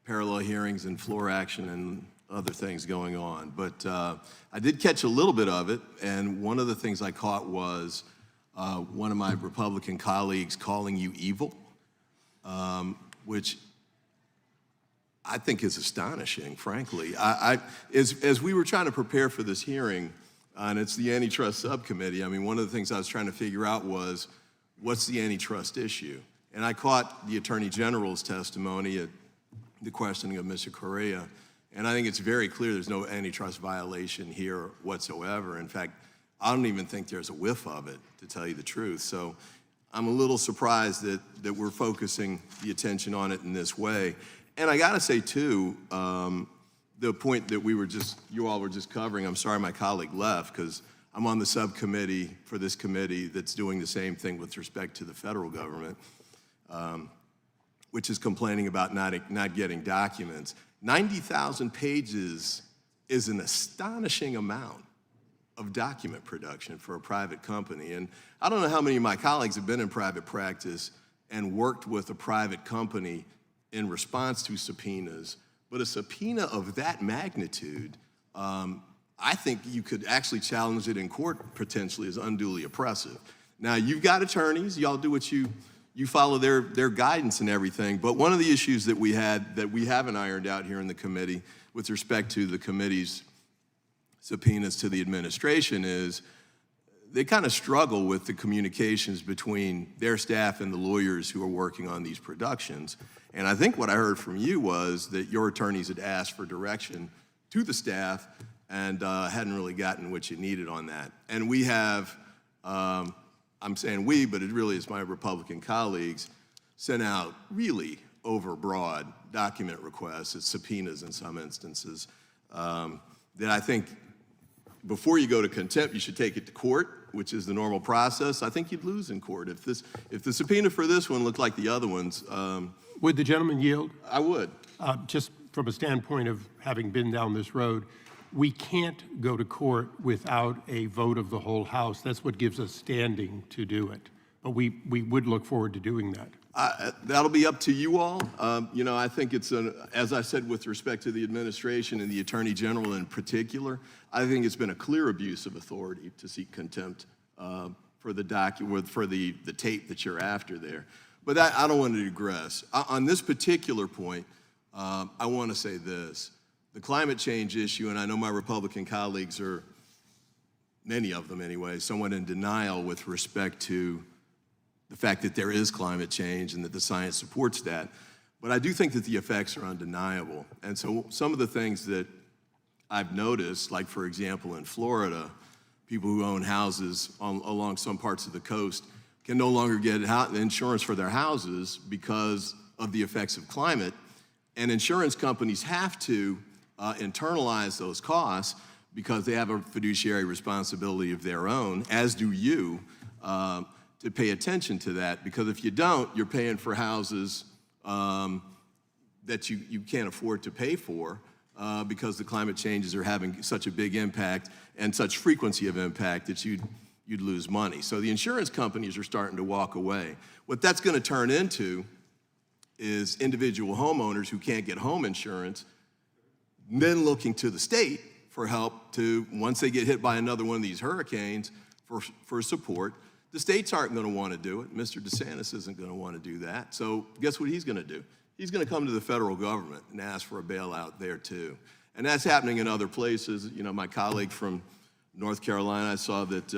parallel hearings and floor action and other things going on. But I did catch a little bit of it, and one of the things I caught was one of my Republican colleagues calling you evil, which I think is astonishing, frankly. As we were trying to prepare for this hearing, and it's the antitrust subcommittee, I mean, one of the things I was trying to figure out was, what's the antitrust issue? And I caught the Attorney General's testimony at the questioning of Mr. Correa, and I think it's very clear there's no antitrust violation here whatsoever. In fact, I don't even think there's a whiff of it, to tell you the truth. So I'm a little surprised that we're focusing the attention on it in this way. And I gotta say too, the point that you all were just covering, I'm sorry my colleague left, because I'm on the subcommittee for this committee that's doing the same thing with respect to the federal government, which is complaining about not getting documents. 90,000 pages is an astonishing amount of document production for a private company. And I don't know how many of my colleagues have been in private practice and worked with a private company in response to subpoenas, but a subpoena of that magnitude, I think you could actually challenge it in court potentially as unduly oppressive. Now, you've got attorneys, y'all do what you follow their guidance and everything, but one of the issues that we haven't ironed out here in the committee with respect to the committee's subpoenas to the administration is they kind of struggle with the communications between their staff and the lawyers who are working on these productions. And I think what I heard from you was that your attorneys had asked for direction to the staff and hadn't really gotten what you needed on that. And we have, I'm saying we, but it really is my Republican colleagues, sent out really overbroad document requests, it's subpoenas in some instances, that I think before you go to contempt, you should take it to court, which is the normal process. I think you'd lose in court. If the subpoena for this one looked like the other ones. Would the gentleman yield? I would. Just from a standpoint of having been down this road, We can't go to court without a vote of the whole House. That's what gives us standing to do it. But we would look forward to doing that. That'll be up to you all. You know, I think it's, as I said, with respect to the administration and the Attorney General in particular, I think it's been a clear abuse of authority to seek contempt for the tape that you're after there. But I don't want to digress. On this particular point, I want to say this. The climate change issue, and I know my Republican colleagues are, many of them anyway, somewhat in denial with respect to the fact that there is climate change and that the science supports that. But I do think that the effects are undeniable. And so some of the things that I've noticed, like for example in Florida, people who own houses along some parts of the coast can no longer get insurance for their houses because of the effects of climate. And insurance companies have to internalize those costs because they have a fiduciary responsibility of their own, as do you, to pay attention to that. Because if you don't, you're paying for houses that you can't afford to pay for because the climate changes are having such a big impact and such frequency of impact that you'd lose money. So the insurance companies are starting to walk away. What that's going to turn into is individual homeowners who can't get home insurance, then looking to the state for help to, once they get hit by another one of these hurricanes, for support. The states aren't going to want to do it. Mr. DeSantis isn't going to want to do that. So guess what he's going to do? He's going to come to the federal government and ask for a bailout there too. And that's happening in other places. You know, my colleague from North Carolina, I saw that,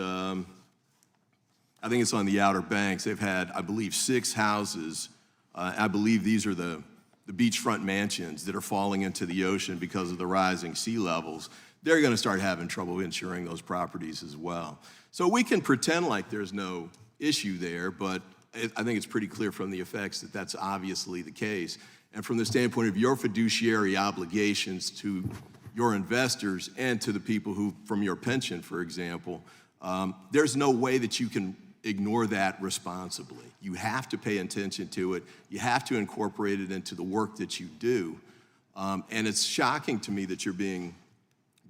I think it's on the Outer Banks, they've had, I believe, 6 houses. I believe these are the beachfront mansions that are falling into the ocean because of the rising sea levels. They're going to start having trouble insuring those properties as well. So we can pretend like there's no issue there, but I think it's pretty clear from the effects that that's obviously the case. And from the standpoint of your fiduciary obligations to your investors and to the people who, from your pension, for example, there's no way that you can ignore that responsibly. You have to pay attention to it. You have to incorporate it into the work that you do. And it's shocking to me that you're being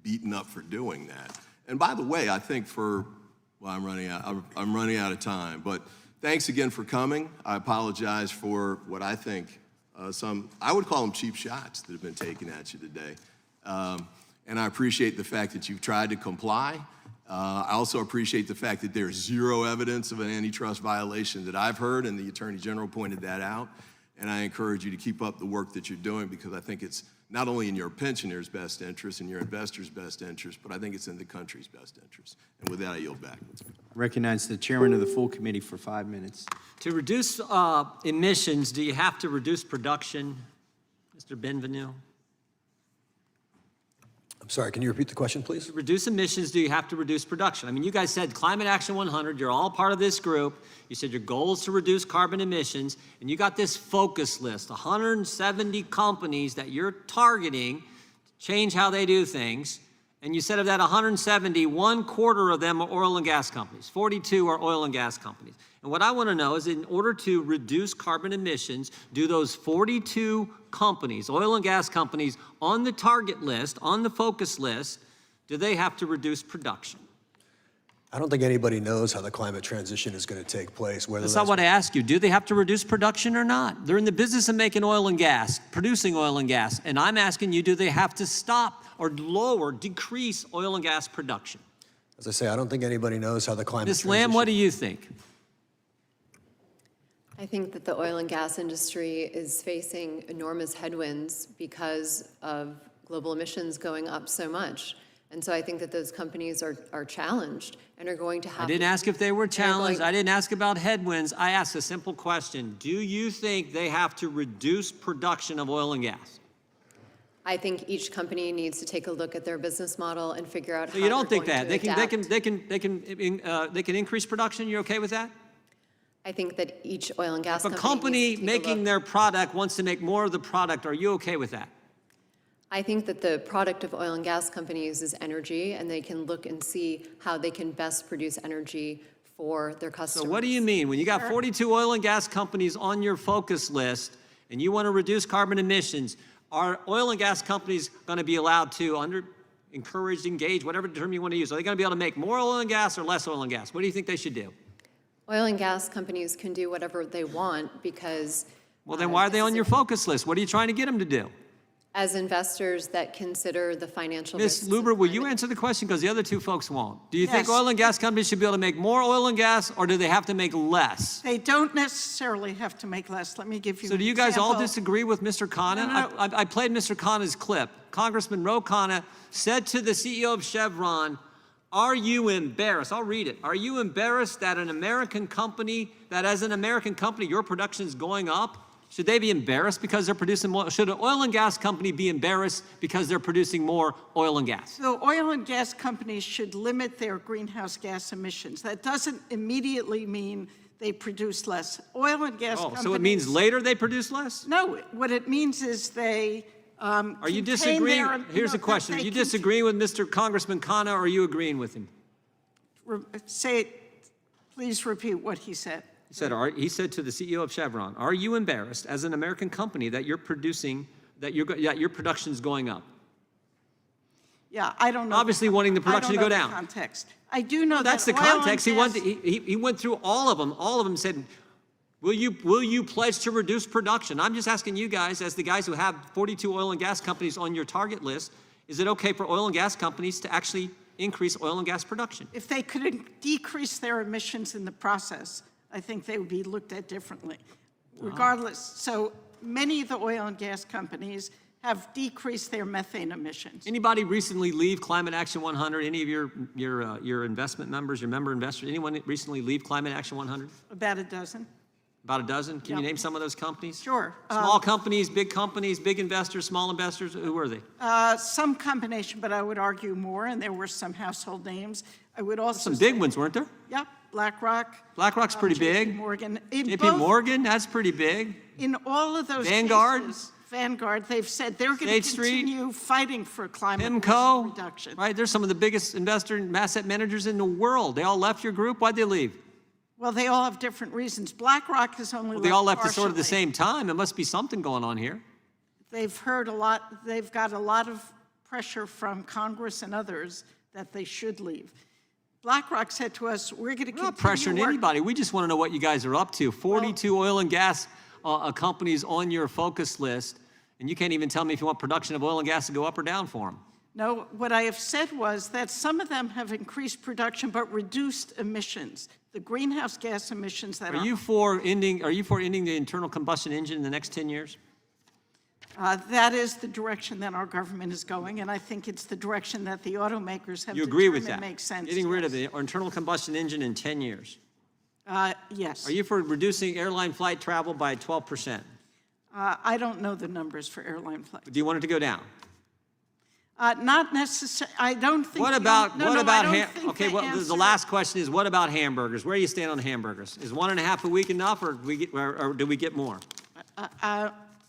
beaten up for doing that. And by the way, I think I'm running out of time, but thanks again for coming. I apologize for what I think I would call them cheap shots that have been taken at you today. And I appreciate the fact that you've tried to comply. I also appreciate the fact that there's zero evidence of an antitrust violation that I've heard, and the Attorney General pointed that out. And I encourage you to keep up the work that you're doing, because I think it's not only in your pensioners' best interest and your investors' best interest, but I think it's in the country's best interest. And with that, I yield back. I recognize the chairman of the full committee for 5 minutes. To reduce emissions, do you have to reduce production, Mr. Benvenu? I'm sorry, can you repeat the question, please? To reduce emissions, do you have to reduce production? I mean, you guys said Climate Action 100, you're all part of this group. You said your goal is to reduce carbon emissions, and you got this focus list, 170 companies that you're targeting to change how they do things. And you said of that 170, 1/4 of them are oil and gas companies. 42 are oil and gas companies. And what I want to know is, in order to reduce carbon emissions, do those 42 companies, oil and gas companies, on the target list, on the focus list, do they have to reduce production? I don't think anybody knows how the climate transition is going to take place. That's not what I ask you. Do they have to reduce production or not? They're in the business of making oil and gas, producing oil and gas. And I'm asking you, do they have to stop or lower, decrease oil and gas production? As I say, I don't think anybody knows how the climate Ms. transition... Lamb, what do you think? I think that the oil and gas industry is facing enormous headwinds because of global emissions going up so much. And so I think that those companies are challenged and are going to have... I didn't ask if they were challenged. I didn't ask about headwinds. I asked a simple question. Do you think they have to reduce production of oil and gas? I think each company needs to take a look at their business model and figure out how So you don't they're think going that to they can increase production? You're okay with that? I think that each oil and gas If a company making their product wants to make more of the product, are you okay with that? I think that the product of oil and gas companies is energy, and they can look and see how they can best produce energy for their customers. So what do you mean? When you got 42 oil and gas companies on your focus list and you want to reduce carbon emissions, are oil and gas companies going to be allowed to encouraged, engaged, whatever term you want to use? Are they going to be able to make more oil and gas or less oil and gas? What do you think they should do? Oil and gas companies can do whatever they want because Well, then why are they on your focus list? What are you trying to get them to do? as investors that consider the financial risks. Ms. Luber, will you answer the question? Because the other two folks won't. Do you think Yes. oil and gas companies should be able to make more oil and gas, or do they have to make less? They don't necessarily have to make less. Let me give you So an do you guys all example. disagree with Mr. Khanna? No. I played Mr. Khanna's clip. Congressman Ro Khanna said to the CEO of Chevron, are you embarrassed? I'll read it. Are you embarrassed that as an American company, your production is going up? Should they be embarrassed because they're producing more? Should an oil and gas company be embarrassed because they're producing more oil and gas? So oil and gas companies should limit their greenhouse gas emissions. That doesn't immediately mean they produce less. Oil and gas companies... So it means later they produce less? No, what it means is they Are you disagreeing? Here's a question. Are you disagreeing with Mr. Congressman Khanna, or are you agreeing with him? Please repeat what he said. He said to the CEO of Chevron, are you embarrassed as an American company that you're producing, that your production's going up? Yeah, I don't know. Obviously wanting the production to go down. Context. I do know That's the that oil and context. gas- He went through all of them. All of them said, will you pledge to reduce production? I'm just asking you guys, as the guys who have 42 oil and gas companies on your target list, is it okay for oil and gas companies to actually increase oil and gas production? If they could decrease their emissions in the process, I think they would be looked at differently. Regardless, so many of the oil and gas companies have decreased their methane emissions. Anybody recently leave Climate Action 100? Any of your investment members, your member investors, anyone recently leave Climate Action 100? About a dozen. About a dozen? Can you Yep. name some of those companies? Sure. Small companies, big investors, small investors, who were they? Some combination, but I would argue more, and there were some household names. I would also Some big ones, weren't there? Yep, BlackRock. BlackRock's pretty big. JP Morgan. JP Morgan, that's pretty big. In all of those Vanguard? cases, Vanguard, they've said they're going State to Street? continue fighting for climate risk PIMCO, reduction. right? They're some of the biggest investor and asset managers in the world. They all left your group. Why'd they leave? Well, they all have different reasons. BlackRock has only They all left at partially. sort of the same time. There must be something going on here. They've heard a lot, they've got a lot of pressure from Congress and others that they should leave. BlackRock said to us, we're going to continue We're not pressuring anybody. We just want to know what you guys are up to. 42 oil and gas companies on your focus list, and you can't even tell me if you want production of oil and gas to go up or down for them. No, what I have said was that some of them have increased production but reduced emissions. The greenhouse gas emissions that Are you for ending the internal combustion engine in the next 10 years? That is the direction that our government is going, and I think it's the direction that the automakers have You agree with determined that? makes sense. Getting rid of the internal combustion engine in 10 years. Yes. Are you for reducing airline flight travel by 12%? I don't know the numbers for airline flights. Do you want it to go down? Not necessarily. I don't think. What about okay? The last question is, what about hamburgers? Where do you stand on hamburgers? Is 1.5 a week enough, or do we get more?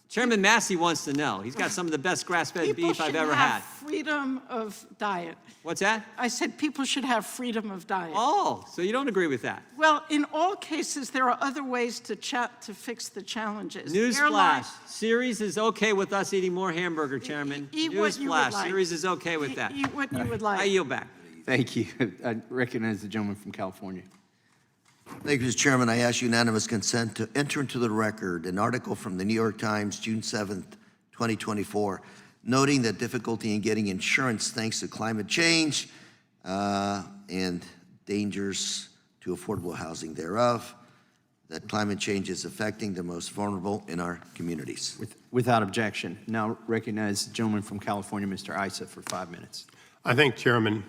Chairman Massey wants to know. He's got some of the best grass-fed beef I've ever had. Freedom of diet. What's that? I said people should have freedom of diet. Oh, so you don't agree with that? Well, in all cases, there are other ways to fix the challenges. Newsflash: Ceres is okay with us eating more hamburger, Chairman. Eat what you would Newsflash: like. Ceres is okay with that. Eat what you would like. I yield back. Thank you. I recognize the gentleman from California. Thank you, Mr. Chairman. I ask unanimous consent to enter into the record an article from the New York Times, June 7th, 2024, noting that difficulty in getting insurance thanks to climate change and dangers to affordable housing thereof, that climate change is affecting the most vulnerable in our communities. Without objection. Now recognize the gentleman from California, Mr. Issa, for 5 minutes. I thank Chairman.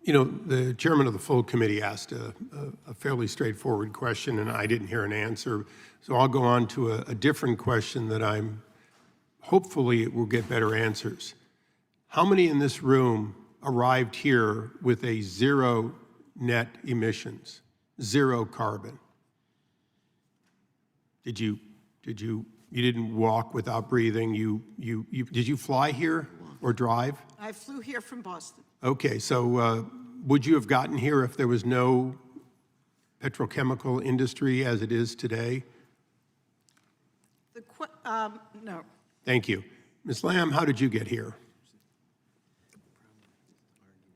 The chairman of the full committee asked a fairly straightforward question, and I didn't hear an answer. So I'll go on to a different question that hopefully it will get better answers. How many in this room arrived here with a zero net emissions, zero carbon? You didn't walk without breathing. Did you fly here or drive? I flew here from Boston. Okay, so would you have gotten here if there was no petrochemical industry as it is today? No. Thank you. Ms. Lamb, how did you get here?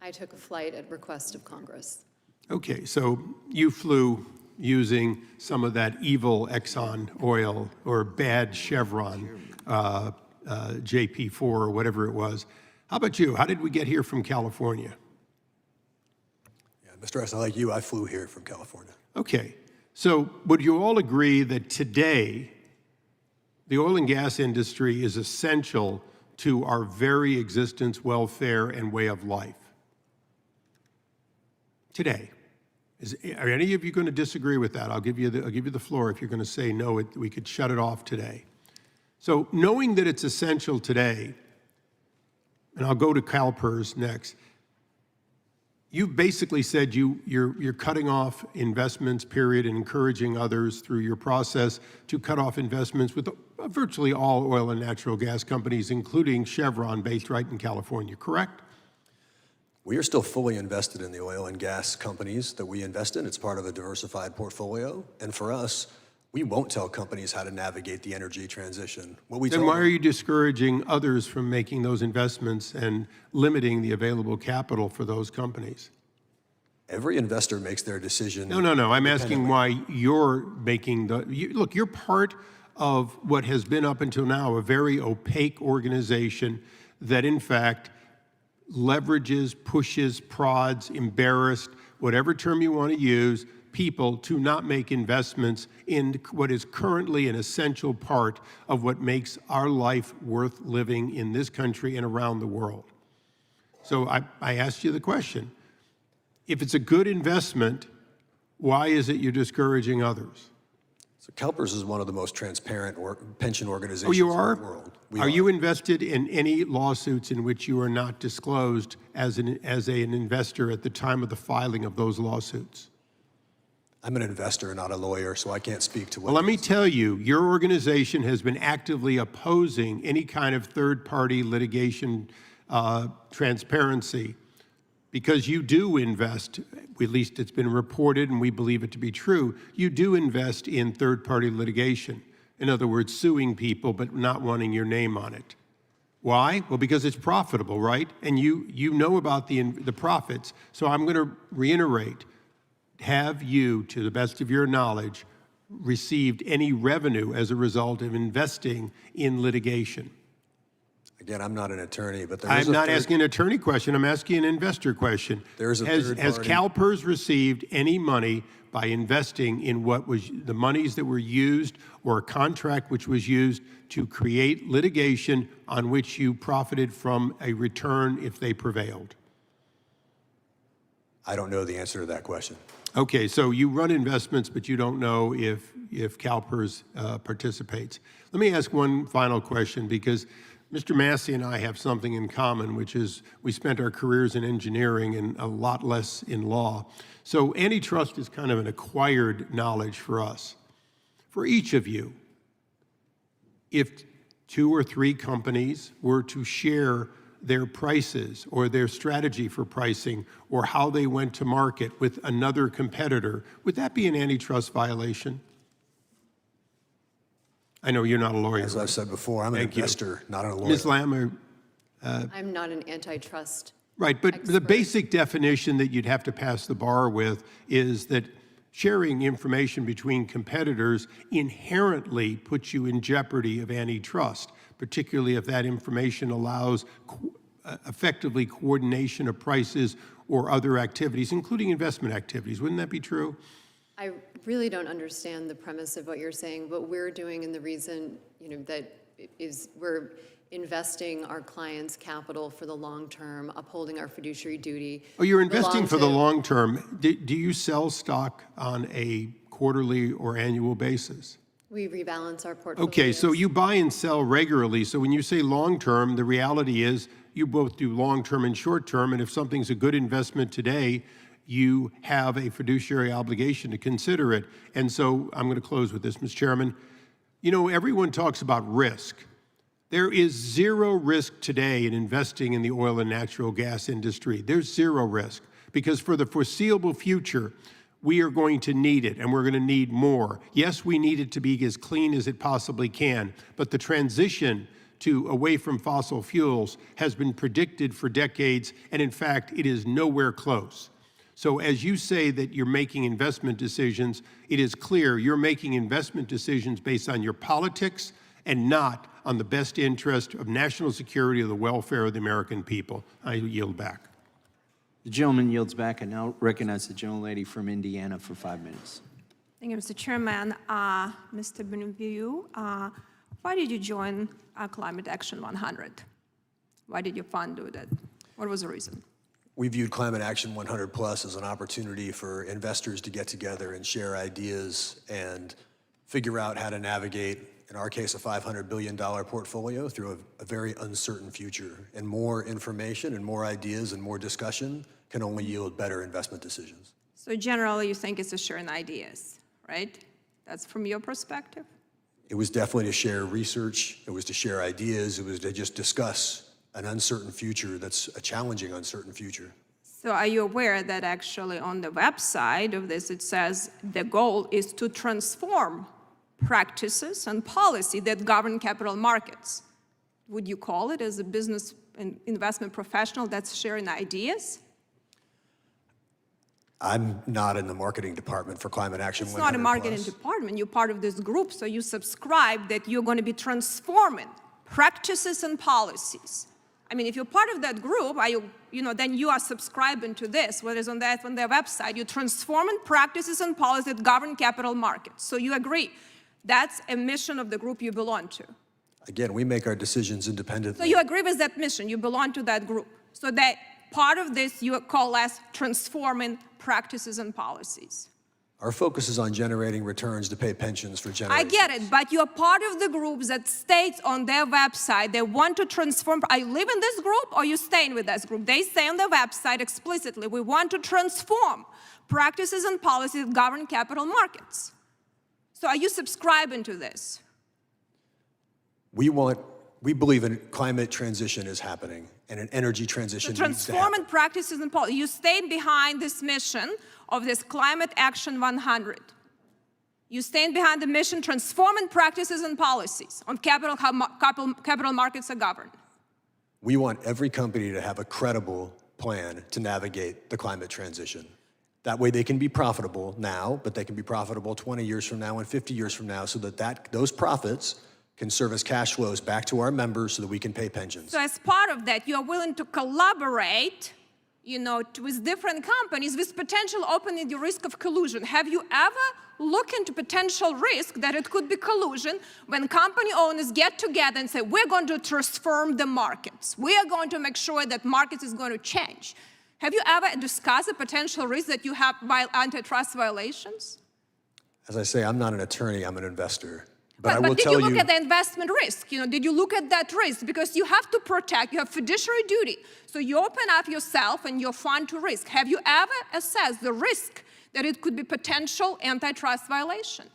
I took a flight at request of Congress. Okay, so you flew using some of that evil Exxon oil or bad Chevron JP4 or whatever it was. How about you? How did we get here from California? Yeah, Mr. Esson, like you, I flew here from California. Okay, so would you all agree that today the oil and gas industry is essential to our very existence, welfare, and way of life? Today. Are any of you going to disagree with that? I'll give you the floor if you're going to say no, we could shut it off today. So knowing that it's essential today, and I'll go to CalPERS next, you've basically said you're cutting off investments, period, and encouraging others through your process to cut off investments with virtually all oil and natural gas companies, including Chevron, based right in California, correct? We are still fully invested in the oil and gas companies that we invest in. It's part of a diversified portfolio. And for us, we won't tell companies how to navigate the energy transition. Then why are you discouraging others from making those investments and limiting the available capital for those companies? Every investor makes their decision. No. I'm asking why you're making look, you're part of what has been up until now a very opaque organization that in fact leverages, pushes, prods, embarrassed, whatever term you want to use, people to not make investments in what is currently an essential part of what makes our life worth living in this country and around the world. So I asked you the question. If it's a good investment, why is it you're discouraging others? So CalPERS is one of the most transparent pension organizations in the world. Are you invested in any lawsuits in which you are not disclosed as an investor at the time of the filing of those lawsuits? I'm an investor, not a lawyer, so I can't speak to what. Well, let me tell you, your organization has been actively opposing any kind of third-party litigation transparency because you do invest, at least it's been reported and we believe it to be true, you do invest in third-party litigation. In other words, suing people but not wanting your name on it. Why? Well, because it's profitable, right? And you know about the profits. So I'm going to reiterate, have you, to the best of your knowledge, received any revenue as a result of investing in litigation? Again, I'm not an attorney, but I'm not asking an attorney question. I'm asking an investor question. There's a Has third party. CalPERS received any money by investing in what was the monies that were used or a contract which was used to create litigation on which you profited from a return if they prevailed? I don't know the answer to that question. Okay, so you run investments, but you don't know if CalPERS participates. Let me ask one final question, because Mr. Massey and I have something in common, which is we spent our careers in engineering and a lot less in law. So antitrust is kind of an acquired knowledge for us. For each of you, if 2 or 3 companies were to share their prices or their strategy for pricing or how they went to market with another competitor, would that be an antitrust violation? I know you're not a lawyer. As I've said before, I'm an investor, not a lawyer. Ms. Lamb, I'm not an antitrust right, but the basic definition that you'd have to pass the bar with is that sharing information between competitors inherently puts you in jeopardy of antitrust, particularly if that information allows effectively coordination of prices or other activities, including investment activities. Wouldn't that be true? I really don't understand the premise of what you're saying. What we're doing, and the reason, that is we're investing our clients' capital for the long term, upholding our fiduciary duty. Oh, you're investing for the long term. Do you sell stock on a quarterly or annual basis? We rebalance our portfolio. Okay, so you buy and sell regularly. So when you say long term, the reality is you both do long term and short term. And if something's a good investment today, you have a fiduciary obligation to consider it. And so I'm going to close with this, Mr. Chairman. Everyone talks about risk. There is zero risk today in investing in the oil and natural gas industry. There's zero risk because for the foreseeable future, we are going to need it and we're going to need more. Yes, we need it to be as clean as it possibly can, but the transition to away from fossil fuels has been predicted for decades, and in fact, it is nowhere close. So as you say that you're making investment decisions, it is clear you're making investment decisions based on your politics and not on the best interest of national security or the welfare of the American people. I yield back. The gentleman yields back. I now recognize the gentlelady from Indiana for 5 minutes. Thank you, Mr. Chairman. Mr. Benview, why did you join Climate Action 100? Why did your fund do that? What was the reason? We viewed Climate Action 100 Plus as an opportunity for investors to get together and share ideas and figure out how to navigate, in our case, a $500 billion portfolio through a very uncertain future. And more information and more ideas and more discussion can only yield better investment decisions. So generally, you think it's a sharing ideas, right? That's from your perspective? It was definitely to share research. It was to share ideas. It was to just discuss an uncertain future that's a challenging, uncertain future. So are you aware that actually on the website of this, it says the goal is to transform practices and policy that govern capital markets? Would you call it, as a business and investment professional, that's sharing ideas? I'm not in the marketing department for Climate Action 100+. It's not a marketing department. You're part of this group, so you subscribe that you're going to be transforming practices and policies. I mean, if you're part of that group, then you are subscribing to this, whereas on their website, you're transforming practices and policies that govern capital markets. So you agree. That's a mission of the group you belong to. Again, we make our decisions independently. So you agree with that mission. You belong to that group. So that part of this you call as transforming practices and policies. Our focus is on generating returns to pay pensions for generations. I get it, but you're part of the groups that states on their website they want to transform. Are you living in this group or are you staying with this group? They say on their website explicitly, we want to transform practices and policies that govern capital markets. So are you subscribing to this? We believe in climate transition is happening and an energy transition needs to happen. Transforming practices and policies. You stayed behind this mission of this Climate Action 100. You stand behind the mission transforming practices and policies on capital markets are governed. We want every company to have a credible plan to navigate the climate transition. That way they can be profitable now, but they can be profitable 20 years from now and 50 years from now so that those profits can serve as cash flows back to our members so that we can pay pensions. So as part of that, you're willing to collaborate with different companies with potential opening the risk of collusion. Have you ever looked into potential risk that it could be collusion when company owners get together and say, we're going to transform the markets. We are going to make sure that markets is going to change. Have you ever discussed the potential risk that you have antitrust violations? As I say, I'm not an attorney, I'm an investor. But did you look at the investment risk? Did you look at that risk? Because you have to protect, you have fiduciary duty. So you open up yourself and your fund to risk. Have you ever assessed the risk that it could be potential antitrust violation?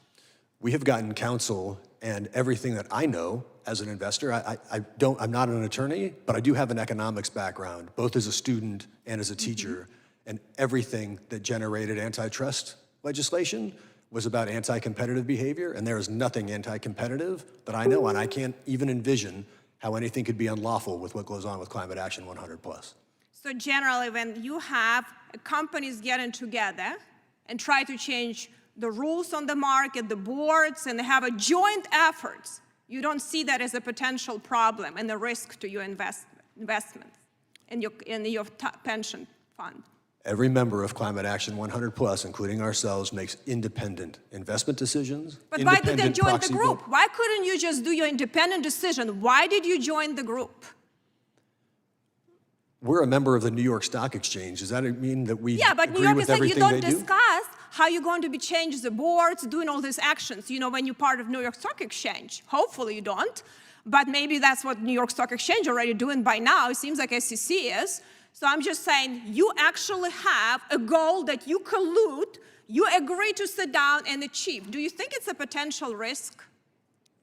We have gotten counsel, and everything that I know as an investor, I'm not an attorney, but I do have an economics background, both as a student and as a teacher. And everything that generated antitrust legislation was about anti-competitive behavior, and there is nothing anti-competitive that I know, and I can't even envision how anything could be unlawful with what goes on with Climate Action 100+. So generally, when you have companies getting together and try to change the rules on the market, the boards, and they have a joint efforts, you don't see that as a potential problem and a risk to your investment in your pension fund. Every member of Climate Action 100+, including ourselves, makes independent investment decisions. But why did they join the group? Why couldn't you just do your independent decision? Why did you join the group? We're a member of the New York Stock Exchange. Does that mean that we Yeah, but New agree York with is like you everything don't they do? discuss how you're going to be changing the boards, doing all these actions, when you're part of New York Stock Exchange. Hopefully you don't, but maybe that's what New York Stock Exchange already doing by now. It seems like SEC is. So I'm just saying, you actually have a goal that you collude, you agree to sit down and achieve. Do you think it's a potential risk?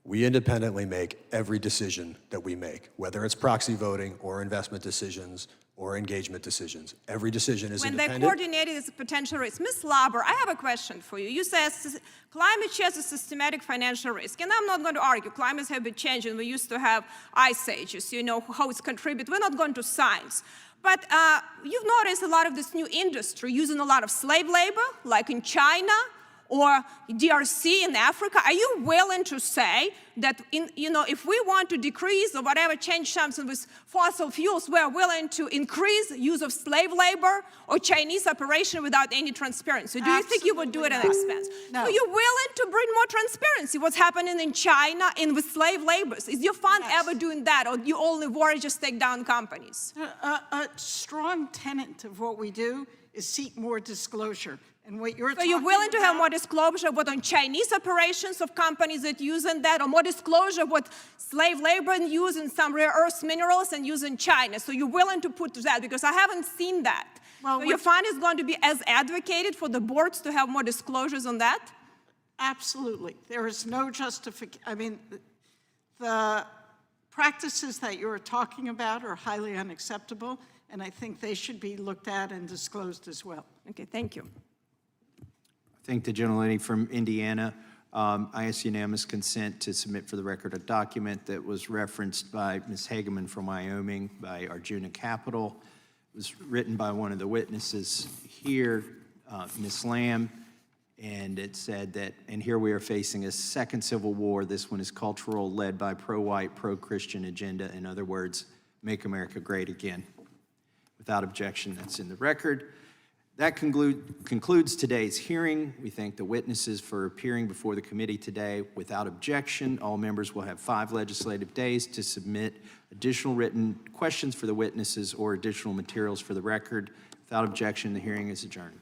We independently make every decision that we make, whether it's proxy voting or investment decisions or engagement decisions. Every decision is When independent. they coordinated this potential risk. Ms. Lauber, I have a question for you. You say climate change is a systematic financial risk, and I'm not going to argue. Climates have been changing. We used to have ice ages, you know, how it's contributed. We're not going to science. But you've noticed a lot of this new industry using a lot of slave labor, like in China or DRC in Africa. Are you willing to say that, if we want to decrease or whatever, change something with fossil fuels, we're willing to increase use of slave labor or Chinese operation without any transparency? Do you think you would do it at expense? No. Are you willing to bring more transparency? What's happening in China and with slave labors? Is your fund ever doing that, or you only worry just take down companies? A strong tenet of what we do is seek more disclosure. And what you're So you're willing to have more disclosure what on Chinese operations of companies that using that, or more disclosure what slave labor and use in some rare earth minerals and use in China? So you're willing to put that, because I haven't seen that. Well, so your fund is going to be as advocated for the boards to have more disclosures on that? Absolutely. There is no justification. I mean, the practices that you're talking about are highly unacceptable, and I think they should be looked at and disclosed as well. Okay, thank you. Thank the gentlelady from Indiana. I ask unanimous consent to submit for the record a document that was referenced by Ms. Hageman from Wyoming by Arjuna Capital. It was written by one of the witnesses here, Ms. Lamb, and it said that, and here we are facing a second civil war. This one is cultural, led by pro-white, pro-Christian agenda. In other words, make America great again. Without objection, that's in the record. That concludes today's hearing. We thank the witnesses for appearing before the committee today. Without objection, all members will have 5 legislative days to submit additional written questions for the witnesses or additional materials for the record. Without objection, the hearing is adjourned.